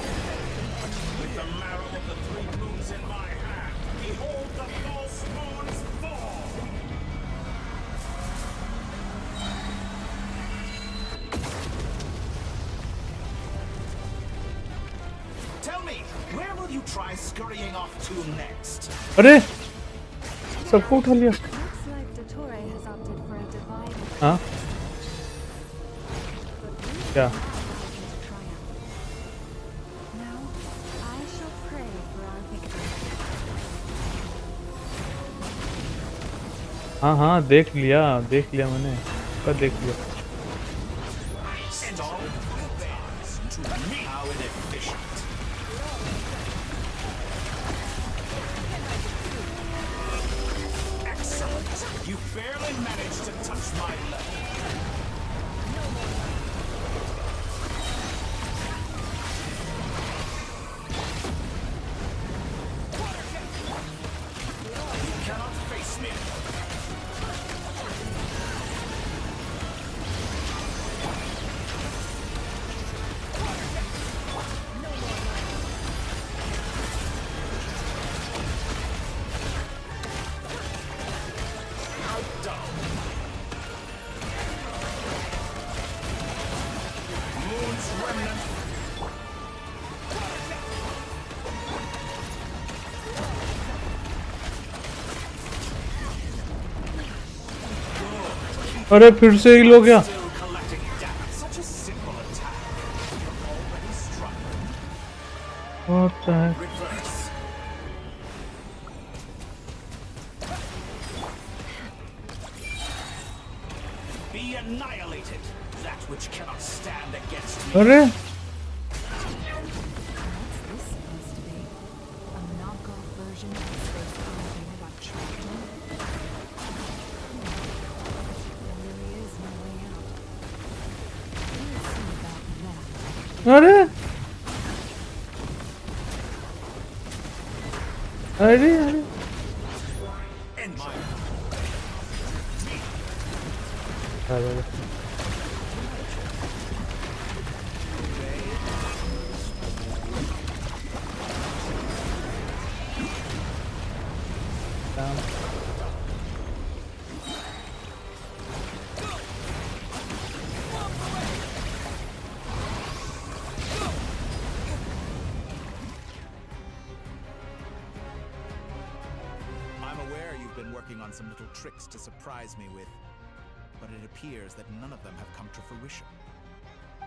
With the marrow of the three moons in my hand, behold the false moons fall! Tell me, where will you try scurrying off to next? अरे सबको उठा लिया Looks like Dottore has opted for a divide. हाँ क्या Now, I shall pray for our victory. हाँ हाँ देख लिया मैंने कब देख लिया Stall bends to me. How inefficient. Excellent. You barely managed to touch my level. You cannot face me. Outdone. Moon's remnant. अरे फिर से ही लो क्या Still collecting data. Such a simple attack. You're already struggling. What the heck? Reverse. Be annihilated. That which cannot stand against me. अरे What's this supposed to be? A knockoff version of the space elevator got trapped in? There really is no way out. We'll see about that. अरे अरे अरे End my अरे working on some little tricks to surprise me with, but it appears that none of them have come to fruition.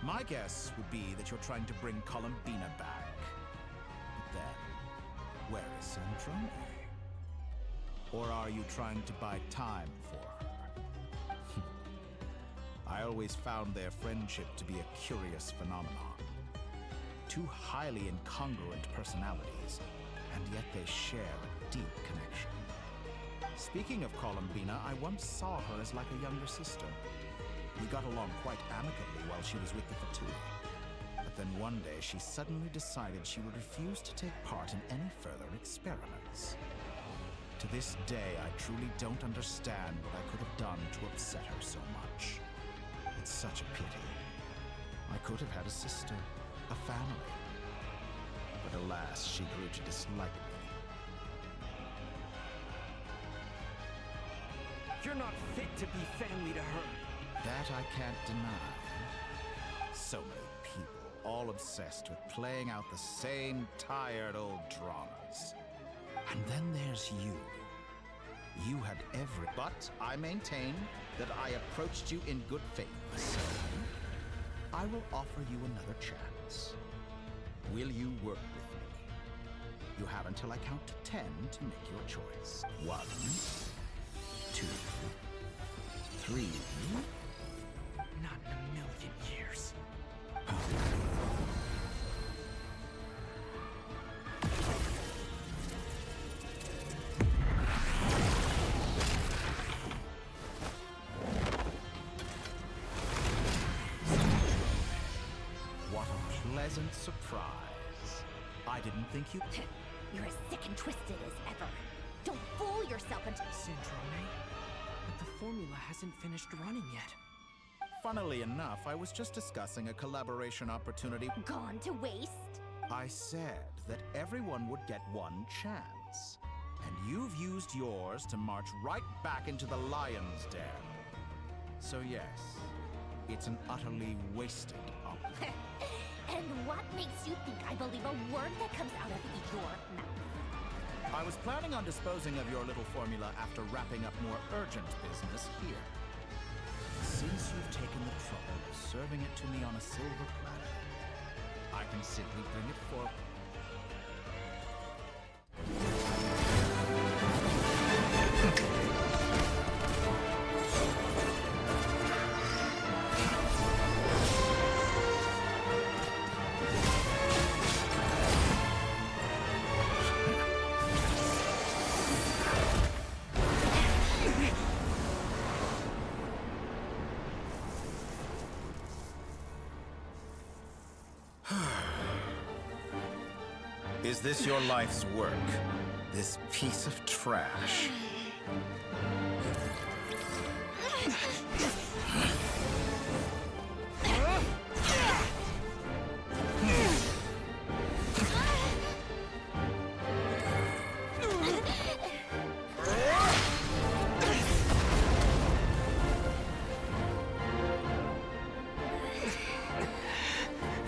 My guess would be that you're trying to bring Columbina back. But then, where is Sandrone? Or are you trying to buy time for her? I always found their friendship to be a curious phenomenon. Two highly incongruent personalities, and yet they share a deep connection. Speaking of Columbina, I once saw her as like a younger sister. We got along quite amicably while she was with the Fatui. But then one day she suddenly decided she would refuse to take part in any further experiments. To this day, I truly don't understand what I could have done to upset her so much. It's such a pity. I could have had a sister, a family. But alas, she grew to dislike me. You're not fit to be family to her. That I can't deny. So many people, all obsessed with playing out the same tired old dramas. And then there's you. You had every... But I maintain that I approached you in good faith. So, I will offer you another chance. Will you work with me? You have until I count to 10 to make your choice. 1, 2, 3... Not in a million years. What a pleasant surprise. I didn't think you... You're as sick and twisted as ever. Don't fool yourself and... Sandrone, but the formula hasn't finished running yet. Funnily enough, I was just discussing a collaboration opportunity. Gone to waste? I said that everyone would get one chance. And you've used yours to march right back into the lion's den. So yes, it's an utterly wasted opportunity. And what makes you think I believe a word that comes out of your mouth? I was planning on disposing of your little formula after wrapping up more urgent business here. Since you've taken the trouble of serving it to me on a silver platter, I can simply bring it forward. Is this your life's work? This piece of trash?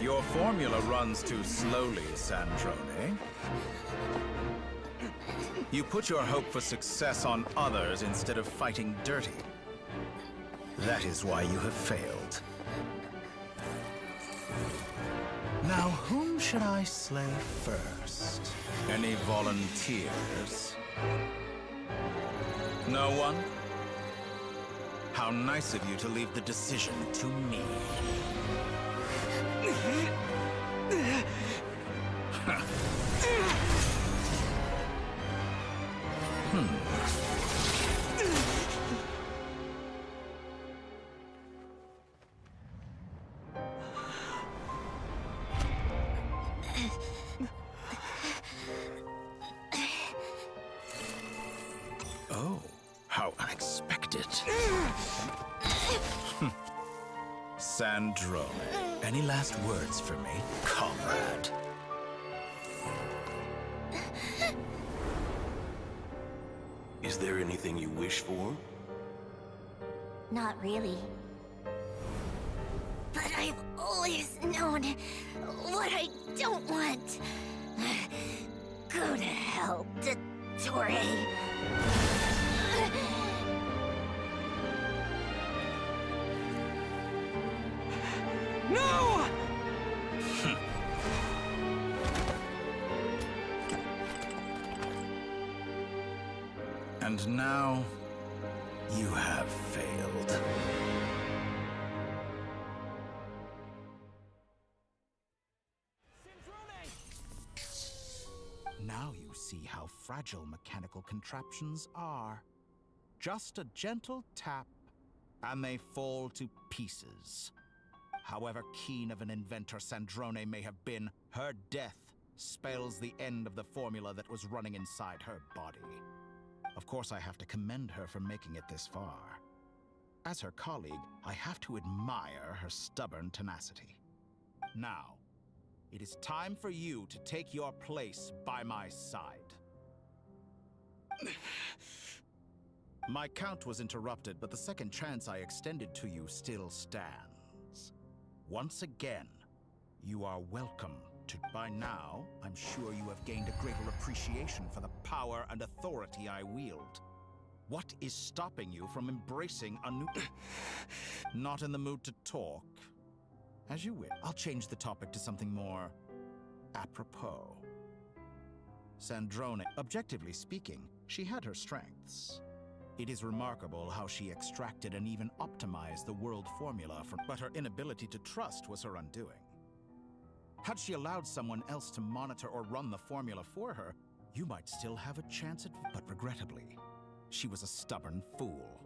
Your formula runs too slowly, Sandrone. You put your hope for success on others instead of fighting dirty. That is why you have failed. Now, whom should I slay first? Any volunteers? No one? How nice of you to leave the decision to me. Oh, how unexpected. Sandrone, any last words for me, comrade? Is there anything you wish for? Not really. But I've always known what I don't want. Go to hell, Dottore. No! And now, you have failed. Now you see how fragile mechanical contraptions are. Just a gentle tap, and they fall to pieces. However keen of an inventor Sandrone may have been, her death spells the end of the formula that was running inside her body. Of course, I have to commend her for making it this far. As her colleague, I have to admire her stubborn tenacity. Now, it is time for you to take your place by my side. My count was interrupted, but the second chance I extended to you still stands. Once again, you are welcome to. By now, I'm sure you have gained a greater appreciation for the power and authority I wield. What is stopping you from embracing a new... Not in the mood to talk? As you wish. I'll change the topic to something more apropos. Sandrone, objectively speaking, she had her strengths. It is remarkable how she extracted and even optimized the world formula from, but her inability to trust was her undoing. Had she allowed someone else to monitor or run the formula for her, you might still have a chance at, but regrettably, she was a stubborn fool.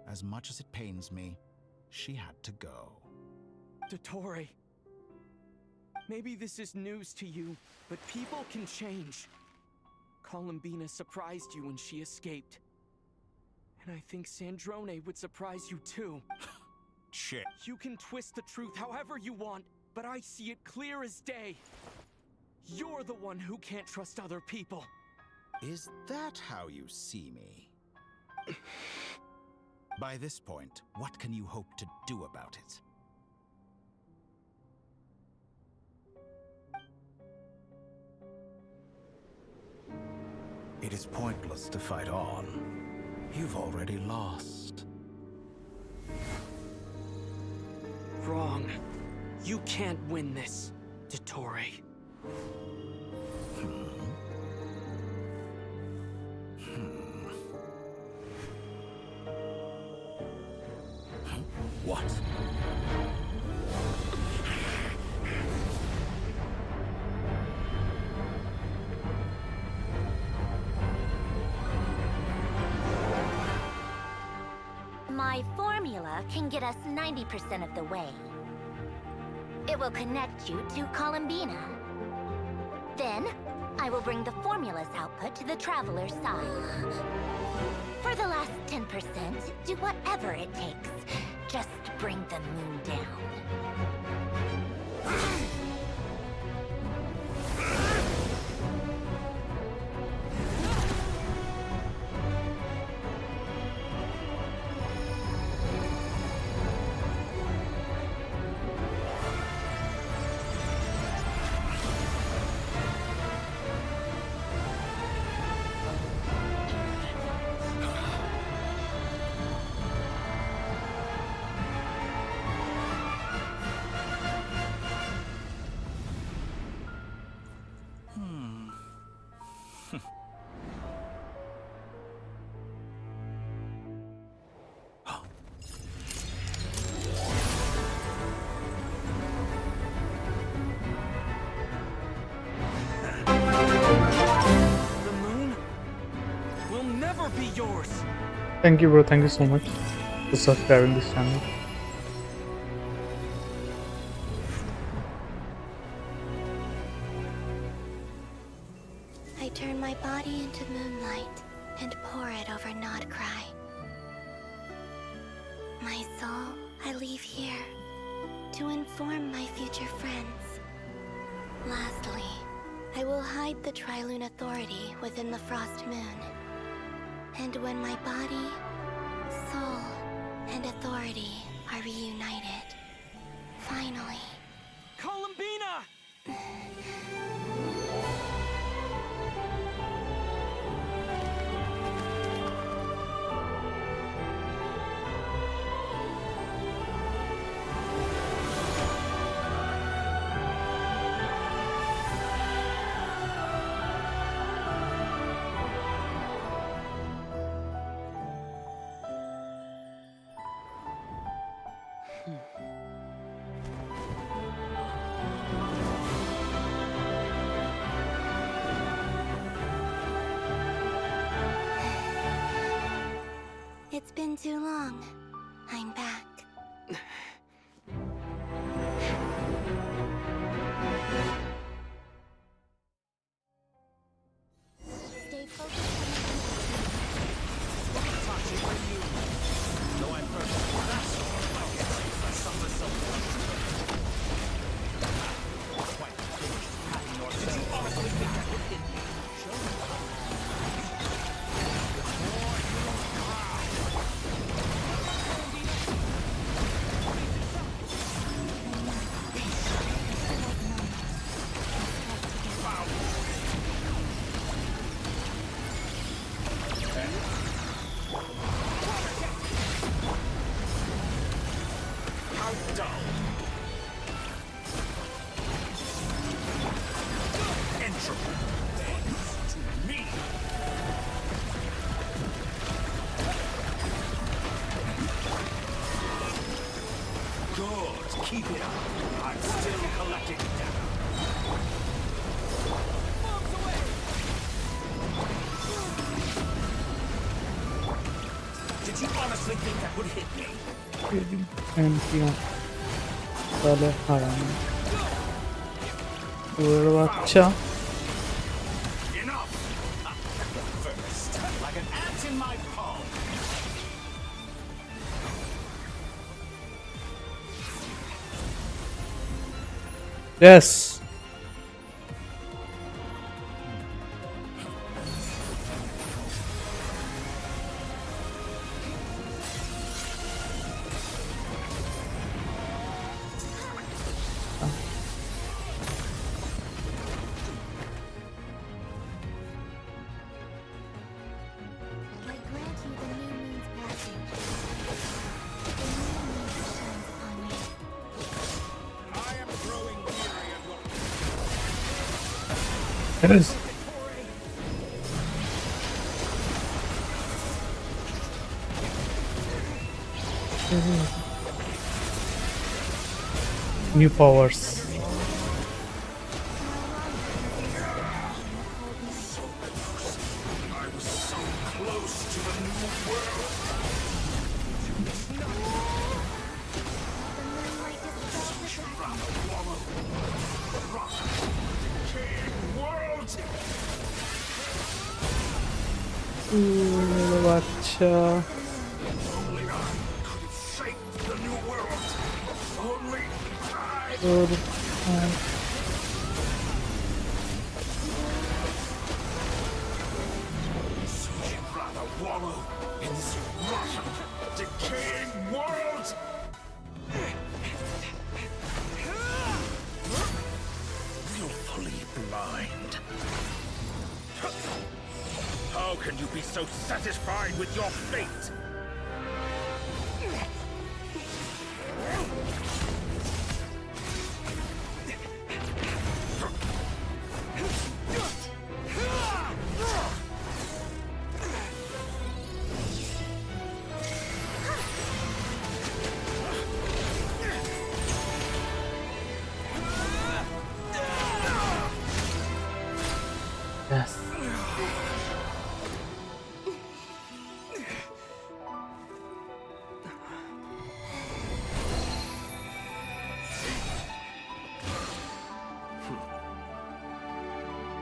As much as it pains me, she had to go. Dottore, maybe this is news to you, but people can change. Columbina surprised you when she escaped. And I think Sandrone would surprise you too. Shit. You can twist the truth however you want, but I see it clear as day. You're the one who can't trust other people. Is that how you see me? By this point, what can you hope to do about it? It is pointless to fight on. You've already lost. Wrong. You can't win this, Dottore. What? My formula can get us 90% of the way. It will connect you to Columbina. Then, I will bring the formula's output to the Traveler's side. For the last 10%, do whatever it takes. Just bring the moon down. Be yours. Thank you, bro. Thank you so much for subscribing this channel. I turn my body into moonlight and pour it over Notcry. My soul, I leave here to inform my future friends. Lastly, I will hide the Trilune Authority within the Frost Moon. And when my body, soul, and authority are reunited, finally... Columbina! been too long. I'm back. Stay focused on Keep it up. I'm still collecting data. Did you honestly think that would hit me? साले हराम वो अच्छा Enough. First, like an ant in my palm. yes yes new powers I was so close to the new world. अच्छा Only I could have shaped the new world. Only I. और So you'd rather wallow in this rotten, decaying world? Willfully blind. How can you be so satisfied with your fate? yes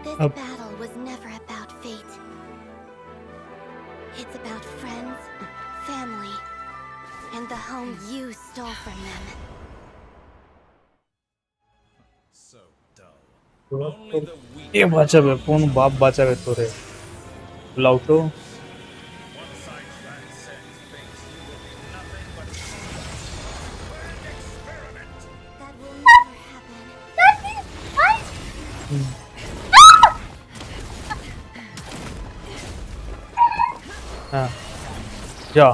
This battle was never about fate. It's about friends, family, and the home you stole from them. So dull. Only the weak. ये বাঁচাবে কোন বাপ বাঁচাবে তোরে লাউটো Once I transcend fate, you will be nothing but an experiment. That will never happen. हाँ जा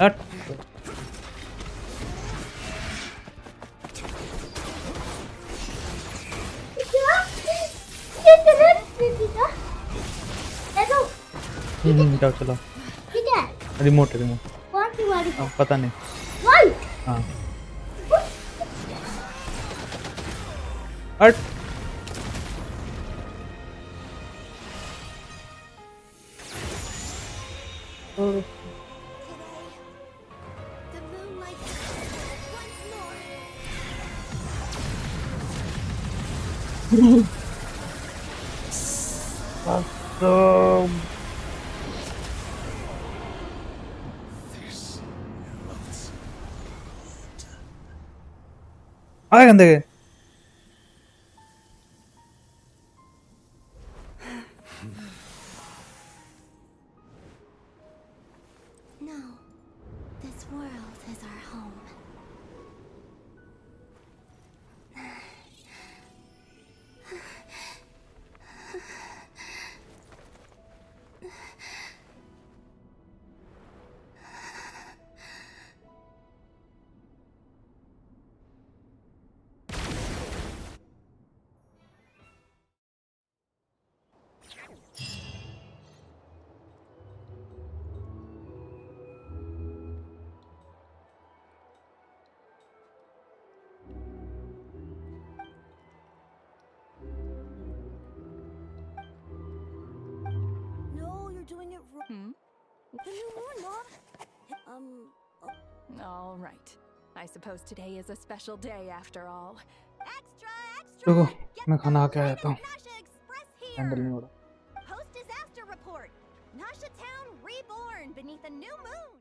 हट जाओ चलो रिमोट है रिमोट हाँ, पता नहीं हाँ हट The moonlight once Awesome. आ गए गंदे के No, this world is our home. No, you're doing it wrong. The new moon, Mom. All right. I suppose today is a special day after all. रुको मैं खाना खा के आ जाता हूँ हैंडल नहीं हो रहा Post disaster report. Nasha Town reborn beneath a new moon.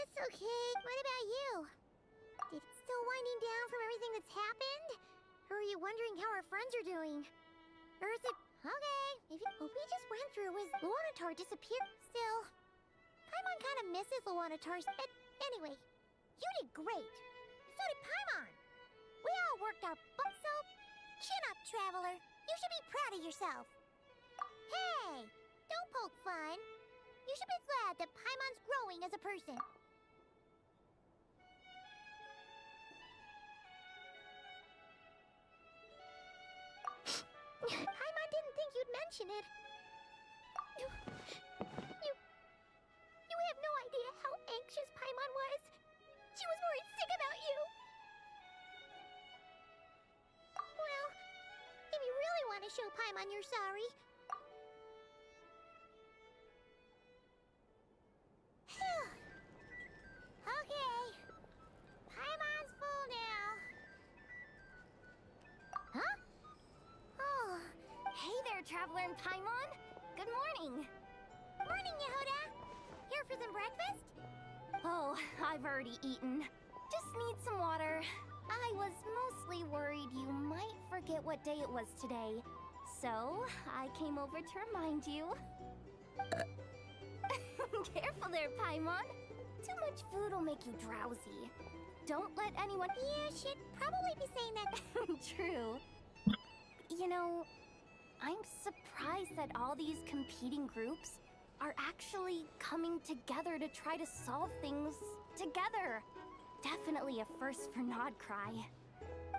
It's okay. What about you? Is it still winding down from everything that's happened? Or are you wondering how our friends are doing? Or is it... Okay, if what we just went through was Luanatar disappeared. Still, Paimon kind of misses Luanatar. Anyway, you did great. So did Paimon. We all worked our butts off. Chin up, Traveler. You should be proud of yourself. Hey, don't poke fun. You should be glad that Paimon's growing as a person. Paimon didn't think you'd mention it. You have no idea how anxious Paimon was. She was worried sick about you. Well, if you really want to show Paimon you're sorry... Okay. Paimon's full now. Huh? Oh, hey there, Traveler and Paimon. Good morning. Morning, Yehuda. Here for some breakfast? Oh, I've already eaten. Just need some water. I was mostly worried you might forget what day it was today. So, I came over to remind you. Careful there, Paimon. Too much food will make you drowsy. Don't let anyone... Yeah, she'd probably be saying that. True. You know, I'm surprised that all these competing groups are actually coming together to try to solve things together. Definitely a first for Nodcry.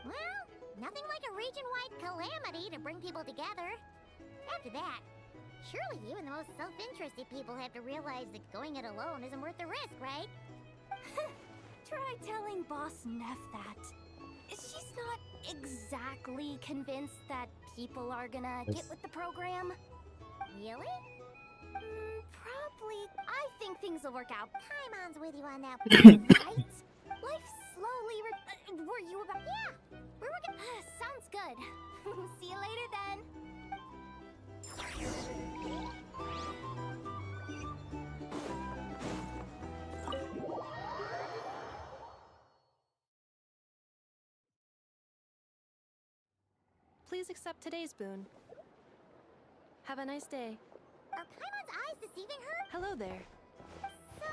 Well, nothing like a region-wide calamity to bring people together. After that, surely even the most self-interested people have to realize that going it alone isn't worth the risk, right? Try telling Boss Neff that. She's not exactly convinced that people are gonna get with the program. Really? Probably. I think things will work out. Paimon's with you on that, right? Life slowly were you about... Yeah, we're working... Sounds good. See you later then. Please accept today's boon. Have a nice day. Are Paimon's eyes deceiving her? Hello there. So,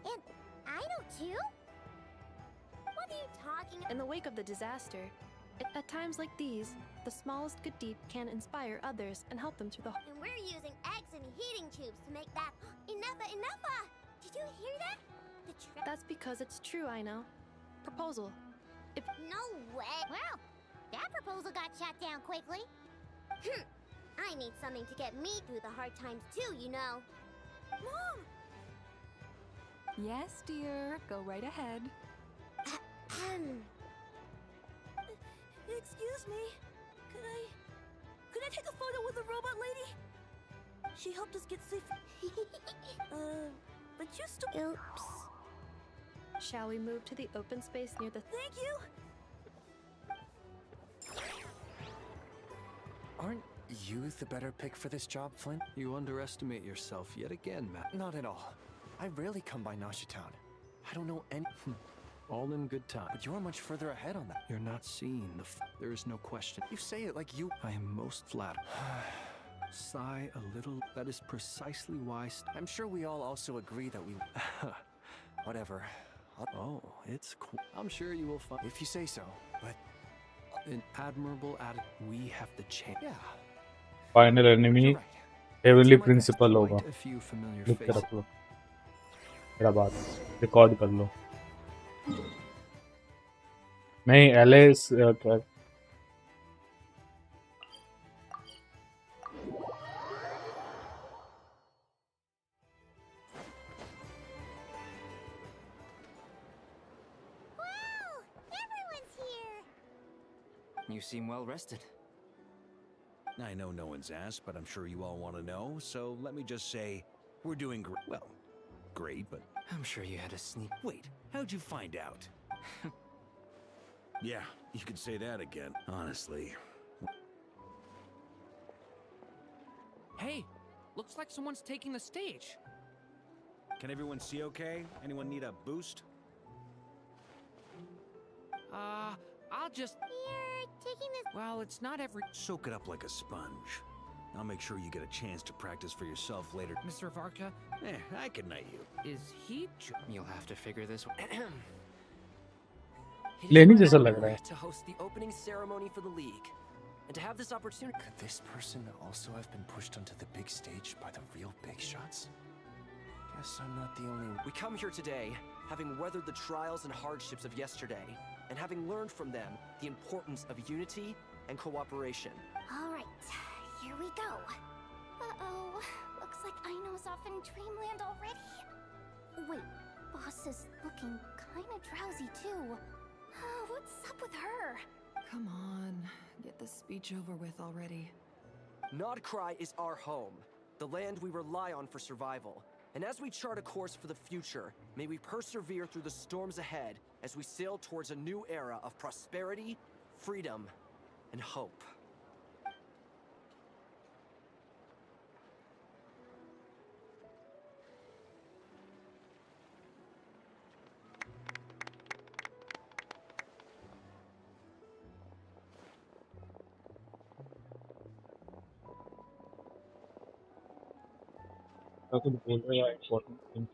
and I know too? What are you talking about? In the wake of the disaster, at times like these, the smallest good deed can inspire others and help them through the... And we're using eggs and heating tubes to make that... Enough! Did you hear that? That's because it's true, I know. Proposal. If... No way! Well, that proposal got shot down quickly. I need something to get me through the hard times too, you know. Mom! Yes, dear. Go right ahead. Excuse me. Could I take a photo with the robot lady? She helped us get safe. But you still... Oops. Shall we move to the open space near the... Thank you! Aren't you the better pick for this job, Flynn? You underestimate yourself yet again, Matt. Not at all. I rarely come by Nashitown. I don't know any... All in good time. But you're much further ahead on that. You're not seeing the there is no question. You say it like you... I am most flattered. Sigh a little. That is precisely why... I'm sure we all also agree that we... Whatever. Oh, it's cool. I'm sure you will find... If you say so, but... An admirable attitude. We have the chance. Yeah. Final enemy heavenly principle होगा. लिख के रख लो. मेरा बात record कर लो. नहीं Alice क्या You seem well rested. I know no one's asked, but I'm sure you all want to know, so let me just say, we're doing great. Well, great, but... I'm sure you had a sneak... Wait, how'd you find out? Yeah, you could say that again, honestly. Hey, looks like someone's taking the stage. Can everyone see okay? Anyone need a boost? I'll just... You're taking this... Well, it's not every... Soak it up like a sponge. I'll make sure you get a chance to practice for yourself later. Mr. Varka? I can knight you. Is he... You'll have to figure this one. लेनी जैसा लग रहा है. To host the opening ceremony for the league, and to have this opportunity. Could this person also have been pushed onto the big stage by the real big shots? Guess I'm not the only one. We come here today, having weathered the trials and hardships of yesterday, and having learned from them the importance of unity and cooperation. All right, here we go. Uh-oh, looks like Aino's off in dreamland already. Wait, boss is looking kinda drowsy too. What's up with her? Come on, get this speech over with already. Nodcry is our home, the land we rely on for survival. And as we chart a course for the future, may we persevere through the storms ahead as we sail towards a new era of prosperity, freedom, and hope. कुछ बोल रहे हैं important thing.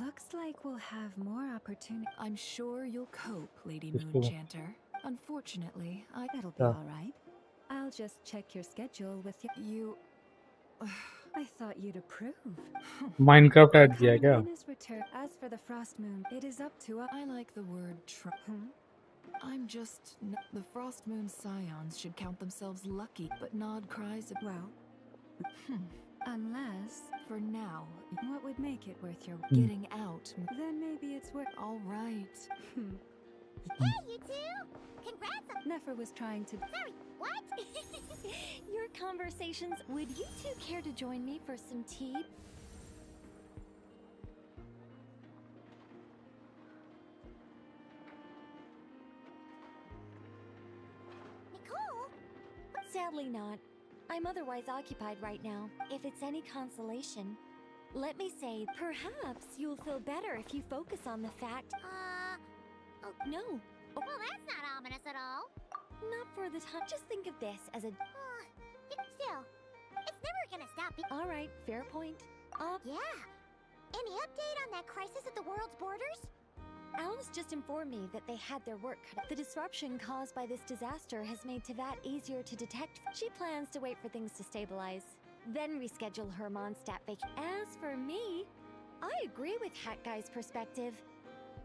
Looks like we'll have more opportunity. I'm sure you'll cope, Lady Just Moon go. Chanter. Unfortunately, That'll be Yeah. all right. I'll just check your schedule with you. I thought you'd approve. Minecraft add दिया क्या? Columbina's return. As for the Frost Moon, it is up to us. I like the word I'm just... The Frost Moon Scions should count themselves lucky, but Nod cries... Well, unless... For now, what would make it worth your... getting out. Then maybe it's worth... All right. Hey, you two! Congrats on... Nefer was trying to... Sorry, what? Your conversations. Would you two care to join me for some tea? Nicole? Sadly not. I'm otherwise occupied right now. If it's any consolation, let me say, perhaps you'll feel better if you focus on the fact... Oh, no. Well, that's not ominous at all. Not for the time. Just think of this as a... Still, it's never gonna stop me. All right, fair point. Yeah. Any update on that crisis at the world's borders? Alice just informed me that they had their work cut. The disruption caused by this disaster has made Tevat easier to detect. She plans to wait for things to stabilize, then reschedule her Mondstadt vacation. As for me, I agree with Hat Guy's perspective.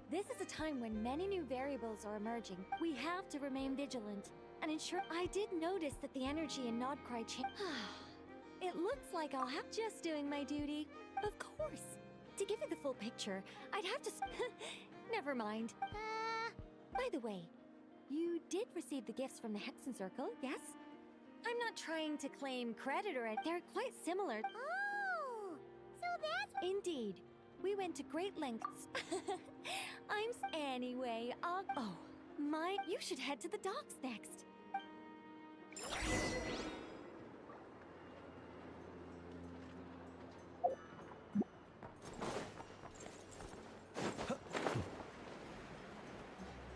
This is a time when many new variables are emerging. We have to remain vigilant and ensure. I did notice that the energy in Nodcry changed. It looks like I'll have just doing my duty. Of course. To give you the full picture, I'd have to... Never mind. By the way, you did receive the gifts from the Hexen Circle, yes? I'm not trying to claim credit or anything. They're quite similar. Oh, so that's... Indeed. We went to great lengths. Anyway, oh, you should head to the docks next.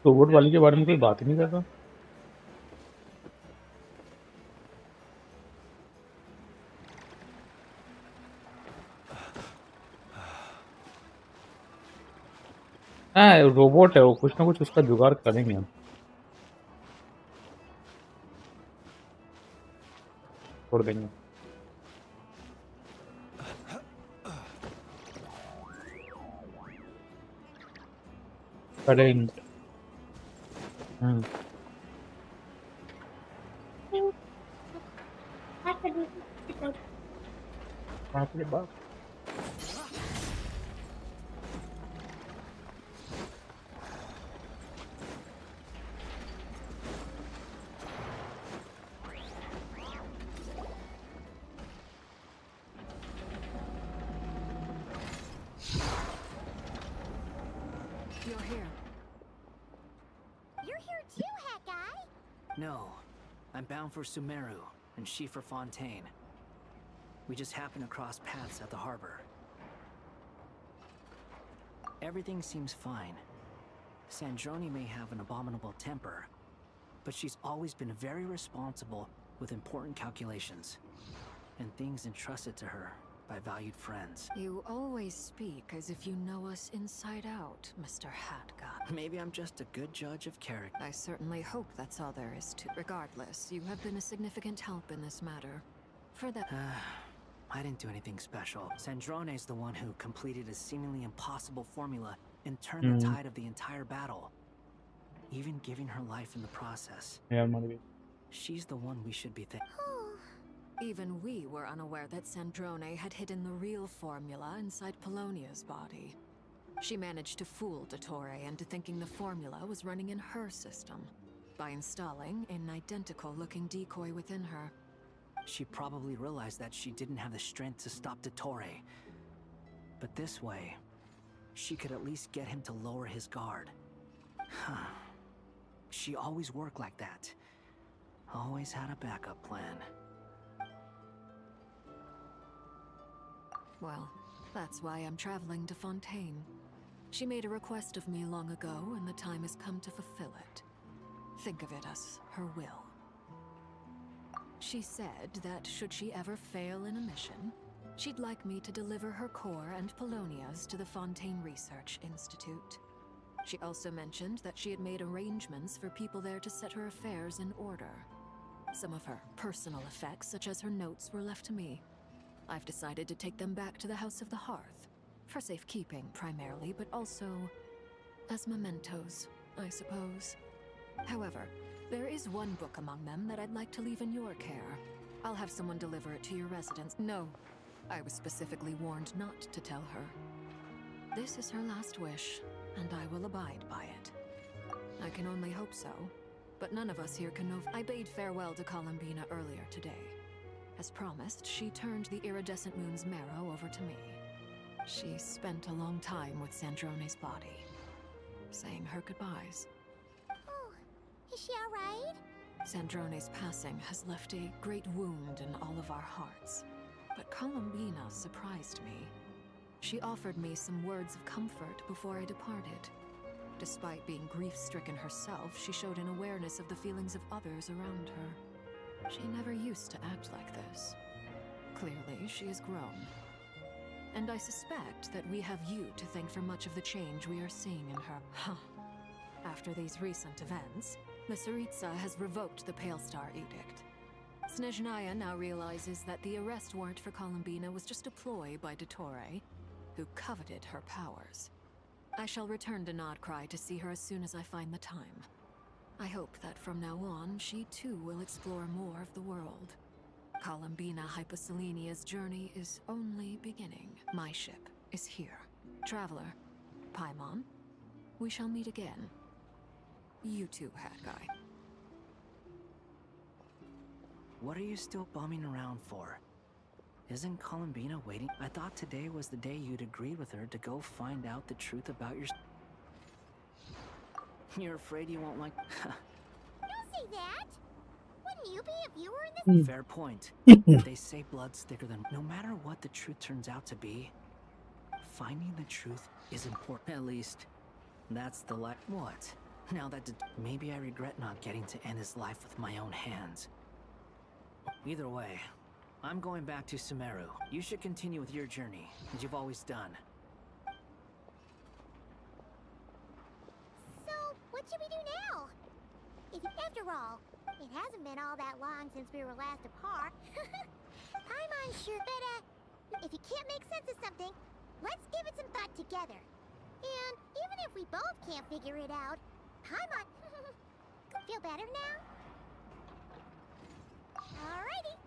Robot वाली के बारे में कोई बात ही नहीं कर रहा. हाँ रोबोट है वो, कुछ ना कुछ उसका जुगाड़ करेंगे हम. छोड़ देंगे. करेंगे. बाप रे बाप. You're here. You're here too, Hat Guy. No, I'm bound for Sumeru and she for Fontaine. We just happened to cross paths at the harbor. Everything seems fine. Sandrone may have an abominable temper, but she's always been very responsible with important calculations and things entrusted to her by valued friends. You always speak as if you know us inside out, Mr. Hatgut. Maybe I'm just a good judge of character. I certainly hope that's all there is to. Regardless, you have been a significant help in this matter. For that... I didn't do anything special. Sandrone's the one who completed a seemingly impossible formula and turned the tide of the entire battle, even giving her life in the process. She's the one we should be thanking. Even we were unaware that Sandrone had hidden the real formula inside Polonia's body. She managed to fool Dottore into thinking the formula was running in her system by installing an identical-looking decoy within her. She probably realized that she didn't have the strength to stop Dottore. But this way, she could at least get him to lower his guard. She always worked like that. Always had a backup plan. Well, that's why I'm traveling to Fontaine. She made a request of me long ago, and the time has come to fulfill it. Think of it as her will. She said that should she ever fail in a mission, she'd like me to deliver her core and Polonia's to the Fontaine Research Institute. She also mentioned that she had made arrangements for people there to set her affairs in order. Some of her personal effects, such as her notes, were left to me. I've decided to take them back to the House of the Hearth, for safekeeping primarily, but also as mementos, I suppose. However, there is one book among them that I'd like to leave in your care. I'll have someone deliver it to your residence. No, I was specifically warned not to tell her. This is her last wish, and I will abide by it. I can only hope so, but none of us here can know. I bade farewell to Columbina earlier today. As promised, she turned the iridescent moon's marrow over to me. She spent a long time with Sandrone's body, saying her goodbyes. Oh, is she alright? Sandrone's passing has left a great wound in all of our hearts. But Columbina surprised me. She offered me some words of comfort before I departed. Despite being grief-stricken herself, she showed an awareness of the feelings of others around her. She never used to act like this. Clearly, she has grown. And I suspect that we have you to thank for much of the change we are seeing in her. After these recent events, the Tsaritsa has revoked the Pale Star Edict. Snezhnaya now realizes that the arrest warrant for Columbina was just a ploy by Dottore, who coveted her powers. I shall return to Nodcry to see her as soon as I find the time. I hope that from now on, she too will explore more of the world. Columbina Hyposelenia's journey is only beginning. My ship is here. Traveler, Paimon, we shall meet again. You too, Hat Guy. What are you still bumming around for? Isn't Columbina waiting? I thought today was the day you'd agreed with her to go find out the truth about your... You're afraid you won't like... Don't say that! Wouldn't you be if you were in this... Fair point. They say blood's thicker than... No matter what the truth turns out to be, finding the truth is important. At least, that's the What? Now that... Maybe I regret not getting to end his life with my own hands. Either way, I'm going back to Sumeru. You should continue with your journey, as you've always done. So, what should we do now? After all, it hasn't been all that long since we were last apart. I'm unsure, but if you can't make sense of something, let's give it some thought together. And even if we both can't figure it out, Paimon... Feel better now? Alrighty.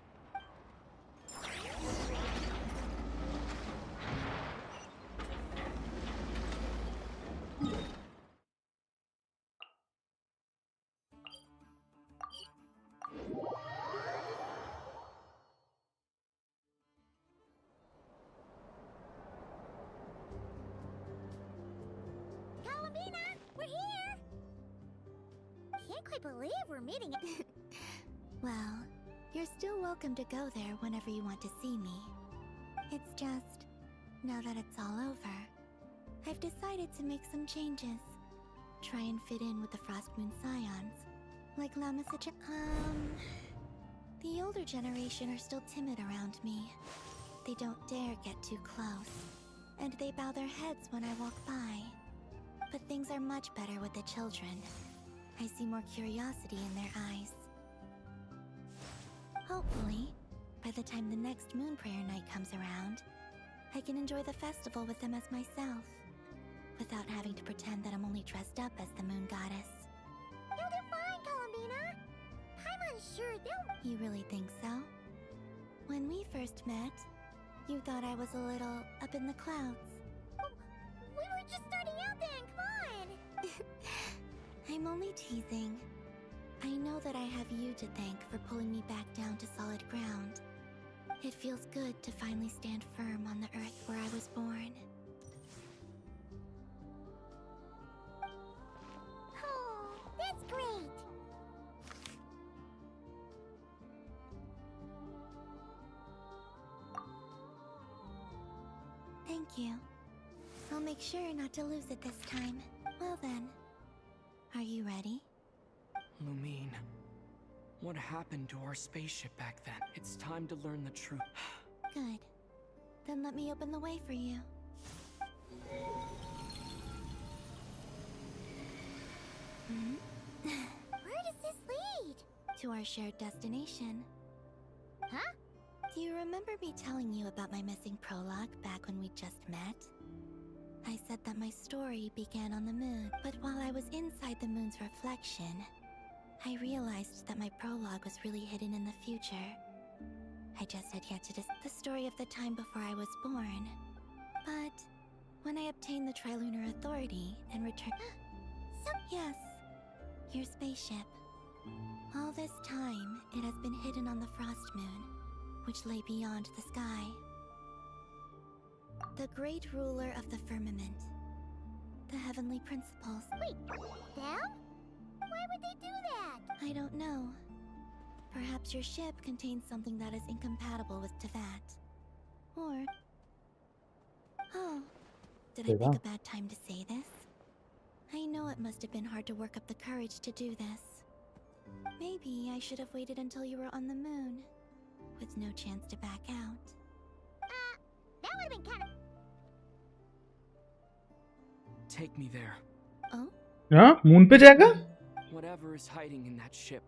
Columbina, we're here! Can't quite believe we're meeting it. Well, You're still welcome to go there whenever you want to see me. It's just, now that it's all over, I've decided to make some changes. Try and fit in with the Frost Moon Scions. Like Lamasacha. The older generation are still timid around me. They don't dare get too close. And they bow their heads when I walk by. But things are much better with the children. I see more curiosity in their eyes. Hopefully, by the time the next Moon Prayer Night comes around, I can enjoy the festival with them as myself, without having to pretend that I'm only dressed up as the Moon Goddess. You'll do fine, Columbina. I'm unsure they'll... You really think so? When we first met, you thought I was a little up in the clouds. We were just starting out then, come on! I'm only teasing. I know that I have you to thank for pulling me back down to solid ground. It feels good to finally stand firm on the earth where I was born. Oh, that's great! Thank you. I'll make sure not to lose it this time. Well then, are you ready? Lumine, what happened to our spaceship back then? It's time to learn the truth. Good. Then let me open the way for you. Where does this lead? To our shared destination. Huh? Do you remember me telling you about my missing prologue back when we just met? I said that my story began on the moon, but while I was inside the moon's reflection, I realized that my prologue was really hidden in the future. I just had yet to the story of the time before I was born. But when I obtained the Trilunar Authority and returned... Yes, your spaceship. All this time, it has been hidden on the Frost Moon, which lay beyond the sky. The great ruler of the firmament. The heavenly principles. Wait, them? Why would they do that? I don't know. Perhaps your ship contains something that is incompatible with Tevat. Or... Oh, did I pick a bad time to say this? I know it must have been hard to work up the courage to do this. Maybe I should have waited until you were on the moon, with no chance to back out. That would have been kind of... Take me there. Oh? हाँ moon पे जाएगा? Whatever is hiding in that ship,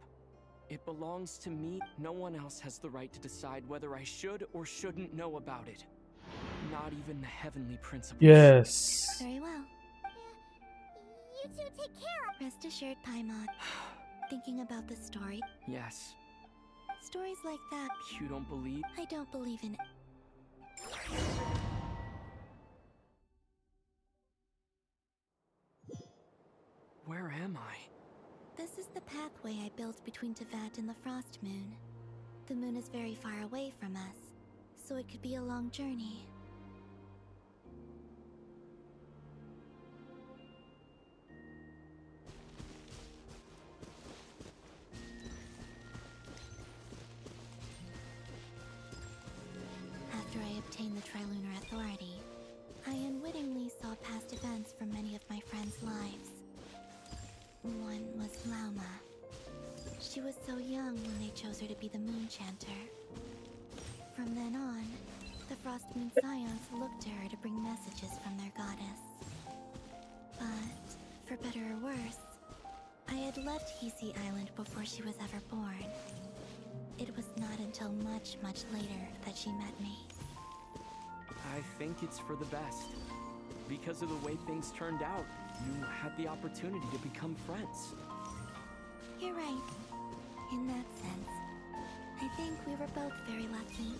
it belongs to me. No one else has the right to decide whether I should or shouldn't know about it. Not even the heavenly principles. Yes. Very well. You two take care of... Rest assured, Paimon. Thinking about the story? Yes. Stories like that... You don't believe? I don't believe in it. Where am I? This is the pathway I built between Tevat and the Frost Moon. The moon is very far away from us, so it could be a long journey. After I obtained the Trilunar Authority, I unwittingly saw past events from many of my friends' lives. One was Lauma. She was so young when they chose her to be the Moon Chanter. From then on, the Frost Moon Scions looked to her to bring messages from their goddess. But, for better or worse, I had left Hisi Island before she was ever born. It was not until much, much later that she met me. I think it's for the best. Because of the way things turned out, you had the opportunity to become friends. You're right. In that sense, I think we were both very lucky.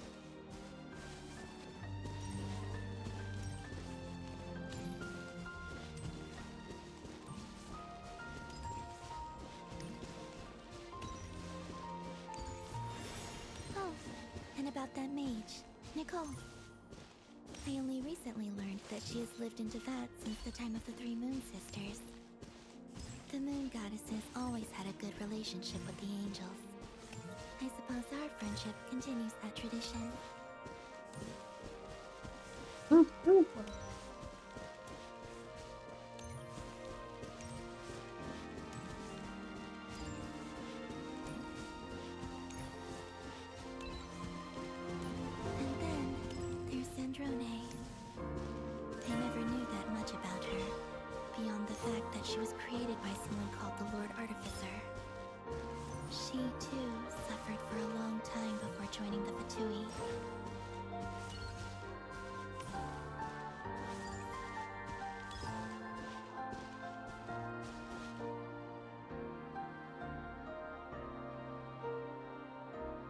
Oh, and about that mage, Nicole. I only recently learned that she has lived in Tevat since the time of the Three Moon Sisters. The Moon Goddesses always had a good relationship with the angels. I suppose our friendship continues that tradition. And then there's Sandrone. I never knew that much about her, beyond the fact that she was created by someone called the Lord Artificer. She, too, suffered for a long time before joining the Fatui.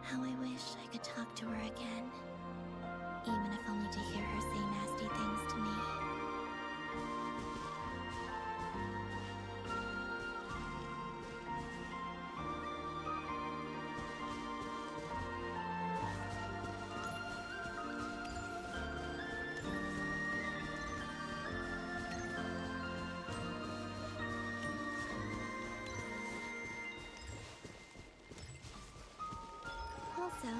How I wish I could talk to her again, even if only to hear her say nasty things to me. Also,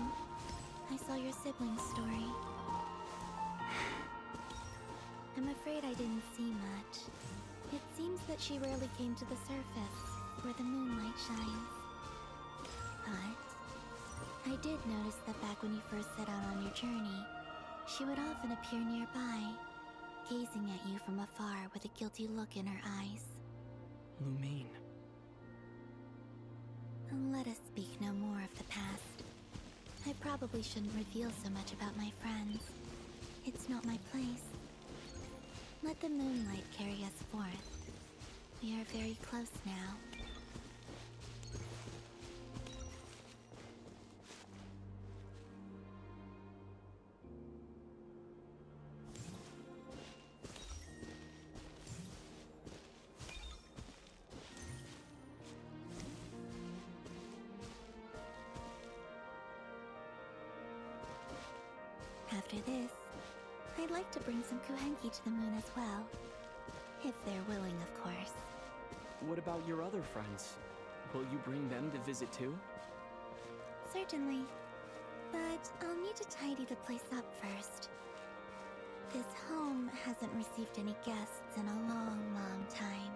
I saw your sibling's story. I'm afraid I didn't see much. It seems that she rarely came to the surface, where the moonlight shines. But I did notice that back when you first set out on your journey, she would often appear nearby, gazing at you from afar with a guilty look in her eyes. Lumine. Let us speak no more of the past. I probably shouldn't reveal so much about my friends. It's not my place. Let the moonlight carry us forth. We are very close now. After this, I'd like to bring some Kuhenki to the moon as well. If they're willing, of course. What about your other friends? Will you bring them to visit too? Certainly. But I'll need to tidy the place up first. This home hasn't received any guests in a long, long time.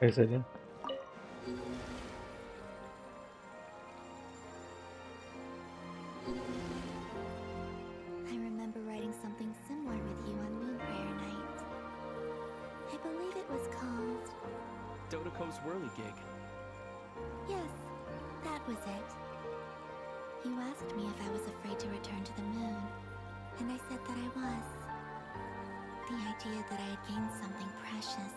कैसे जी? I remember writing something similar with you on Moon Prayer Night. I believe it was called... Dodoko's Whirly Gig. Yes, that was it. You asked me if I was afraid to return to the moon, and I said that I was. The idea that I had gained something precious,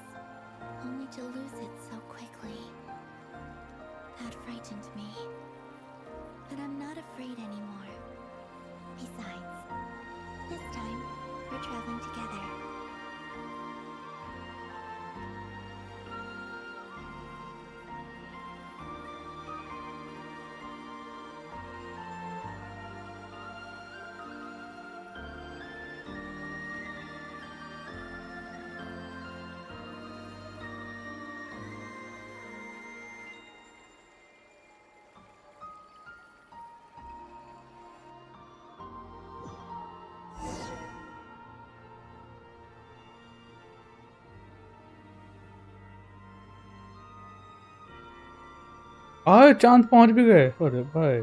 only to lose it so quickly, that frightened me. But I'm not afraid anymore. Besides, this time, we're traveling together. आए चांद पहुंच भी गए। अरे भाई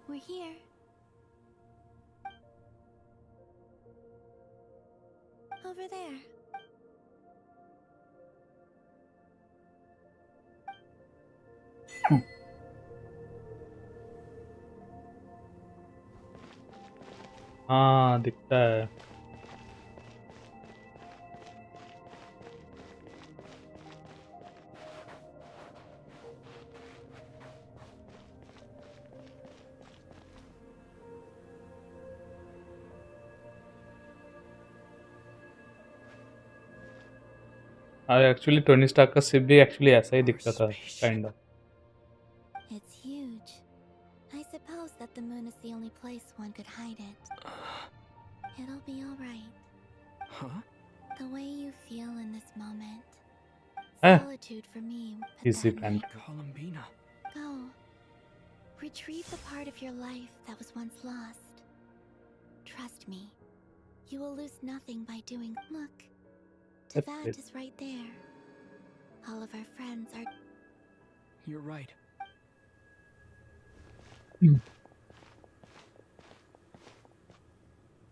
We're here. Over there. हाँ दिखता है। एक्चुअली टोनी स्टार्क का शिप भी एक्चुअली ऐसा ही दिखता था kind of. It's huge. I suppose that the moon is the only place one could hide it. It'll be alright. Huh? The way you feel in this moment. Eh. Solitude for me. But Easy that plan. night, Columbina. go. Retrieve the part of your life that was once lost. Trust me. You will lose nothing by doing. Look. That's Tavad it. is right there. All of our friends are. You're right.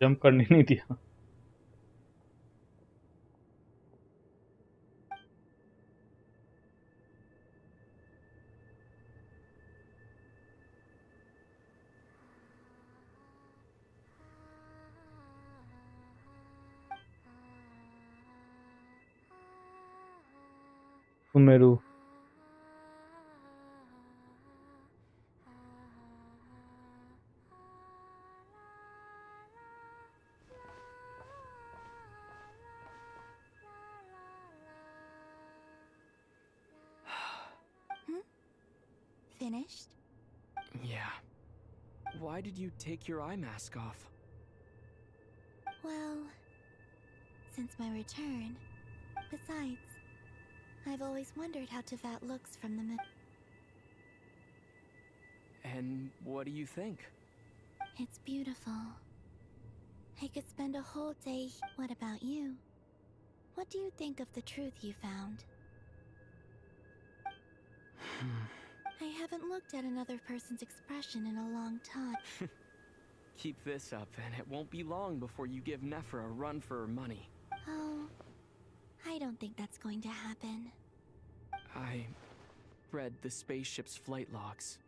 Jump करने नहीं दिया. Umeru. Finished? Yeah. Why did you take your eye mask off? Well, since my return. Besides, I've always wondered how Tavad looks from the moon. And what do you think? It's beautiful. I could spend a whole day. What about you? What do you think of the truth you found? I haven't looked at another person's expression in a long time. Keep this up, and it won't be long before you give Nephra a run for her money. Oh, I don't think that's going to happen. I read the spaceship's flight logs.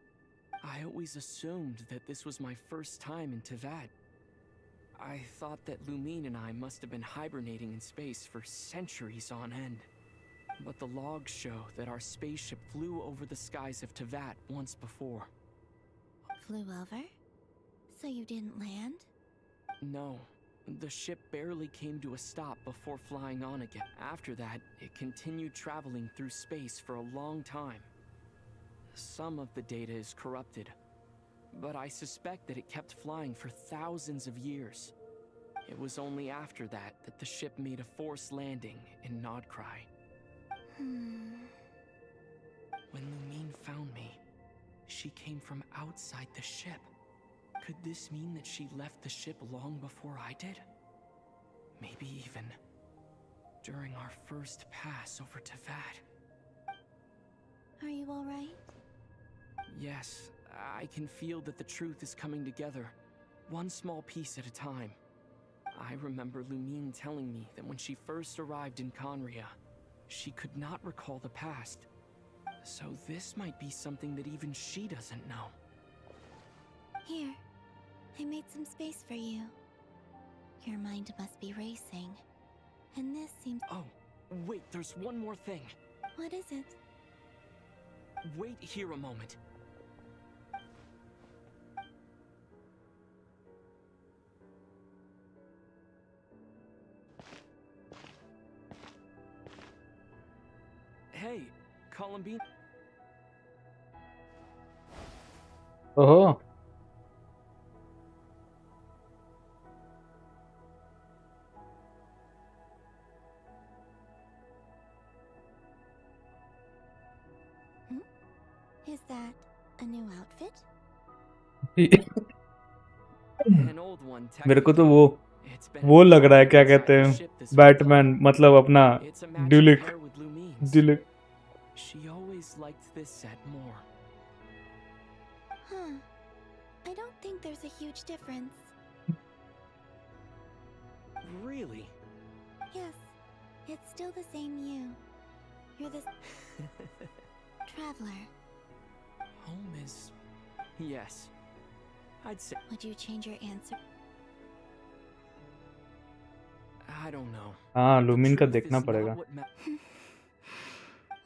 I always assumed that this was my first time in Tavad. I thought that Lumine and I must have been hibernating in space for centuries on end. But the logs show that our spaceship flew over the skies of Tavad once before. Flew over? So you didn't land? No. The ship barely came to a stop before flying on again. After that, it continued traveling through space for a long time. Some of the data is corrupted, but I suspect that it kept flying for thousands of years. It was only after that that the ship made a forced landing in Nodcry. When Lumine found me, she came from outside the ship. Could this mean that she left the ship long before I did? Maybe even during our first pass over Tavad. Are you alright? Yes, I can feel that the truth is coming together, one small piece at a time. I remember Lumine telling me that when she first arrived in Conria, she could not recall the past. So this might be something that even she doesn't know. Here, I made some space for you. Your mind must be racing. And this seems... Oh, wait, there's one more thing. What is it? Wait here a moment. Hey, Columbina. Oh. Is that a new outfit? An old one, मेरे को तो It's been वो लग रहा है क्या inside कहते the हैं ship this बैटमैन मतलब अपना It's a matching ड्यूलिक pair with Lumine's. ड्यूलिक She always liked this set more. Huh. I don't think there's a huge difference. Really? Yes. It's still the same you. You're the... traveler. Home is... Yes. I'd say... Would you change your answer? I don't know. हाँ The lumen का truth देखना is not पड़ेगा. what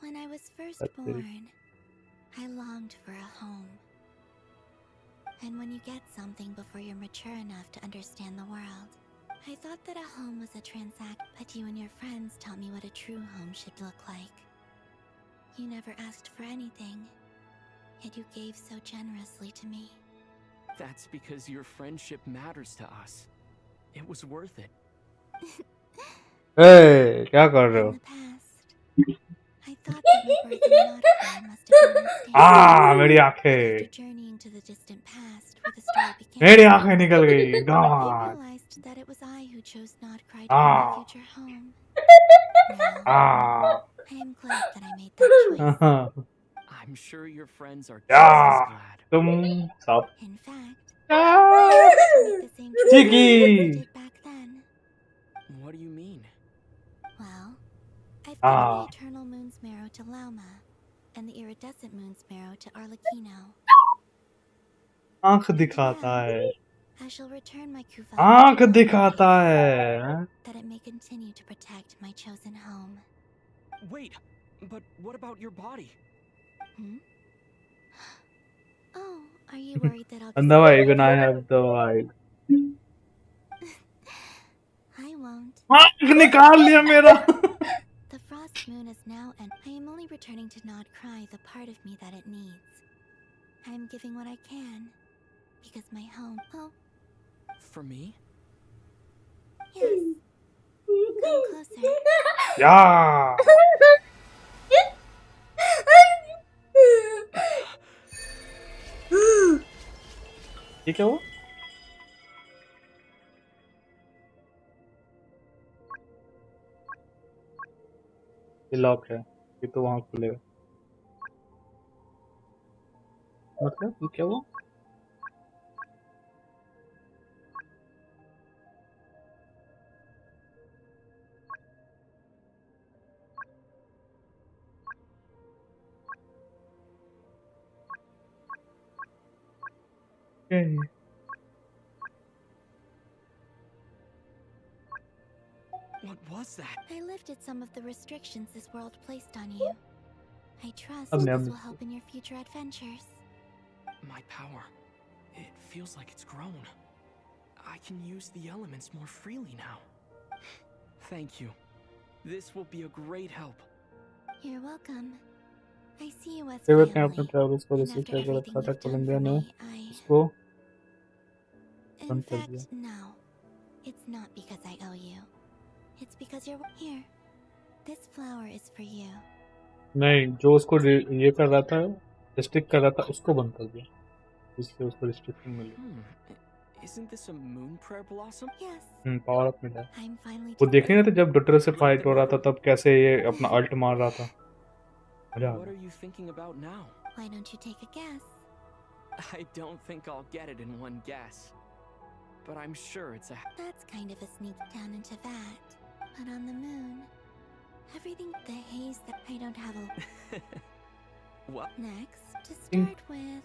When I was first That's very- born, I longed for a home. And when you get something before you're mature enough to understand the world, I thought that a home was a transact, but you and your friends taught me what a true home should look like. You never asked for anything, yet you gave so generously to me. That's because your friendship matters to us. It was worth it. Hey, क्या कर रहे हो? I thought that my birth in NotAkihiro must have been a mistake. मेरी But आंखें, after journeying to the distant past, where the story began, मेरी आंखें निकल गई. I God. realized that it was I who chose NotAkihiro to be my future home. Now, I am glad that I made that choice. I'm sure your friends are just as glad. तुम सब. In fact, I wanted to make the same choice Cheeky. as I did back then. What do you mean? Well, I've given the Eternal Moon's Marrow to Lauma, and the Iridescent Moon's Marrow to Arlecchino. आंख दिखाता है. I shall return my Kufa आंख दिखाता है. that it may continue to protect my chosen home. Wait, but what about your body? Oh, are you worried that I'll And now even I have the vibe. I won't. आंख निकाल लिया मेरा. The frost moon is now, and I am only returning to not cry the part of me that it needs. I am giving what I can, because my home. Oh, For me? yes. Come closer. Yeah. ये क्या हुआ? ये lock है. ये तो वहाँ खुलेगा. मतलब ये क्या हुआ? Okay. What was that? I lifted some of the restrictions this world placed on you. I trust अब this मैं- will help in your future adventures. My power. It feels like it's grown. I can use the elements more freely now. Thank you. This will be a great help. You're welcome. I see you as सेवक ने family. अपने travels को and receive after कर everything रखा था. you've done Colombia for ने me, उसको In बंद कर fact, दिया. no. It's not because I owe you. It's because you're here. This flower is for you. नहीं, जो उसको ये कर रहा था, रिस्ट्रिक्ट कर रहा था, उसको बंद कर दिया. इसलिए उसको रिस्ट्रिक्शन मिली. Isn't this a moon prayer blossom? Yes. Power up मिला. I'm finally वो देख नहीं रहे थे जब डॉक्टर से फाइट हो रहा था तब कैसे ये अपना अल्ट मार रहा था. मजा आ What गया. are you thinking about now? Why don't you take a guess? I don't think I'll get it in one guess. But I'm sure it's a... That's kind of a sneak down into that. But on the moon, everything the haze that I don't have a What? next to start with.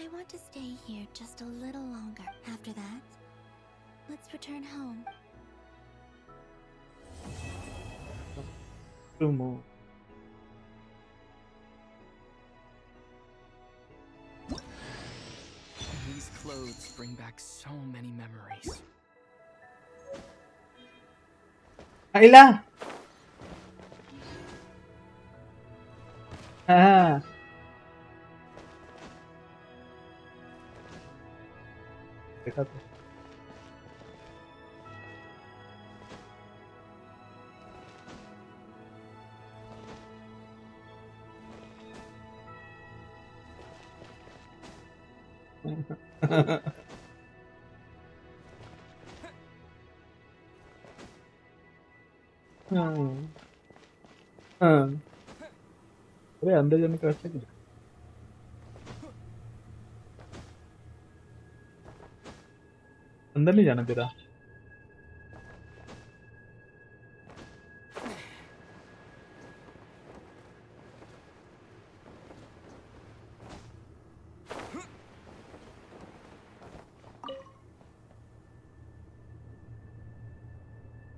I want to stay here just a little longer. After that, let's return home. Two more. These clothes bring back so many memories. Ayla. हाँ. देखा तो. हाँ. अरे अंदर जाने का रास्ता क्या? अंदर नहीं जाना तेरा.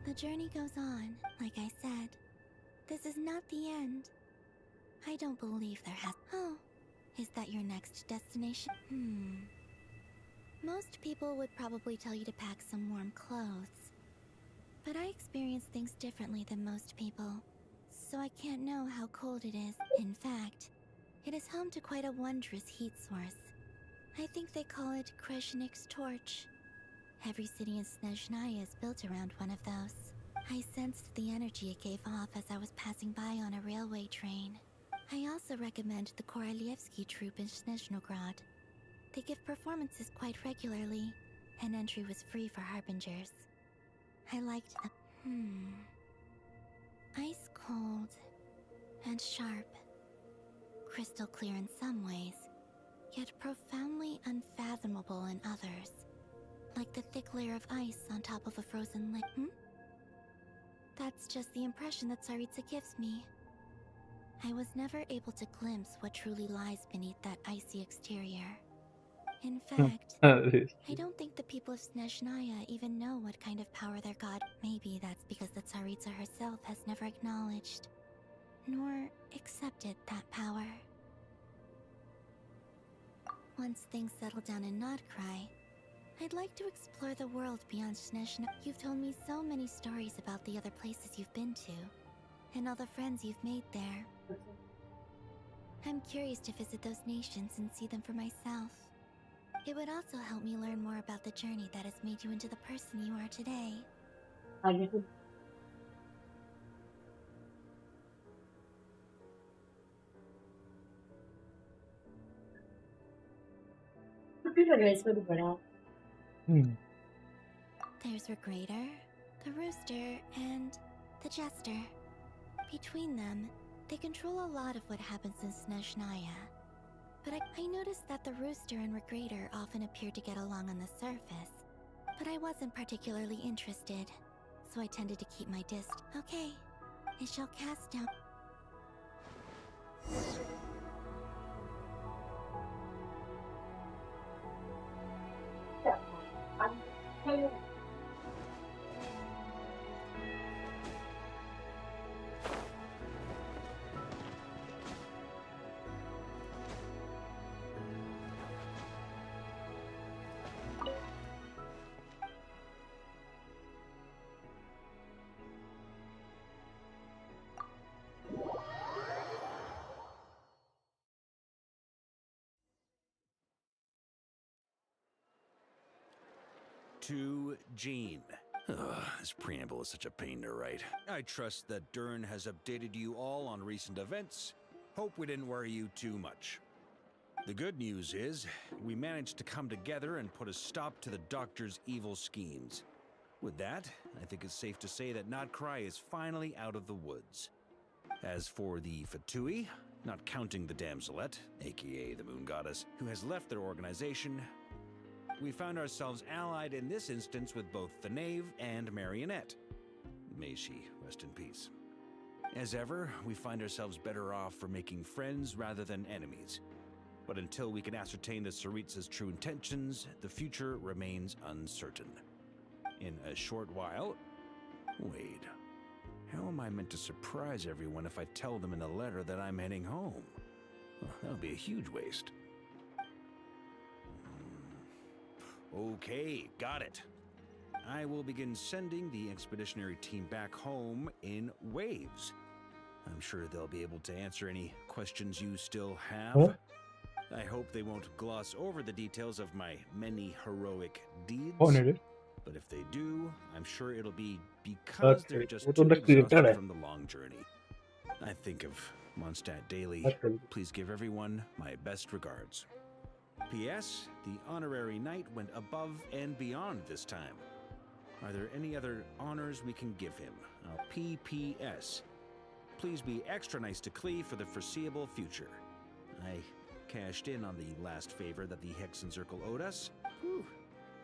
The journey goes on, like I said. This is not the end. I don't believe there has. Oh, is that your next destination? Most people would probably tell you to pack some warm clothes. But I experience things differently than most people, so I can't know how cold it is. In fact, it is home to quite a wondrous heat source. I think they call it Kreshnik's torch. Every city in Snezhnaya is built around one of those. I sensed the energy it gave off as I was passing by on a railway train. I also recommend the Korolievsky troupe in Snezhnograd. They give performances quite regularly, and entry was free for harbingers. I liked them. Ice cold and sharp. Crystal clear in some ways, yet profoundly unfathomable in others. Like the thick layer of ice on top of a frozen lake. That's just the impression that Tsaritsa gives me. I was never able to glimpse what truly lies beneath that icy exterior. In fact, I don't think the people of Snezhnaya even know what kind of power their god. Maybe that's because the Tsaritsa herself has never acknowledged, nor accepted that power. Once things settle down in Notcry, I'd like to explore the world beyond Snezhnaya. You've told me so many stories about the other places you've been to, and all the friends you've made there. I'm curious to visit those nations and see them for myself. It would also help me learn more about the journey that has made you into the person you are today. There's Regrator, the Rooster, and the Jester. Between them, they control a lot of what happens in Snezhnaya. But I noticed that the Rooster and Regrator often appeared to get along on the surface. But I wasn't particularly interested, so I tended to keep my distance. Okay, I shall cast down... To Jean. This preamble is such a pain to write. I trust that Dern has updated you all on recent events. Hope we didn't worry you too much. The good news is, we managed to come together and put a stop to the Doctor's evil schemes. With that, I think it's safe to say that Notcry is finally out of the woods. As for the Fatui, not counting the Damselette, aka the Moon Goddess, who has left their organization, we found ourselves allied in this instance with both the Knave and Marionette. May she rest in peace. As ever, we find ourselves better off for making friends rather than enemies. But until we can ascertain the Tsaritsa's true intentions, the future remains uncertain. In a short while... Wait. How am I meant to surprise everyone if I tell them in a letter that I'm heading home? Well, that'll be a huge waste. Okay, got it. I will begin sending the expeditionary team back home in waves. I'm sure they'll be able to answer any questions you still have. Huh? I hope they won't gloss over the details of my many heroic deeds. But if they do, I'm sure it'll be because they're just too exhausted from the long journey. I think of Mondstadt daily. Please give everyone my best regards. P.S. The honorary knight went above and beyond this time. Are there any other honors we can give him? P.P.S. Please be extra nice to Klee for the foreseeable future. I cashed in on the last favor that the Hexen Circle owed us. Whew.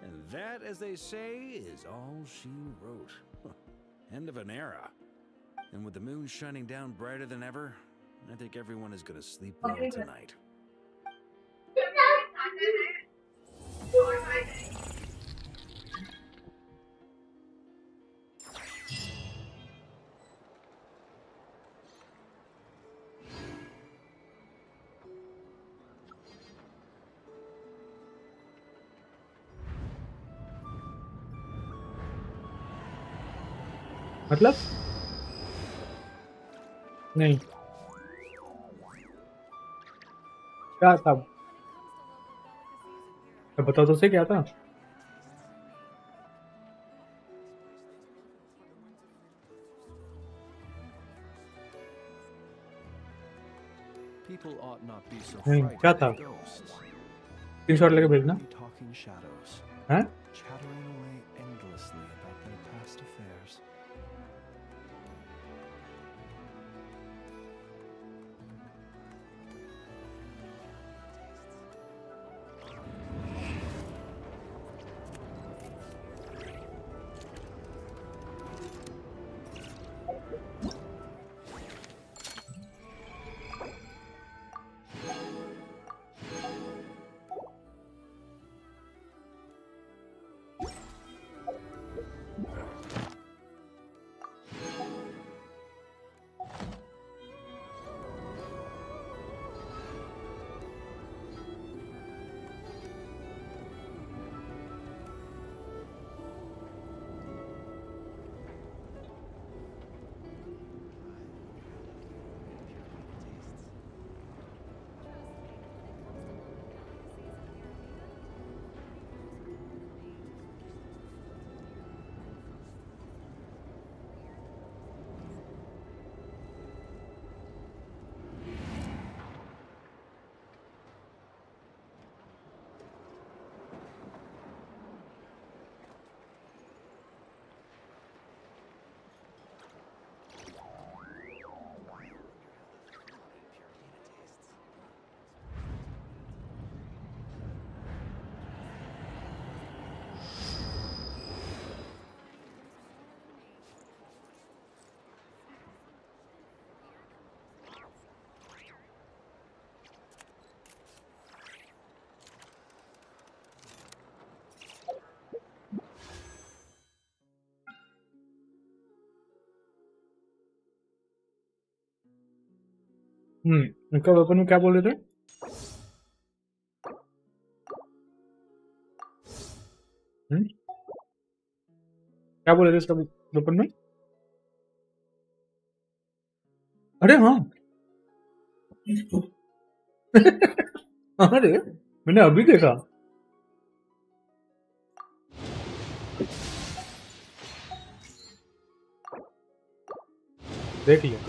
And that, as they say, is all she wrote. End of an era. And with the moon shining down brighter than ever, I think everyone is going to sleep well tonight. मतलब नहीं क्या था? बताओ तो सही क्या था? People ought not be so नहीं क्या था? frightened of ghosts. स्क्रीनशॉट लेके भेजना। Talking shadows, हैं? chattering away endlessly about their past affairs. इनका वेपन में क्या बोल रहे थे? क्या बोल रहे थे इसका वेपन में? अरे हाँ अरे मैंने अभी देखा। देख लिया।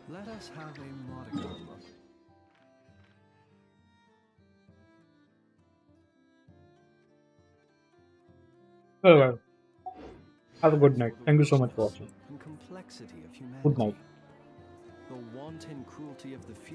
Let us have a modicum of Well, have a good night. Thank you so much for watching. and complexity of Good humanity. night. The wanton cruelty of the few